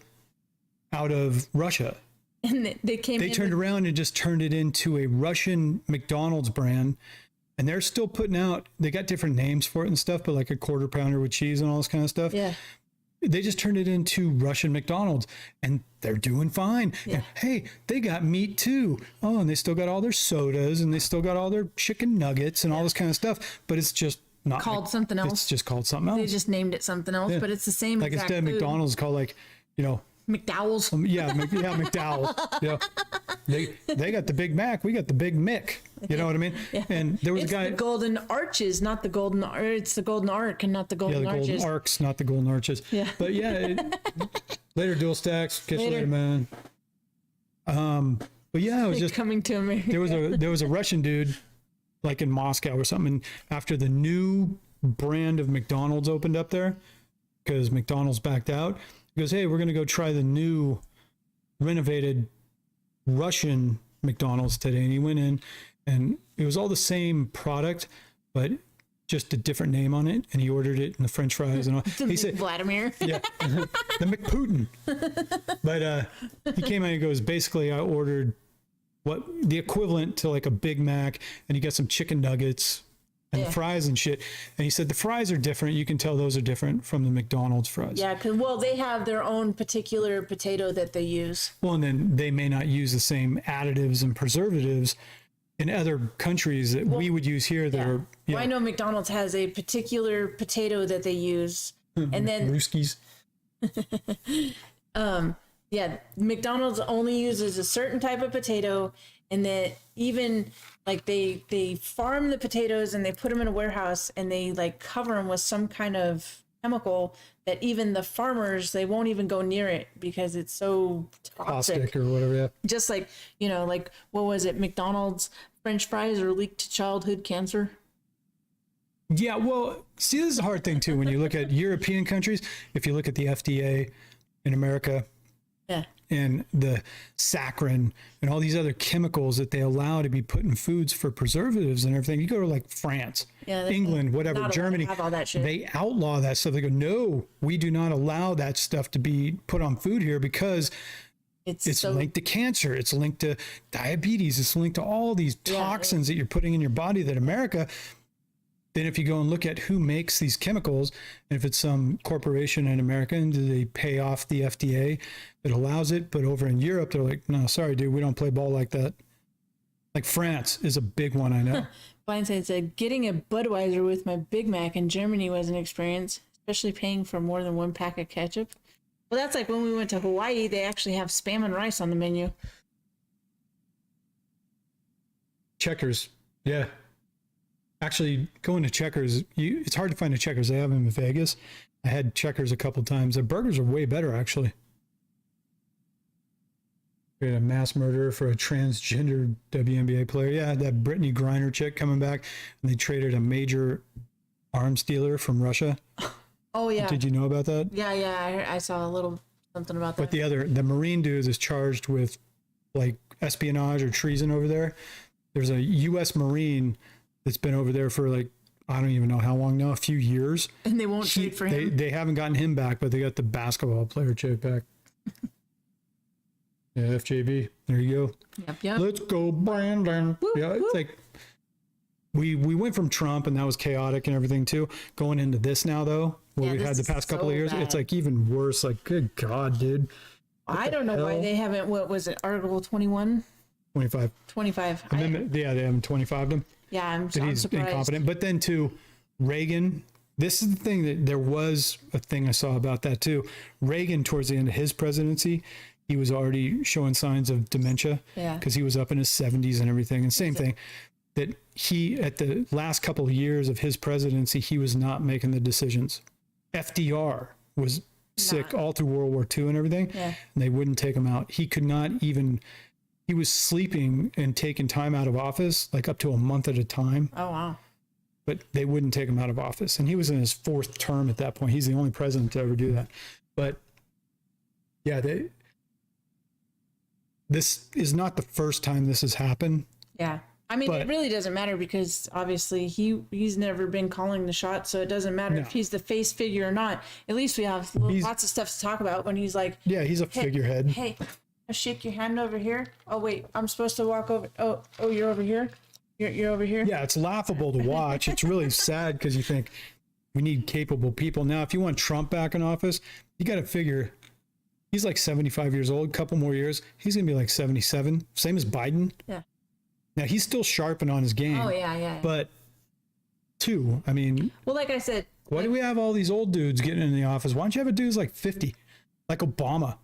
out of Russia. And they turned around and just turned it into a Russian McDonald's brand. And they're still putting out, they got different names for it and stuff, but like a quarter pounder with cheese and all this kind of stuff. Yeah. They just turned it into Russian McDonald's and they're doing fine. Yeah. And, hey, they got meat too. Oh, and they still got all their sodas and they still got all their chicken nuggets and all this kind of stuff. But it's just not called something else. It's just called something else. They just named it something else, but it's the same. Like exact instead of food. McDonald's, it's called like, McDowell's. McDowell's. They got the Big Mac. We got the Big Mick. You know what I mean? Yeah. And there was it's a guy. The Golden Arches, not the Golden. It's the Golden Arc and not the Golden Arches. Golden Arcs, not the Golden Arches. Yeah. But later, dual stacks. Catch you later, man. But yeah, it was just coming to America. There was a Russian dude, like in Moscow or something. And after the new brand of McDonald's opened up there, because McDonald's backed out. He goes, hey, we're going to go try the new renovated Russian McDonald's today. And he went in and it was all the same product, but just a different name on it. And he ordered it and the French fries and all. He said, Vladimir. Yeah, the McPutin. But he came out and goes, basically, I ordered the equivalent to like a Big Mac, and you got some chicken nuggets and the fries and shit. And he said the fries are different. You can tell those are different from the McDonald's fries. Yeah, because they have their own particular potato that they use. Well, and then they may not use the same additives and preservatives in other countries that we would use here that are. Well, I know McDonald's has a particular potato that they use, and then Ruskies. McDonald's only uses a certain type of potato, and that even like they farm the potatoes and they put them in a warehouse and they like cover them with some kind of chemical that even the farmers, they won't even go near it because it's so toxic or whatever. Yeah. Just like, like what was it? McDonald's French fries are linked to childhood cancer. Yeah. Well, see, this is a hard thing too. When you look at European countries, if you look at the FDA in America, and the saccharin and all these other chemicals that they allow to be put in foods for preservatives and everything. You go to like France, England, whatever, Germany, have all that shit. They outlaw that stuff. They go, no, we do not allow that stuff to be put on food here because it's linked to cancer. It's linked to diabetes. It's linked to all these toxins that you're putting in your body that America. Then if you go and look at who makes these chemicals, and if it's some corporation in America, and do they pay off the FDA that allows it? But over in Europe, they're like, no, sorry, dude, we don't play ball like that. Like France is a big one, I know. Blindside said, getting a Budweiser with my Big Mac in Germany was an experience, especially paying for more than one pack of ketchup. Well, that's like when we went to Hawaii, they actually have Spam and rice on the menu. Checkers. Yeah. Actually, going to Checkers, it's hard to find a Checkers. They have them in Vegas. I had Checkers a couple times. Their burgers are way better, actually. We had a mass murderer for a transgender WNBA player. Yeah, that Brittany Griner chick coming back, and they traded a major arms dealer from Russia. Oh, yeah. Did you know about that? Yeah, I saw a little something about that. But the Marine dude is charged with like espionage or treason over there. There's a U.S. Marine that's been over there for like, I don't even know how long now, a few years. And they won't trade for him. They haven't gotten him back, but they got the basketball player chick back. Yeah, FJB. There you go. Yep. Let's go, Brandon. Whoop, yeah, it's whoop. like we went from Trump and that was chaotic and everything too. Going into this now though, what Yeah, we this had the is past couple so of years, bad. it's like even worse. Like, good God, dude. I don't know why hell? they haven't, what was it, Article 21? 25. 25. Amendment, yeah, they haven't 25 them. Yeah, I'm That he's surprised. incompetent. But then too, Reagan, this is the thing that there was a thing I saw about that too. Reagan, towards the end of his presidency, he was already showing signs of dementia Yeah. because he was up in his 70s and everything. And same thing, that he, at the last couple of years of his presidency, he was not making the decisions. FDR was sick all through World War II and everything, Yeah. and they wouldn't take him out. He could not even, he was sleeping and taking time out of office, like up to a month at a time, Oh, wow. but they wouldn't take him out of office. And he was in his fourth term at that point. He's the only president to ever do that. But yeah, this is not the first time this has happened. Yeah. I mean, But- it really doesn't matter because obviously he's never been calling the shots, so it doesn't matter if he's the face figure or not. At least we have lots of stuff to talk about when he's like, Yeah, he's a figurehead. hey, I'll shake your hand over here. Oh, wait, I'm supposed to walk over. Oh, you're over here? You're over here? Yeah, it's laughable to watch. It's really sad because you think we need capable people. Now, if you want Trump back in office, you got to figure he's like 75 years old, couple more years. He's going to be like 77, same as Biden. Yeah. Now, he's still sharping on his game. Oh, yeah. But two, I mean, Well, like I said, why do we have all these old dudes getting in the office? Why don't you have a dude who's like 50, like Obama?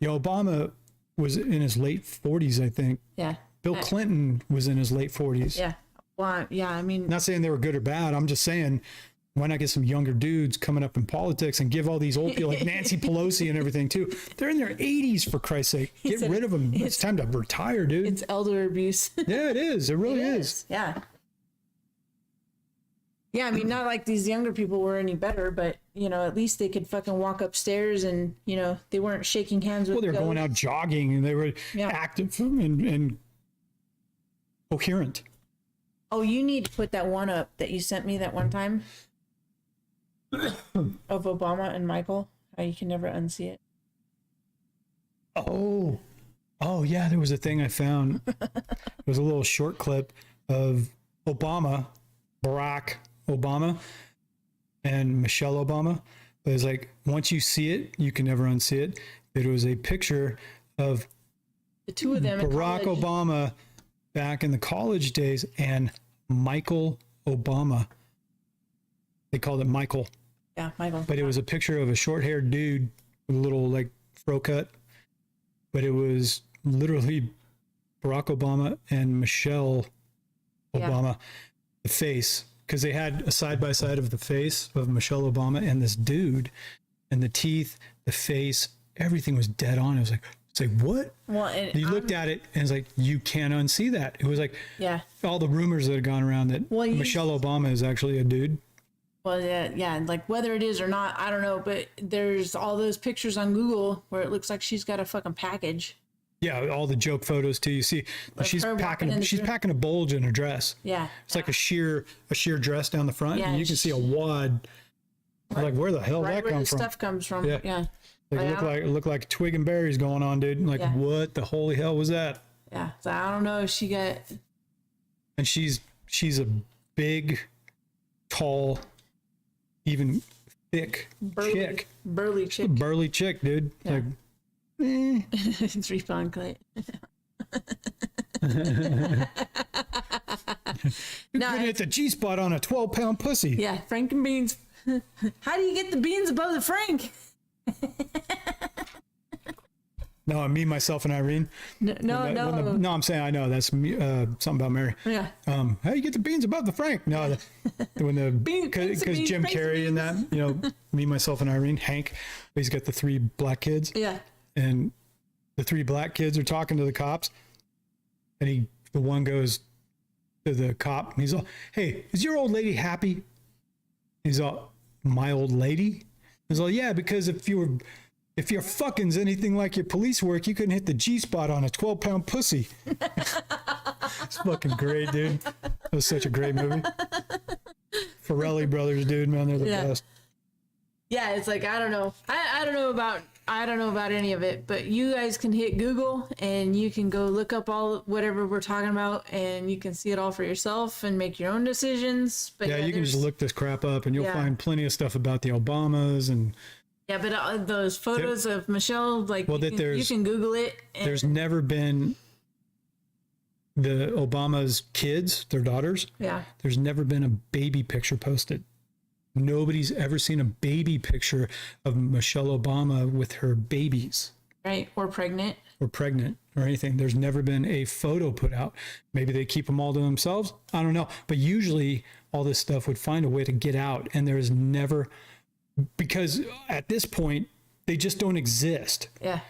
You know, Obama was in his late 40s, I think. yeah. Bill Clinton was in his late 40s. Yeah. Well, yeah, I mean, Not saying they were good or bad. I'm just saying, why not get some younger dudes coming up in politics and give all these old people like Nancy Pelosi and everything too? They're in their 80s, for Christ's sake. Get rid of them. It's time to retire, dude. it's elder abuse. Yeah, it is. It really is. Yeah. Yeah, I mean, not like these younger people were any better, but, you know, at least they could fucking walk upstairs and, you know, they weren't shaking hands with Well, they're going out jogging and they were Yeah. active and coherent. Oh, you need to put that one up that you sent me that one time of Obama and Michael. How you can never unsee it. Oh yeah, there was a thing I found. It was a little short clip of Obama, Barack Obama, and Michelle Obama. But it's like, once you see it, you can never unsee it. It was a picture of The two of them in Barack college. Obama back in the college days and Michael Obama. They called it Michael, Yeah, Michael. but it was a picture of a short-haired dude with a little like fro cut. But it was literally Barack Obama and Michelle Yeah. Obama, the face, because they had a side by side of the face of Michelle Obama and this dude, and the teeth, the face, everything was dead on. It was like what? Well, and You looked at it and it's like, you can't unsee that. It was like yeah. all the rumors that had gone around that Well, Michelle Obama is actually a dude. Well, yeah, and like whether it is or not, I don't know. But there's all those pictures on Google where it looks like she's got a fucking package. Yeah, all the joke photos too. You see, she's her walking in the she's room. packing a bulge in her dress. Yeah, It's like a sheer dress down the front, Yeah, and you can see a wad. I'm like, where the hell did right that where come the from? stuff comes from. Yeah. Yeah, Like, it looked like twig and berries going on, dude. Like, Yeah. what the holy hell was that? yeah. So I don't know if she got. And she's a big, tall, even thick chick, Burly chick. burly chick, dude. Yeah. Like, It's respawn Clay. You No, couldn't hit the G spot on a 12-pound pussy. yeah, Frank and beans. How do you get the beans above the Frank? No, me, myself, and Irene. No, No, I'm saying I know that's me, something about Mary. Yeah. How you get the beans above the Frank? No, when the Beans, because beans, Jim Franks and Carrey and that, you know, me, myself, and Irene. Hank, he's got the 3 black kids, Yeah. and the 3 black kids are talking to the cops, and the one goes to the cop, and he's all, "Hey, is your old lady happy?" He's all, "My old lady?" He's all, "Yeah, because if your fucking's anything like your police work, you couldn't hit the G spot on a 12-pound pussy." It's fucking great, dude. That was such a great movie. Farrelly brothers, dude, man, they're the Yeah. best. Yeah, it's like I don't know. I don't know about any of it, but you guys can hit Google and you can go look up all whatever we're talking about and you can see it all for yourself and make your own decisions. But Yeah, you can just there's- look this crap up and you'll Yeah. find plenty of stuff about the Obamas, and Yeah, but those photos of Michelle, like Well, that you there's- can Google it. And, there's never been the Obama's kids, their daughters. yeah, There's never been a baby picture posted. Nobody's ever seen a baby picture of Michelle Obama with her babies right, or pregnant. or pregnant or anything. There's never been a photo put out. Maybe they keep them all to themselves. I don't know. But usually all this stuff would find a way to get out. And there's never, because at this point, they just don't exist. Yeah,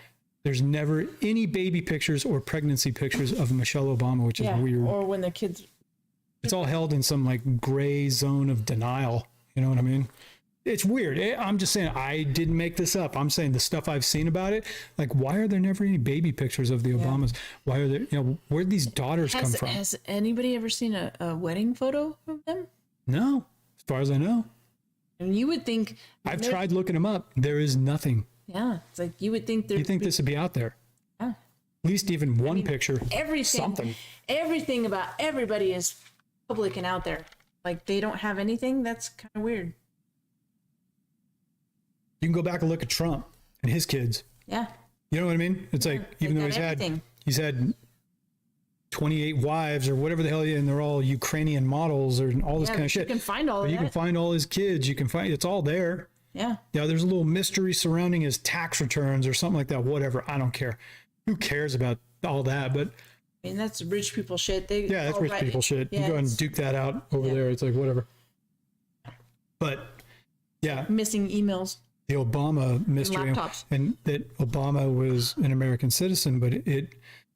There's never any baby pictures or pregnancy pictures of Michelle Obama, which is yeah. weird. Or when the kids. It's all held in some like gray zone of denial. You know what I mean? It's weird. I'm just saying, I didn't make this up. I'm saying the stuff I've seen about it. Like, why are there never any baby pictures of the Obamas? Why are there, you know, where'd these daughters come from? Has anybody ever seen a wedding photo of them? No, as far as I know. And you would think. I've tried looking them up. There is nothing. Yeah, it's like you would think there. You think this would be out there? Yeah. At least even one picture. Everything. Something. Everything about everybody is public and out there. Like they don't have anything. That's kind of weird. You can go back and look at Trump and his kids. Yeah. You know what I mean? It's like, even though got everything. he's had 28 wives or whatever the hell, and they're all Ukrainian models or all this Yeah, kind of you shit. can find all But of you that. can find all his kids. You can find, it's all there. Yeah. Yeah, there's a little mystery surrounding his tax returns or something like that. Whatever. I don't care. Who cares about all that? But I mean, that's rich people shit. They yeah, that's all rich write- people shit. Yeah, You go ahead it's and duke that out over Yeah. there. It's like, whatever. But yeah, missing emails. the Obama mystery, laptops. and that Obama was an American citizen, but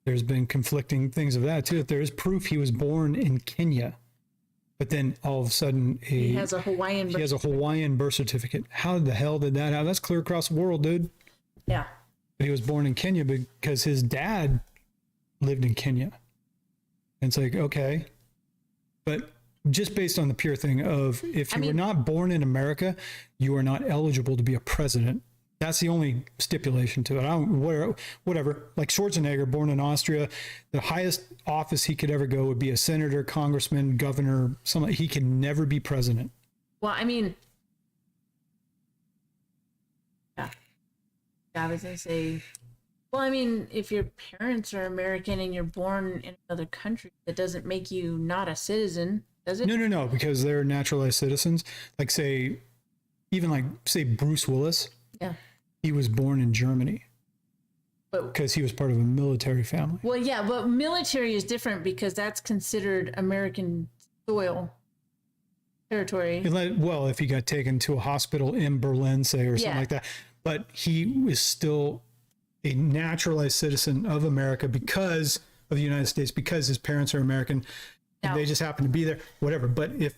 there's been conflicting things of that too. That there is proof he was born in Kenya, but then all of a sudden He has a Hawaiian. he has a Hawaiian birth certificate. How the hell did that happen? That's clear across the world, dude. Yeah. But he was born in Kenya because his dad lived in Kenya. And it's like, okay. But just based on the pure thing of if you were not born in America, you are not eligible to be a president. That's the only stipulation to it. Whatever. Like Schwarzenegger, born in Austria, the highest office he could ever go would be a senator, congressman, governor, something. He can never be president. Well, I mean, yeah. I was gonna say. Well, I mean, if your parents are American and you're born in another country, that doesn't make you not a citizen, does it? No, because they're naturalized citizens. Like say Bruce Willis. Yeah. He was born in Germany But because he was part of a military family. well, yeah, but military is different because that's considered American soil territory. Well, if he got taken to a hospital in Berlin, say, or something Yeah. like that. But he was still a naturalized citizen of America because of the United States, because his parents are American. Now- And they just happen to be there, whatever. But if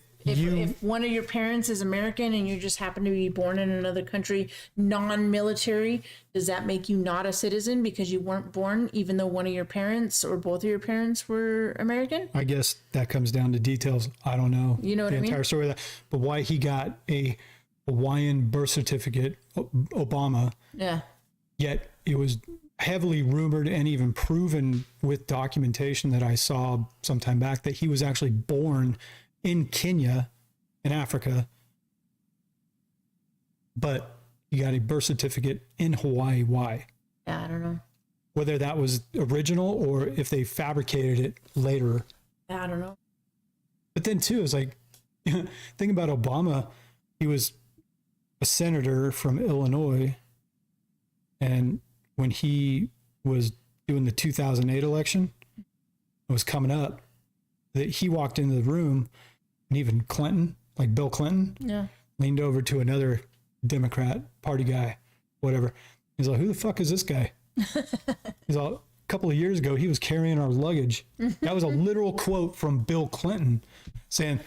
one of your parents is American and you just happen to be born in another country, non-military, does that make you not a citizen because you weren't born even though one of your parents or both of your parents were American? I guess that comes down to details. I don't know. You know what the I mean? entire story of that. But why he got a Hawaiian birth certificate, Obama, Yeah. yet it was heavily rumored and even proven with documentation that I saw sometime back that he was actually born in Kenya, in Africa, but he got a birth certificate in Hawaii. Why? Yeah, I don't know. whether that was original or if they fabricated it later. I don't know. But then too, it's like, think about Obama. He was a senator from Illinois. And when he was doing the 2008 election, it was coming up, that he walked into the room, and even Clinton, like Bill Clinton, Yeah. leaned over to another Democrat party guy, whatever. He's like, who the fuck is this guy? He's like, a couple of years ago, he was carrying our luggage. That was a literal quote from Bill Clinton saying,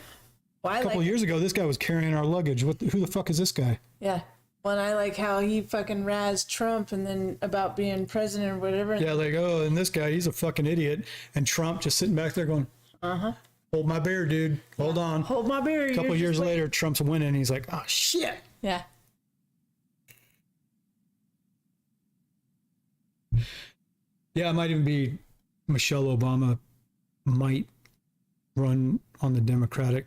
Well, a couple of years ago, this guy was carrying our luggage. Who the fuck is this guy? Yeah. Well, and I like how he fucking razzed Trump and then about being president or whatever. Yeah, like, oh, and this guy, he's a fucking idiot. And Trump just sitting back there going, hold my beer, dude. Hold on. Hold my beer. A couple of years later, Trump's winning. He's like, oh, shit. Yeah. Yeah, it might even be Michelle Obama might run on the Democrat.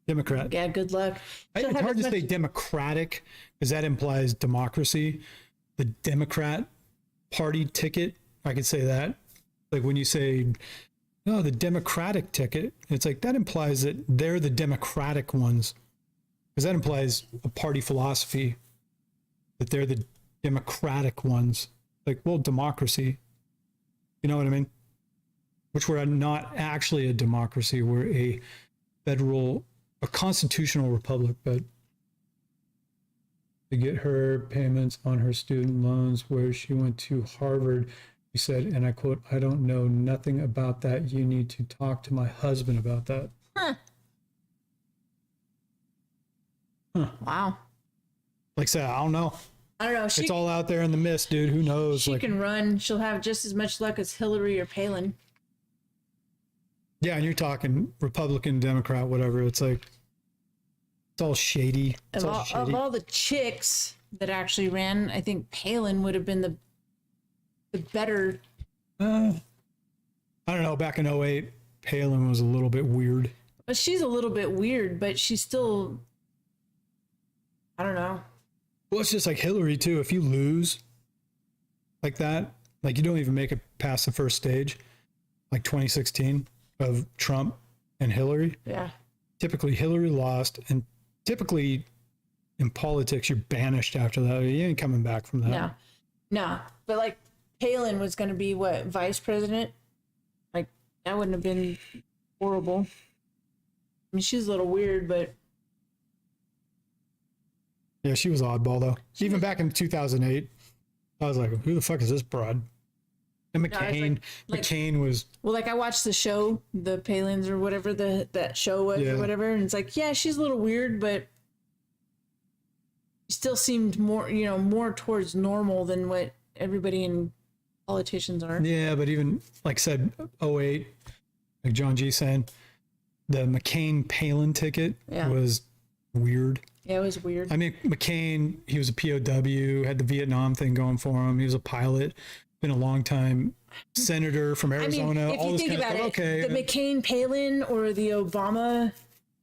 Yeah, good luck. She'll It's have hard as to say much- Democratic because that implies democracy. The Democrat Party ticket, I could say that. Like when you say, no, the Democratic ticket, it's like that implies that they're the Democratic ones. Because that implies a party philosophy, that they're the Democratic ones. Like, well, democracy. You know what I mean? Which we're not actually a democracy. We're a constitutional republic, but to get her payments on her student loans where she went to Harvard, she said, and I quote, I don't know nothing about that. You need to talk to my husband about that. Wow. Like I said, I don't know. I don't know. She It's all out there in the mist, dude. Who knows? she Like, can run. She'll have just as much luck as Hillary or Palin. yeah, and you're talking Republican, Democrat, whatever. It's like, it's all shady. It's Of all all, shady. of all the chicks that actually ran, I think Palin would have been the better. I don't know. Back in '08, Palin was a little bit weird. But she's a little bit weird, but she's still, I don't know. Well, it's just like Hillary, too. If you lose like that, like you don't even make it past the first stage, like 2016 of Trump and Hillary, Yeah. typically Hillary lost. And typically in politics, you're banished after that. You ain't coming back from that. No. No. But like Palin was going to be what, vice president? Like that wouldn't have been horrible. I mean, she's a little weird, but Yeah, she was oddball, though. Even back in 2008, I was like, who the fuck is this broad? And No, it's McCain, like- McCain was, well, like I watched the show, the Palins or whatever that show was Yeah. or whatever, and it's like, yeah, she's a little weird, but still seemed more, more towards normal than what everybody in politicians are. yeah, but even, like I said, '08, like John G saying, the McCain-Palin ticket Yeah. was weird. Yeah, it was weird. I mean, McCain, he was a POW, had the Vietnam thing going for him. He was a pilot, been a long time senator from I mean, Arizona. if all you this think kind of about stuff. it, Okay. the McCain Palin or the Obama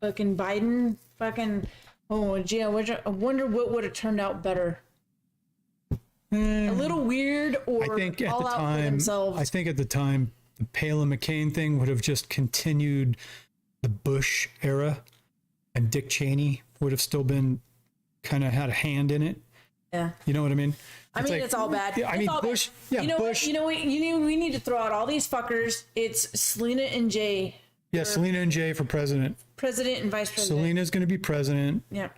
fucking Biden fucking, oh gee, I wonder what would have turned out better. A little weird, or I think at all the out for time, themselves. I think at the time, the Palin McCain thing would have just continued the Bush era, and Dick Cheney would have still been kind of had a hand in it. Yeah. You know what I mean? I mean, it's all bad. Yeah, I It's mean, all bad. Bush. Yeah, you know Bush. what? You know what? We need to throw out all these fuckers. It's Selena and J, Yeah, Selena and Jay for president. president and vice president. Selena's going to be president. Yeah.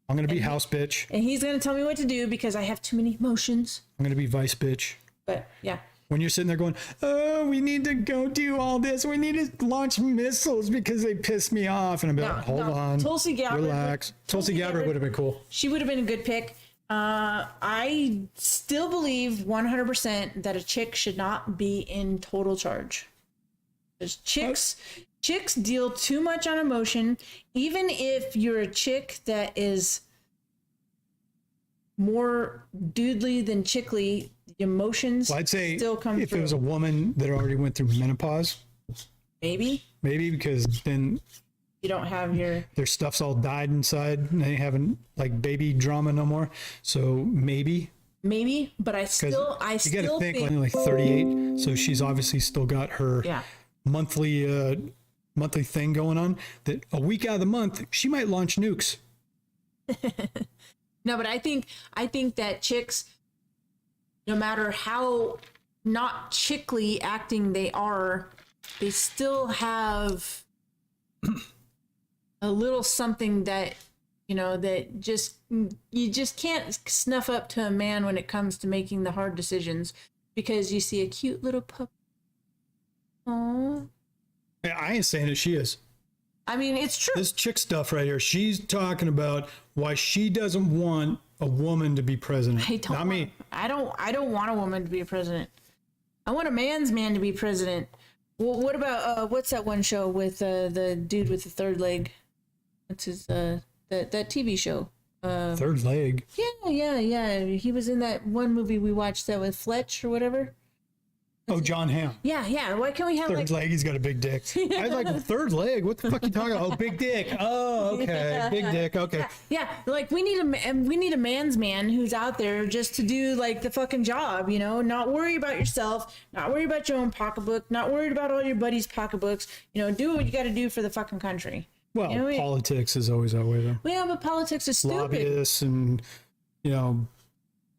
I'm going to be house bitch. And he's gonna tell me what to do because I have too many emotions. I'm going to be vice bitch. But yeah. When you're sitting there going, oh, we need to go do all this. We need to launch missiles because they pissed me off. And I'm like, hold on. Tulsi Gabbard. Relax. Tulsi Gabbard would have been cool. She would have been a good pick. I still believe 100% that a chick should not be in total charge. Because chicks deal too much on emotion. Even if you're a chick that is more doodly than chickly, the emotions Well, I'd say still come if through. it was a woman that already went through menopause, Maybe maybe because then you don't have your their stuff's all died inside and they haven't like baby drama no more. So maybe maybe, but I You still got to think think like 38, so she's obviously still got her yeah. monthly thing going on. That a week out of the month, she might launch nukes. No, but I think that chicks, no matter how not chickly acting they are, they still have a little something that, that just, you just can't snuff up to a man when it comes to making the hard decisions, because you see a cute little pup. Aww. I ain't saying it. She is. I mean, it's true. This chick stuff right here. She's talking about why she doesn't want a woman to be president. I don't Not me. I don't want a woman to be a president. I want a man's man to be president. Well, what about what's that one show with the dude with the third leg? What's his that TV show? Third leg. Yeah. He was in that one movie we watched, that with Fletch or whatever. Oh, John Hamm. Yeah. Why can't we have Third leg. He's got a big dick. I was like, third leg. What the fuck are you talking about? Oh, big dick. Oh, okay. Yeah. Big dick. Okay. Yeah, like we need a man's man who's out there just to do like the fucking job, not worry about yourself, not worry about your own pocketbook, not worried about all your buddies' pocketbooks, do what you got to do for the fucking country. Well, politics is always that way, though. Well, yeah, but politics is stupid. Lobbyists and,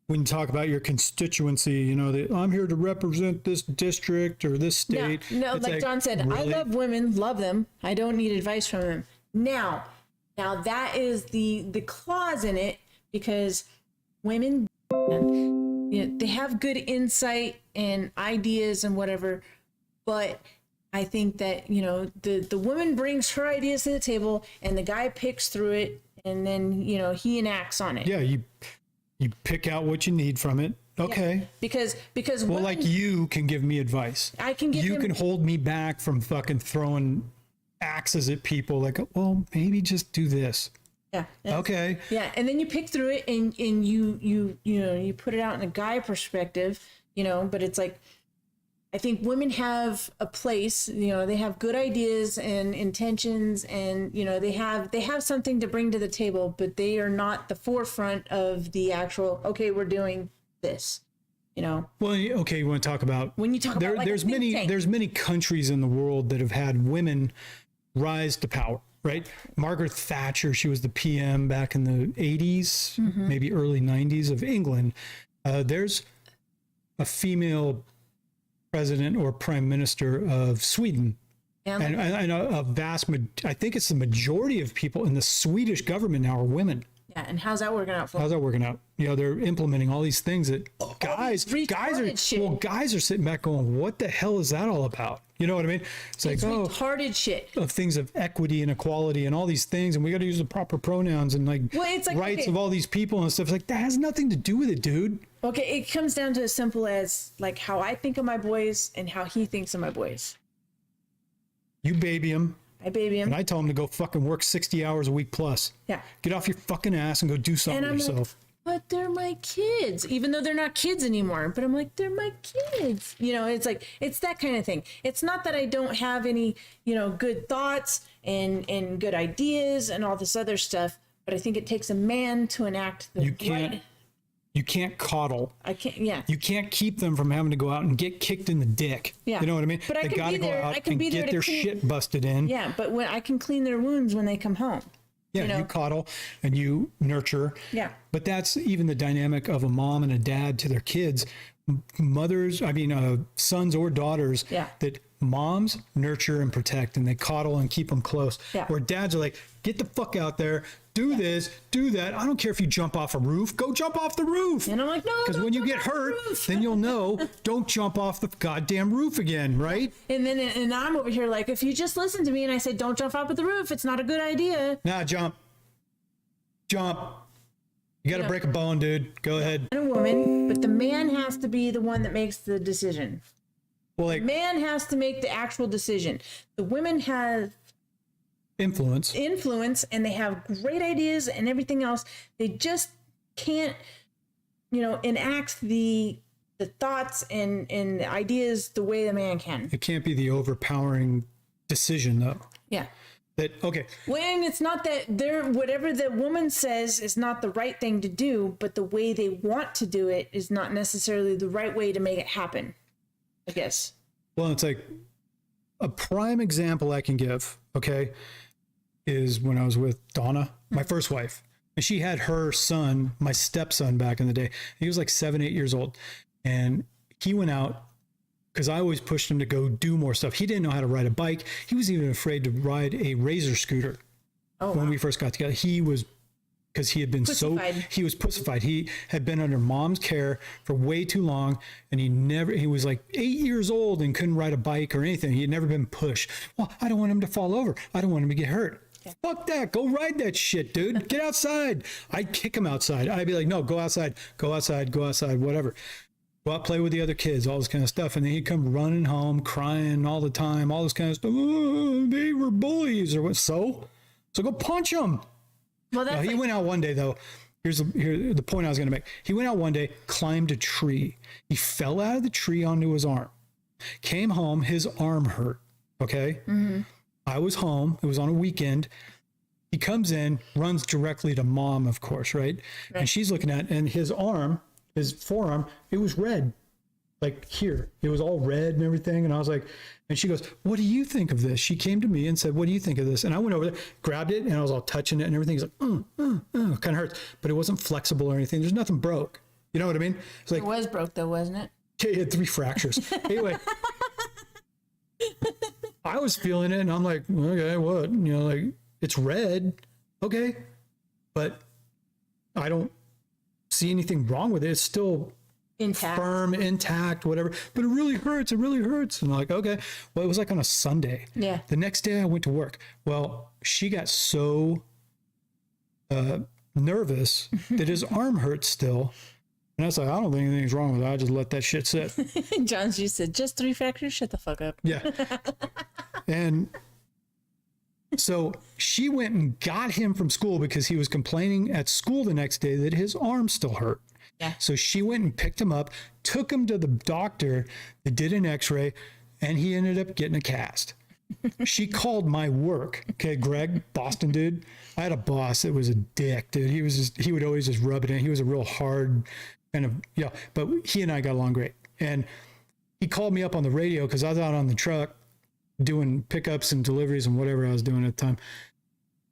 when you talk about your constituency, that I'm here to represent this district or this state. No, It's like John said, really? I love women, love them. I don't need advice from them. Now that is the clause in it, because women, they have good insight and ideas and whatever, but I think that, the woman brings her ideas to the table and the guy picks through it, and then, he enacts on it. Yeah, you pick out what you need from it. Okay. Yeah, because Well, women, like you can give me advice. I can give You him, can hold me back from fucking throwing axes at people. Like, well, maybe just do this. yeah. Okay. Yeah, and then you pick through it and you put it out in a guy perspective, but it's like, I think women have a place, they have good ideas and intentions, and they have something to bring to the table, but they are not the forefront of the actual, okay, we're doing this. Well, okay, you want to talk about When you talk about like there's a think tank. there's many countries in the world that have had women rise to power, right? Margaret Thatcher, she was the PM back in the 80s, Mm-hmm. maybe early 90s of England. There's a female president or prime minister of Sweden. And And I think it's the majority of people in the Swedish government now are women. yeah, and how's that working out for How's that working out? They're implementing all these things that guys retarded shit. guys are sitting back going, what the hell is that all about? You know what I mean? It's like, retarded shit. of things of equity and equality and all these things, and we got to use the proper pronouns and like, Well, it's like, rights okay. of all these people and stuff. It's like, that has nothing to do with it, dude. Okay, it comes down to as simple as like how I think of my boys and how he thinks of my boys. You baby them, I baby him. and I tell them to go fucking work 60 hours a week plus. Yeah. Get off your fucking ass and go do something And I'm yourself. like, but they're my kids, even though they're not kids anymore. But I'm like, they're my kids. It's like, it's that kind of thing. It's not that I don't have any, good thoughts and good ideas and all this other stuff. But I think it takes a man to enact the You can't coddle. I can't. Yeah. You can't keep them from having to go out and get kicked in the dick. Yeah. You know what I mean? But I they can got to be go there- I out can and be there get to their clean- shit busted in. Yeah. But when I can clean their wounds when they come home. Yeah, you coddle and you nurture. Yeah. But that's even the dynamic of a mom and a dad to their kids. Sons or daughters. Yeah. That moms nurture and protect, and they coddle and keep them close. Yeah. Where dads are like, get the fuck out there, do this, do that. I don't care if you jump off a roof. Go jump off the roof. And I'm like, no. Because when you get hurt, then you'll know, don't jump off the goddamn roof again, right? And I'm over here like, if you just listen to me and I said, don't jump off at the roof, it's not a good idea. Nah, jump. You got to break a bone, dude. Go ahead. And a woman, but the man has to be the one that makes the decision. Well, like Man has to make the actual decision. The women have influence. influence and they have great ideas and everything else. They just can't, enact the thoughts and the ideas the way the man can. It can't be the overpowering decision, though. Yeah. That, okay, When it's not that they're whatever the woman says is not the right thing to do, but the way they want to do it is not necessarily the right way to make it happen, I guess. well, it's like a prime example I can give, okay, is when I was with Donna, my first wife. And she had her son, my stepson back in the day. He was like 7, 8 years old. And he went out because I always pushed him to go do more stuff. He didn't know how to ride a bike. He was even afraid to ride a razor scooter. When we first got together. He was, because he had been he was pussified. He had been under mom's care for way too long. And he was like 8 years old and couldn't ride a bike or anything. He had never been pushed. Well, I don't want him to fall over. I don't want him to get hurt. Fuck that. Go ride that shit, dude. Get outside. I'd kick him outside. I'd be like, no, go outside, whatever. Go out, play with the other kids, all this kind of stuff. And then he'd come running home, crying all the time, all this kind of stuff. Oh, they were bullies or what? So go punch them. Well, that's He went out one day, though. Here's the point I was going to make. He went out one day, climbed a tree. He fell out of the tree onto his arm. Came home, his arm hurt. Okay? Mm-hmm. I was home. It was on a weekend. He comes in, runs directly to mom, of course, right? And she's looking at it, and his arm, his forearm, it was red. Like here. It was all red and everything. And I was like, and she goes, what do you think of this? She came to me and said, what do you think of this? And I went over there, grabbed it, and I was all touching it and everything. He's like, kind of hurts. But it wasn't flexible or anything. There's nothing broke. You know what I mean? It's like, it was broke though, wasn't it? Okay, he had 3 fractures. Anyway. I was feeling it and I'm like, okay, what? You know, like it's red. Okay. But I don't see anything wrong with it. It's still Intact. firm, intact, whatever. But it really hurts. It really hurts. And I'm like, okay. Well, it was like on a Sunday. Yeah. The next day I went to work. Well, she got so nervous that his arm hurt still. And I was like, I don't think anything's wrong with it. I just let that shit sit. John's just said, just 3 fractures? Shut the fuck up. Yeah. And so she went and got him from school because he was complaining at school the next day that his arm still hurt. Yeah. So she went and picked him up, took him to the doctor that did an x-ray, and he ended up getting a cast. She called my work. Okay, Greg, Boston dude. I had a boss that was a dick, dude. He would always just rub it in. He was a real hard kind of, yeah, but he and I got along great. And he called me up on the radio because I was out on the truck doing pickups and deliveries and whatever I was doing at the time.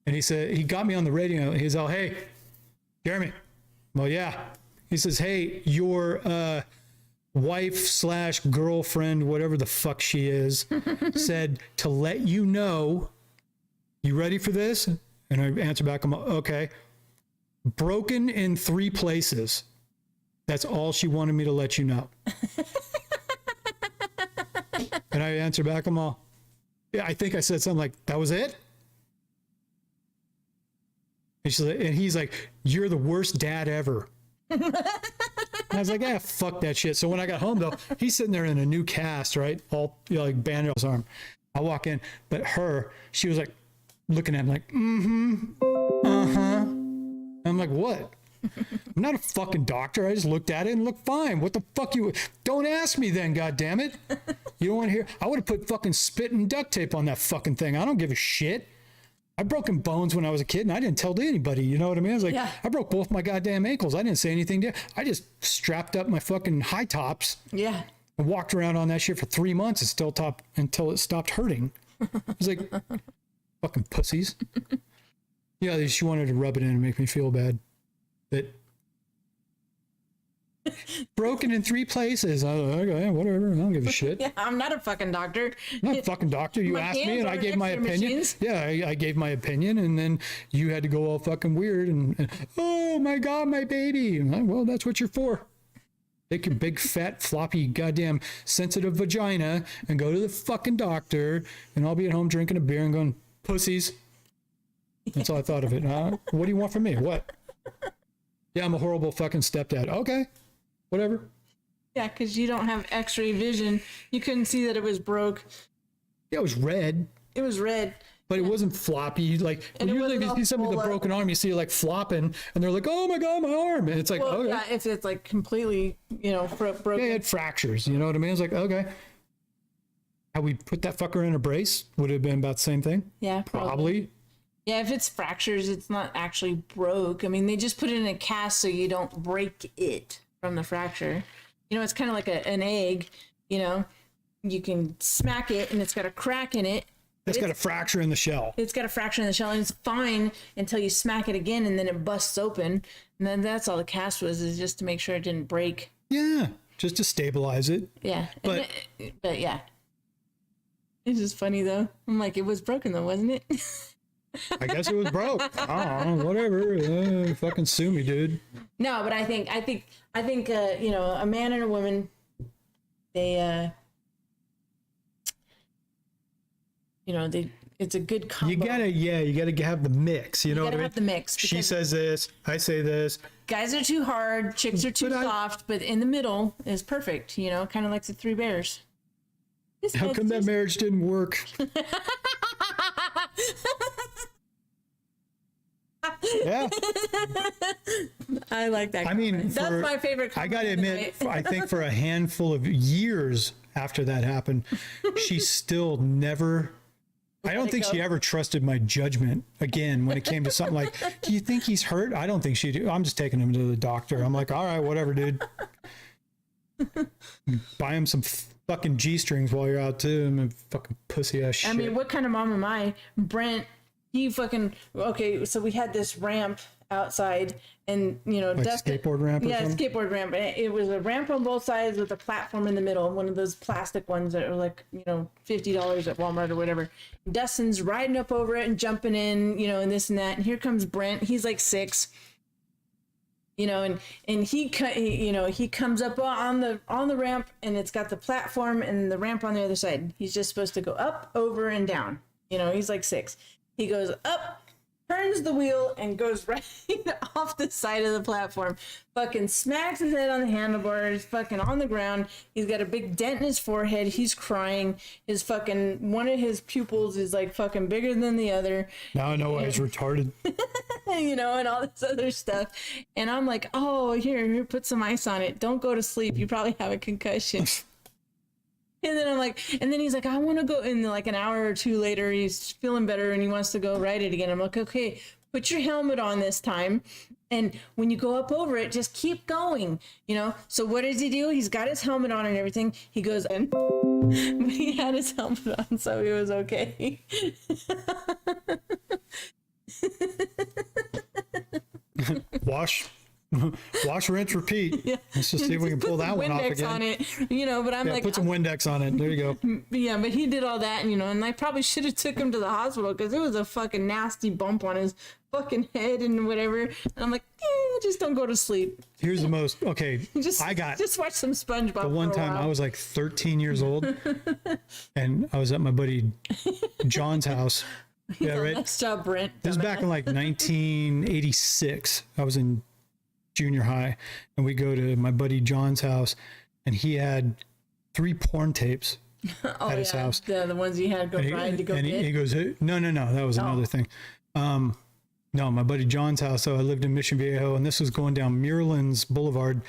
And he said, he got me on the radio. He's all, hey, Jeremy. Well, yeah. He says, hey, your wife / girlfriend, whatever the fuck she is, said to let you know, you ready for this? And I answer back, I'm okay. Broken in 3 places. That's all she wanted me to let you know. And I answer back, I'm all, yeah, I think I said something like, that was it? And he's like, you're the worst dad ever. And I was like, yeah, fuck that shit. So when I got home, though, he's sitting there in a new cast, right? All, you know, like bandage on his arm. I walk in, but she was like looking at him like, I'm like, what? I'm not a fucking doctor. I just looked at it and looked fine. What the fuck don't ask me then, goddammit. You don't want to hear? I would have put fucking spit and duct tape on that fucking thing. I don't give a shit. I broken bones when I was a kid and I didn't tell anybody. You know what I mean? I was like, I broke both my goddamn ankles. I didn't say anything to I just strapped up my fucking high tops. Yeah. And walked around on that shit for 3 months until it stopped hurting. I was like, fucking pussies. Yeah, she wanted to rub it in and make me feel bad. But broken in 3 places. I was like, okay, whatever. I don't give a shit. Yeah, I'm not a fucking doctor. I'm not a fucking doctor. You asked me and I gave my opinion. Machines. Yeah, I gave my opinion and then you had to go all fucking weird and oh my God, my baby. I'm like, well, that's what you're for. Take your big, fat, floppy, goddamn sensitive vagina and go to the fucking doctor and I'll be at home drinking a beer and going, pussies. That's all I thought of it. What do you want from me? What? Yeah, I'm a horrible fucking stepdad. Okay, whatever. Yeah, because you don't have x-ray vision. You couldn't see that it was broke. Yeah, it was red. It was red. But it wasn't floppy. Like, when you see somebody with a broken arm, you see it like flopping, and they're like, oh my God, my arm. And it's like, well, okay. Yeah, if it's like completely, broken. Yeah, it had fractures. You know what I mean? It's like, okay. how we put that fucker in a brace would have been about the same thing. Yeah, Probably. Yeah, if it's fractures, it's not actually broke. I mean, they just put it in a cast so you don't break it from the fracture. You know, it's kind of like an egg, you know. You can smack it and it's got a crack in it. It's got a fracture in the shell. It's got a fracture in the shell and it's fine until you smack it again and then it busts open. And then that's all the cast was, is just to make sure it didn't break. Yeah, just to stabilize it. Yeah. But yeah. It's just funny though. I'm like, it was broken though, wasn't it? I guess it was broke. I don't know, whatever. Fucking sue me, dude. No, but I think, you know, a man and a woman, they, you know, it's a good combo. You gotta have the mix. You know what I mean? Have the mix. She says this, I say this. Guys are too hard, chicks are too soft, but in the middle is perfect. You know, kind of like the Three Bears. How come that marriage didn't work? Yeah. I like that. I mean, that's my favorite. I gotta admit, I think for a handful of years after that happened, she still never. I don't think she ever trusted my judgment again when it came to something like, do you think he's hurt? I don't think she do. I'm just taking him to the doctor. I'm like, all right, whatever, dude. Buy him some fucking G-strings while you're out too. I'm a fucking pussy ass shit. I mean, what kind of mom am I? Brent, he fucking, okay, so we had this ramp outside and, you know, like skateboard ramp or something? Skateboard ramp. It was a ramp on both sides with a platform in the middle, one of those plastic ones that are like, you know, $50 at Walmart or whatever. Dustin's riding up over it and jumping in, you know, and this and that. And here comes Brent. He's like 6. You know, and he you know, he comes up on the ramp and it's got the platform and the ramp on the other side. He's just supposed to go up, over, and down. You know, he's like 6. He goes up, turns the wheel, and goes right off the side of the platform. Fucking smacks his head on the handlebars, fucking on the ground. He's got a big dent in his forehead. He's crying. His fucking, one of his pupils is like fucking bigger than the other. Now I know why he's retarded. You know, and all this other stuff. And I'm like, oh, here, put some ice on it. Don't go to sleep. You probably have a concussion. And then I'm like, and then he's like, I want to go. And like an hour or 2 later, he's feeling better and he wants to go ride it again. I'm like, okay, put your helmet on this time. And when you go up over it, just keep going, you know? So what does he do? He's got his helmet on and everything. He goes, and but he had his helmet on, so he was okay. Wash, rinse, repeat. Yeah. Let's just see if we can pull that one off Windex again. on it, you know, but I'm like, put some Windex on it. There you go. yeah, but he did all that, and, you know, and I probably should have took him to the hospital because it was a fucking nasty bump on his fucking head and whatever. And I'm like, just don't go to sleep. Here's the most, Just watch some SpongeBob. The one time I was like 13 years old and I was at my buddy John's house. Yeah, right. Nice job, Brent. This is back in like 1986. I was in junior high and we go to my buddy John's house and he had 3 porn tapes at his house. The ones you had tried to go and get. he goes, no, that was another thing. No, my buddy John's house. So I lived in Mission Viejo and this was going down Muirlands Boulevard.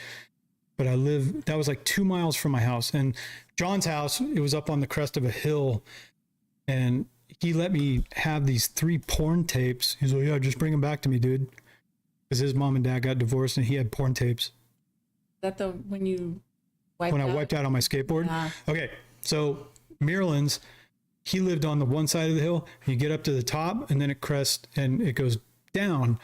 But that was like 2 miles from my house. And John's house, it was up on the crest of a hill. And he let me have these 3 porn tapes. He's like, yeah, just bring them back to me, dude. Because his mom and dad got divorced and he had porn tapes. Is that when you wiped I wiped out on my skateboard? Yeah. Okay, so Muirlands, he lived on the one side of the hill. You get up to the top and then it crests and it goes down.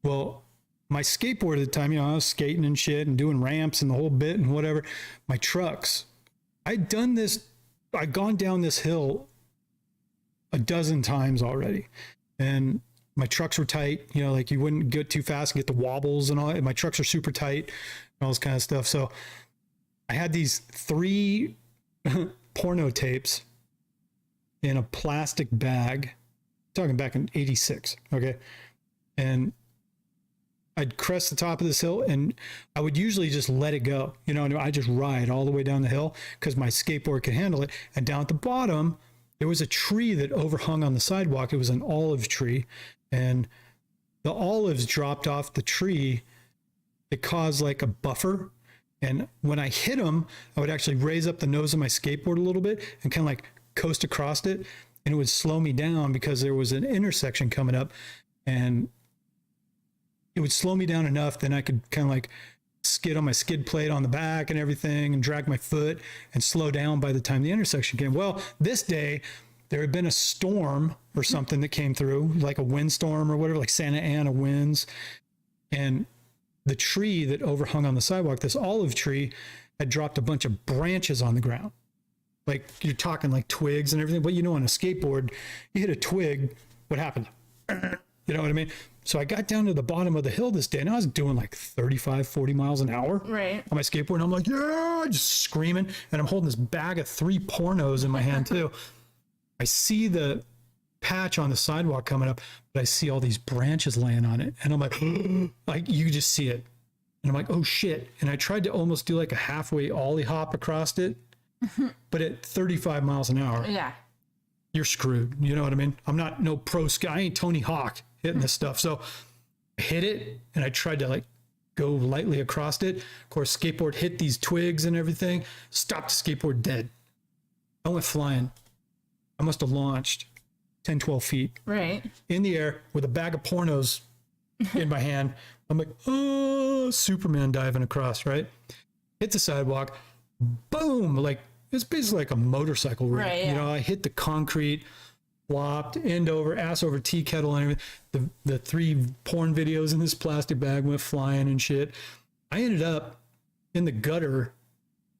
Well, my skateboard at the time, you know, I was skating and shit and doing ramps and the whole bit and whatever. My trucks, I'd gone down this hill a dozen times already. And my trucks were tight, you know, like you wouldn't get too fast and get the wobbles and all that. My trucks are super tight and all this kind of stuff. So I had these 3 porno tapes in a plastic bag, talking back in 86. Okay. And I'd crest the top of this hill and I would usually just let it go. You know, I just ride all the way down the hill because my skateboard could handle it. And down at the bottom, there was a tree that overhung on the sidewalk. It was an olive tree and the olives dropped off the tree. It caused like a buffer And when I hit them, I would actually raise up the nose of my skateboard a little bit and kind of like coast across it. And it would slow me down because there was an intersection coming up, and it would slow me down enough. Then I could kind of like skid on my skid plate on the back and everything and drag my foot and slow down by the time the intersection came. Well, this day there had been a storm or something that came through, like a windstorm or whatever, like Santa Ana winds. And the tree that overhung on the sidewalk, this olive tree, had dropped a bunch of branches on the ground. Like, you're talking like twigs and everything. But on a skateboard, you hit a twig, what happened? You know what I mean? So I got down to the bottom of the hill this day, and I was doing like 35, 40 miles an hour Right. on my skateboard. And I'm like, yeah, just screaming. And I'm holding this bag of 3 pornos in my hand too. I see the patch on the sidewalk coming up, but I see all these branches laying on it. And I'm like, like, you just see it. And I'm like, oh shit. And I tried to almost do like a halfway ollie hop across it. But at 35 miles an hour, Yeah. you're screwed. You know what I mean? I'm not no pro ski. I ain't Tony Hawk hitting this stuff. So I hit it, and I tried to like go lightly across it. Of course, skateboard hit these twigs and everything. Stopped the skateboard dead. I went flying. I must have launched 10, 12 feet Right. in the air with a bag of pornos in my hand. I'm like, oh, Superman diving across, right? Hit the sidewalk. Boom. Like, it's basically like a motorcycle wreck. Right, yeah. I hit the concrete, flopped, end over, ass over tea kettle and everything. The 3 porn videos in this plastic bag went flying and shit. I ended up in the gutter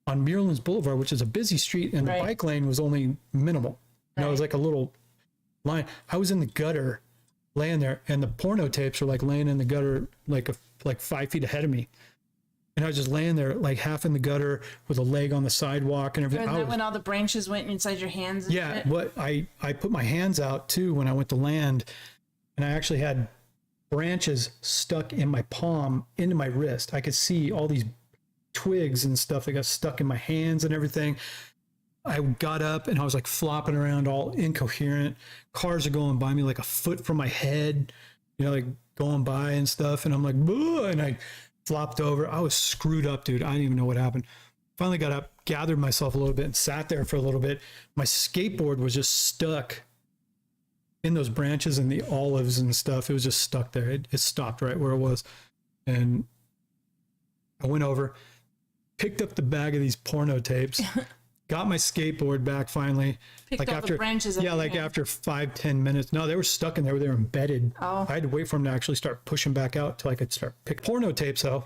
on Muirlands Boulevard, which is a busy street, and Right. the bike lane was only minimal. It was like a little line. I was in the gutter laying there, and the porno tapes were like laying in the gutter like 5 feet ahead of me. And I was just laying there, like half in the gutter with a leg on the sidewalk and everything. Isn't that when all the branches went inside your hands? And Yeah, shit? what I put my hands out too when I went to land, and I actually had branches stuck in my palm into my wrist. I could see all these twigs and stuff that got stuck in my hands and everything. I got up and I was like flopping around all incoherent. Cars are going by me like a foot from my head, like going by and stuff. And I'm like, "Boo," and I flopped over. I was screwed up, dude. I didn't even know what happened. Finally got up, gathered myself a little bit, and sat there for a little bit. My skateboard was just stuck in those branches and the olives and stuff. It was just stuck there. It stopped right where it was. And I went over, picked up the bag of these porno tapes, got my skateboard back finally. Picked up the branches. Yeah, like after 5-10 minutes. No, they were stuck in there. They were embedded. Oh. I had to wait for them to actually start pushing back out till I could start pick porno tapes. Though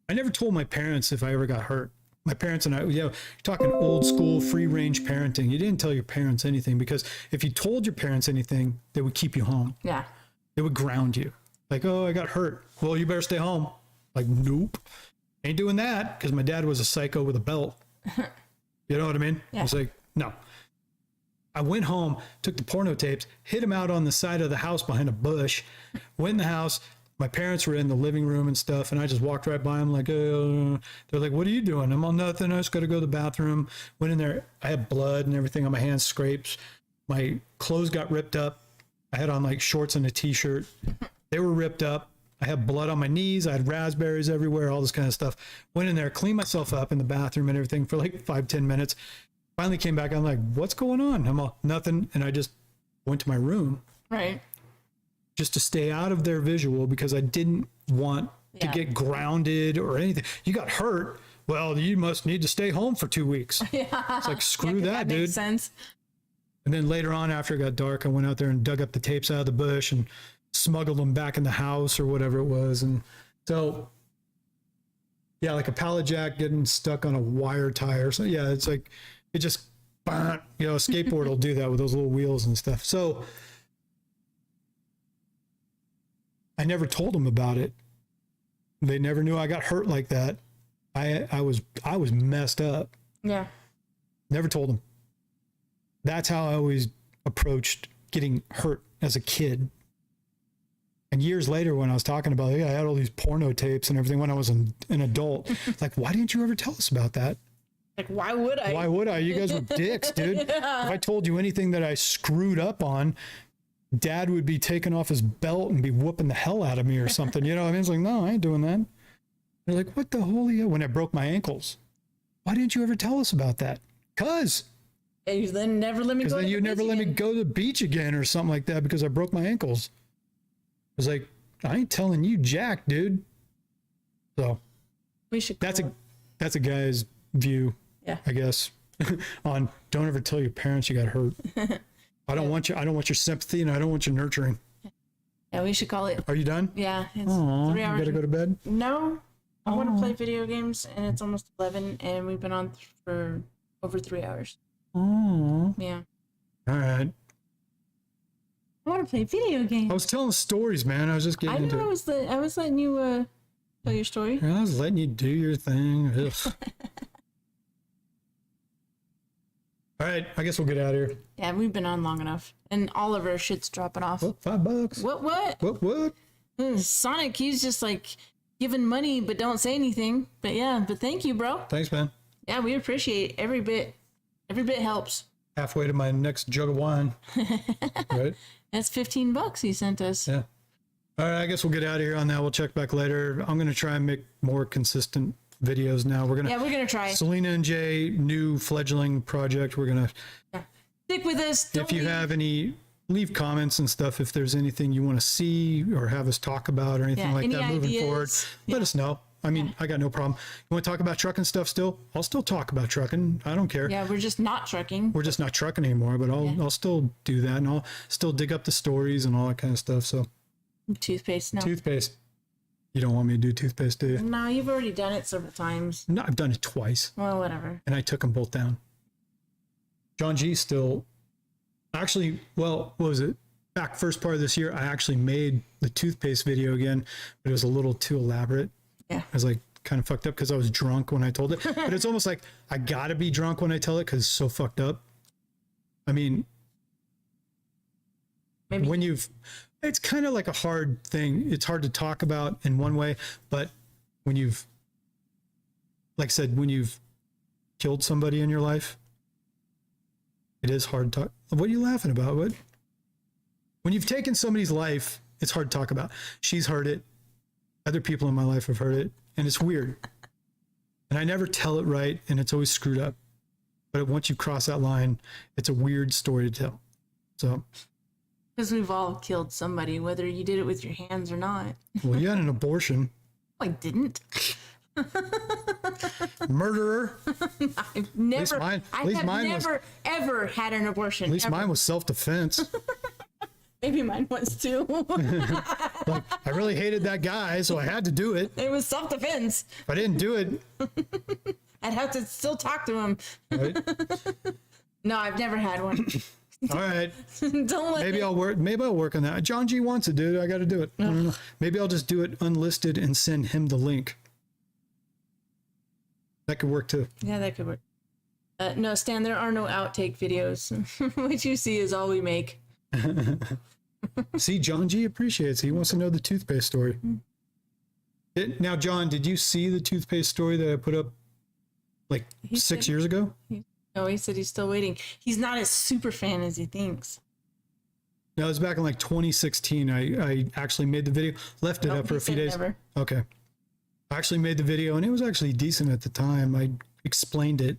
I never told my parents if I ever got hurt. My parents and I, you're talking old school free range parenting. You didn't tell your parents anything, because if you told your parents anything, they would keep you home. Yeah. They would ground you. Like, oh, I got hurt. Well, you better stay home. Like, nope, ain't doing that, because my dad was a psycho with a belt. You know what I mean? Yeah. I was like, no. I went home, took the porno tapes, hid them out on the side of the house behind a bush, went in the house. My parents were in the living room and stuff, and I just walked right by them like, they're like, what are you doing? I'm on nothing. I just got to go to the bathroom. Went in there. I had blood and everything on my hands, scrapes. My clothes got ripped up. I had on like shorts and a t-shirt. They were ripped up. I had blood on my knees. I had raspberries everywhere, all this kind of stuff. Went in there, cleaned myself up in the bathroom and everything for like 5-10 minutes. Finally came back. I'm like, what's going on? I'm all, nothing. And I just went to my room Right. just to stay out of their visual, because I didn't want to Yeah. get grounded or anything. You got hurt. Well, you must need to stay home for 2 weeks. Yeah. It's like, screw 'cause that, dude. makes sense. And then later on, after it got dark, I went out there and dug up the tapes out of the bush and smuggled them back in the house or whatever it was. And so, yeah, like a pallet jack getting stuck on a wire tire. So yeah, it's like, it just, a skateboard will do that with those little wheels and stuff. So I never told them about it. They never knew I got hurt like that. I was messed up. Yeah. Never told them. That's how I always approached getting hurt as a kid. And years later, when I was talking about, I had all these porno tapes and everything when I was an adult, like, why didn't you ever tell us about that? Like, why would I? Why would I? You guys were dicks, dude. If I told you anything that I screwed up on, Dad would be taking off his belt and be whooping the hell out of me or something. You know what I mean? It's like, no, I ain't doing that. They're like, what the holy hell? When I broke my ankles. Why didn't you ever tell us about that? Because You then never let me go. then you never let me go to the beach again or something like that because I broke my ankles. I was like, I ain't telling you jack, dude. So We should. that's a guy's view, Yeah. I guess, on don't ever tell your parents you got hurt. I don't want your sympathy and I don't want your nurturing. Yeah, we should call it. Are you done? Yeah, it's Aw, 3 you hours. gotta go to bed? No, I want to play video games, and it's almost 11, and we've been on for over 3 hours. Oh. Yeah, All right. I want to play video games. I was telling stories, man. I was just I getting into know it. I was letting you tell your story. I was letting you do your thing. Ugh. All right, I guess we'll get out of here. Yeah, we've been on long enough, and all of our shit's dropping off. Oh, $5. What? What? Sonic, he's just like giving money, but don't say anything. But yeah, but thank you, bro. Thanks, man. Yeah, we appreciate every bit. Every bit helps. Halfway to my next jug of wine. Right? That's $15 he sent us. Yeah. All right, I guess we'll get out of here on that. We'll check back later. I'm going to try and make more consistent videos now. We're gonna try. Selena and J, new fledgling project. We're gonna Stick with us. if you have any, leave comments and stuff if there's anything you want to see or have us talk about or anything like any that moving ideas? forward. Let us know. I mean, I got no problem. You want to talk about trucking stuff still? I'll still talk about trucking. I don't care. Yeah, we're just not trucking. We're just not trucking anymore, but I'll still do that, and I'll still dig up the stories and all that kind of stuff. So Toothpaste. No. toothpaste. You don't want me to do toothpaste, do you? No, you've already done it several times. No, I've done it twice, Well, whatever. and I took them both down. John G still, actually, well, what was it? Back first part of this year, I actually made the toothpaste video again, but it was a little too elaborate. Yeah. I was like kind of fucked up because I was drunk when I told it. But it's almost like I gotta be drunk when I tell it because it's so fucked up. I mean, Maybe. when it's kind of like a hard thing. It's hard to talk about in one way, but when you've, like I said, when you've killed somebody in your life, it is hard to talk. What are you laughing about? What? When you've taken somebody's life, it's hard to talk about. She's heard it. Other people in my life have heard it, and it's weird. And I never tell it right, and it's always screwed up. But once you cross that line, it's a weird story to tell. So, Because we've all killed somebody, whether you did it with your hands or not. well, you had an abortion. I didn't. Murderer. I've never. mine- I at least have mine was- never ever had an abortion. At least ever. mine was self-defense. Maybe mine was too. Like, I really hated that guy, so I had to do it. It was self-defense. If I didn't do it, I'd have to still talk to him. right? No, I've never had one. All right. Don't let Maybe I'll work on that. John G wants it, dude. I got to do it. I don't know. Maybe I'll just do it unlisted and send him the link. That could work too. Yeah, that could work. No, Stan, there are no outtake videos. What you see is all we make. See, John G appreciates it. He wants to know the toothpaste story. Now, John, did you see the toothpaste story that I put up like He 6 said- years ago? No, he said he's still waiting. He's not as super fan as he thinks. No, it was back in like 2016. I actually made the video, left it Oh, up for he a few said days. never. Okay. I actually made the video and it was actually decent at the time. I explained it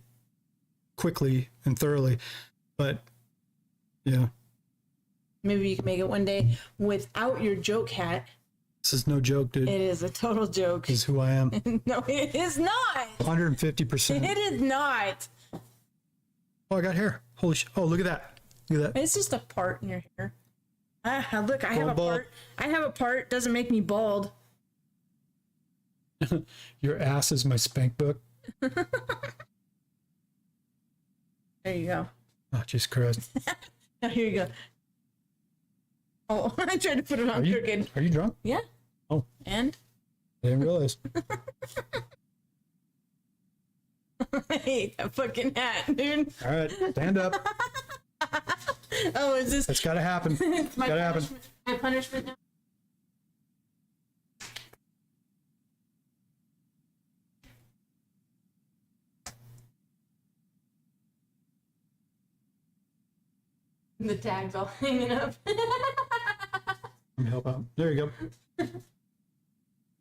quickly and thoroughly, but yeah, Maybe you can make it one day without your joke hat. this is no joke, dude. It is a total joke. This is who I am. No, it is not. 150%. It is not. Oh, I got hair. Holy shit. Oh, look at that. Look at that. It's just a part in your hair. Ah, look, I have a Bald. part. I have a part. Doesn't make me bald. Your ass is my spank book. There you go. Oh, Jesus Christ. Now here you go. Oh, I tried to put it on crooked. Are you drunk? Yeah. Oh, And I didn't realize. I hate that fucking hat, dude. All right, stand up. Oh, is this It's got to happen. It's my got to happen. punishment? My punishment now? The tag's all hanging up. Let me help out. There you go.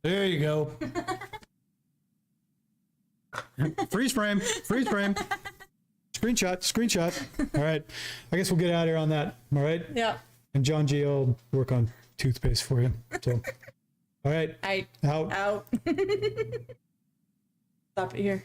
There you go. Freeze frame. Screenshot. All right. I guess we'll get out of here on that. All right. Yeah. And John G will work on toothpaste for you. So, all right. Out. Out. Stop it here.